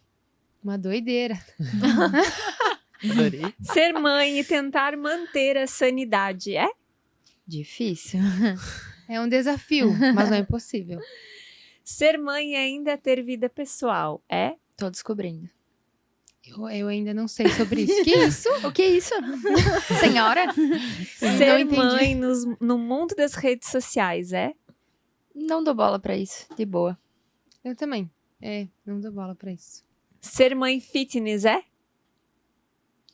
Uma doideira. Adorei. Ser mãe e tentar manter a sanidade é? Difícil. É um desafio, mas não é impossível. Ser mãe e ainda ter vida pessoal é? Tô descobrindo. Eu ainda não sei sobre isso. Que isso? O que é isso? Senhora? Não Ser entendi. mãe no mundo das redes sociais é? Não dou bola pra isso. De boa. Eu também. Não dou bola pra isso. Ser mãe fitness é?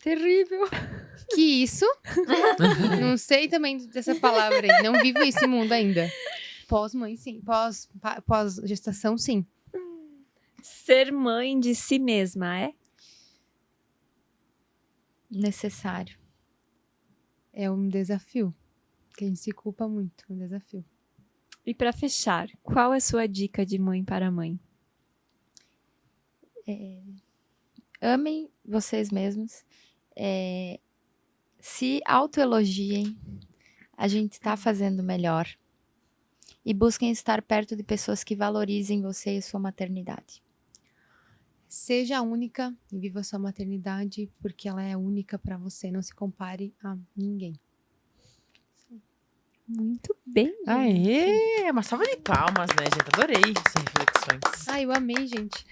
Terrível. Que isso? Não sei também dessa palavra aí. Não vivo esse mundo ainda. Pós-mãe, sim. Pós-gestação, sim. Ser mãe de si mesma é? Necessário. É um desafio. Que a gente se culpa muito. É um desafio. E para fechar, qual é a sua dica de mãe para mãe? Amem vocês mesmos. Se autoelogiem. A gente tá fazendo melhor. E busquem estar perto de pessoas que valorizem você e sua maternidade. Seja única e viva sua maternidade, porque ela é única pra você. Não se compare a ninguém. Muito bem. Aê! Uma salva de palmas, né, gente? Adorei essas reflexões. Ai, eu amei, gente.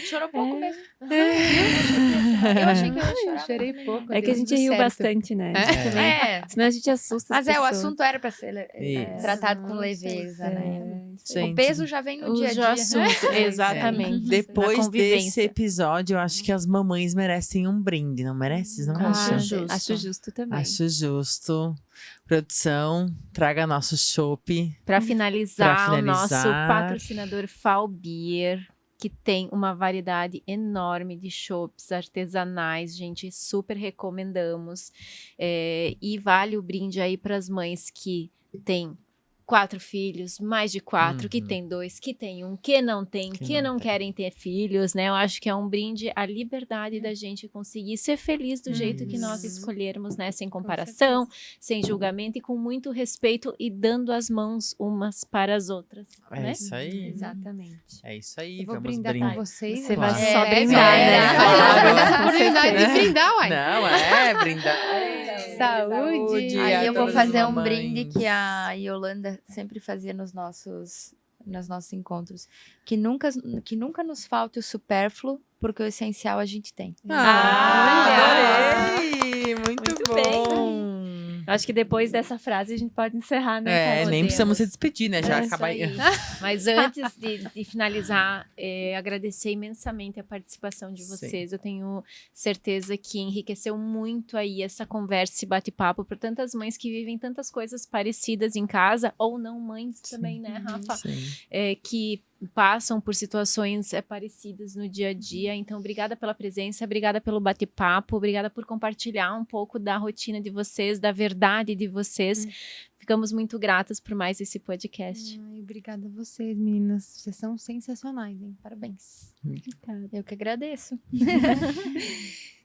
Chorou pouco mesmo. Eu achei que eu ia chorar. Chorei pouco. É que a deu gente tudo riu certo. bastante, né? Senão a gente assusta as Mas o pessoas. assunto era pra ser Isso. tratado com Nossa, leveza, né? Gente, O peso já vem no O dia a dia. assunto, exatamente. Na depois desse convivência. episódio, eu acho que as mamães merecem um brinde, não merecem? Não Acho acham? justo. Acho justo também. Acho justo. Produção, traga nosso chopp. Para finalizar, o nosso finalizar. patrocinador Falbier, que tem uma variedade enorme de chopps artesanais, gente, super recomendamos. E vale o brinde aí para as mães que têm 4 filhos, mais de 4, que tem 2, que tem 1, que não tem, que não querem ter filhos, né? Eu acho que é um brinde à liberdade da gente conseguir ser feliz do jeito que nós escolhermos, né? Sem comparação, sem julgamento e com muito respeito e dando as mãos umas para as outras, É né? isso aí. Exatamente. É isso aí. Eu vou Vamos brindar brindar. com vocês. Você vai só É, brindar, é, né? Mas eu Claro, vou dar essa com oportunidade de certeza. brindar, uai. Não, brindar. Saúde. Aí eu vou todas fazer as um brinde mamães. que a Yolanda sempre fazia nos nossos encontros. Que nunca nos falte o supérfluo, porque o essencial a gente tem. Ah, Olha! adorei! Muito Muito bom! Eu acho que depois dessa frase a gente pode encerrar, né, Carol? Nem Podemos. precisamos se despedir, né? Já É acaba isso aí. Mas antes de finalizar, agradecer imensamente a participação de vocês. Eu tenho certeza que enriqueceu muito aí essa conversa, esse bate-papo para tantas mães que vivem tantas coisas parecidas em casa, ou não mães também, né, Rafa? Sim. Que passam por situações parecidas no dia a dia. Então, obrigada pela presença, obrigada pelo bate-papo, obrigada por compartilhar um pouco da rotina de vocês, da verdade de vocês. Ficamos muito gratas por mais esse podcast. Ai, obrigada a vocês, meninas. Vocês são sensacionais, hein? Parabéns. Eu que agradeço.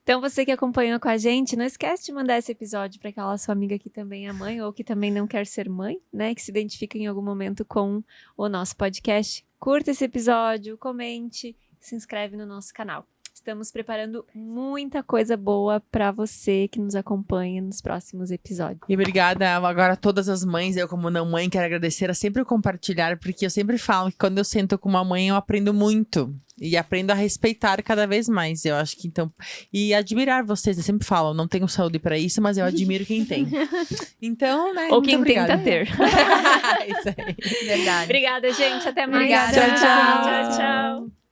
Então, você que acompanhou com a gente, não esquece de mandar esse episódio para aquela sua amiga que também é mãe ou que também não quer ser mãe, né? Que se identifica em algum momento com o nosso podcast. Curta esse episódio, comente, se inscreve no nosso canal. Estamos preparando muita coisa boa para você que nos acompanha nos próximos episódios. E obrigada agora a todas as mães, eu como não mãe, quero agradecer a sempre compartilhar, porque eu sempre falo que quando eu sento com uma mãe, eu aprendo muito. E aprendo a respeitar cada vez mais, eu acho que então... E admirar vocês, eu sempre falo, não tenho saúde para isso, mas eu admiro quem tem. Então, né, Ou muito quem obrigada. tenta ter. Isso aí. Verdade. Obrigada, gente. Até mais. Obrigada. Tchau, tchau. Tchau, tchau.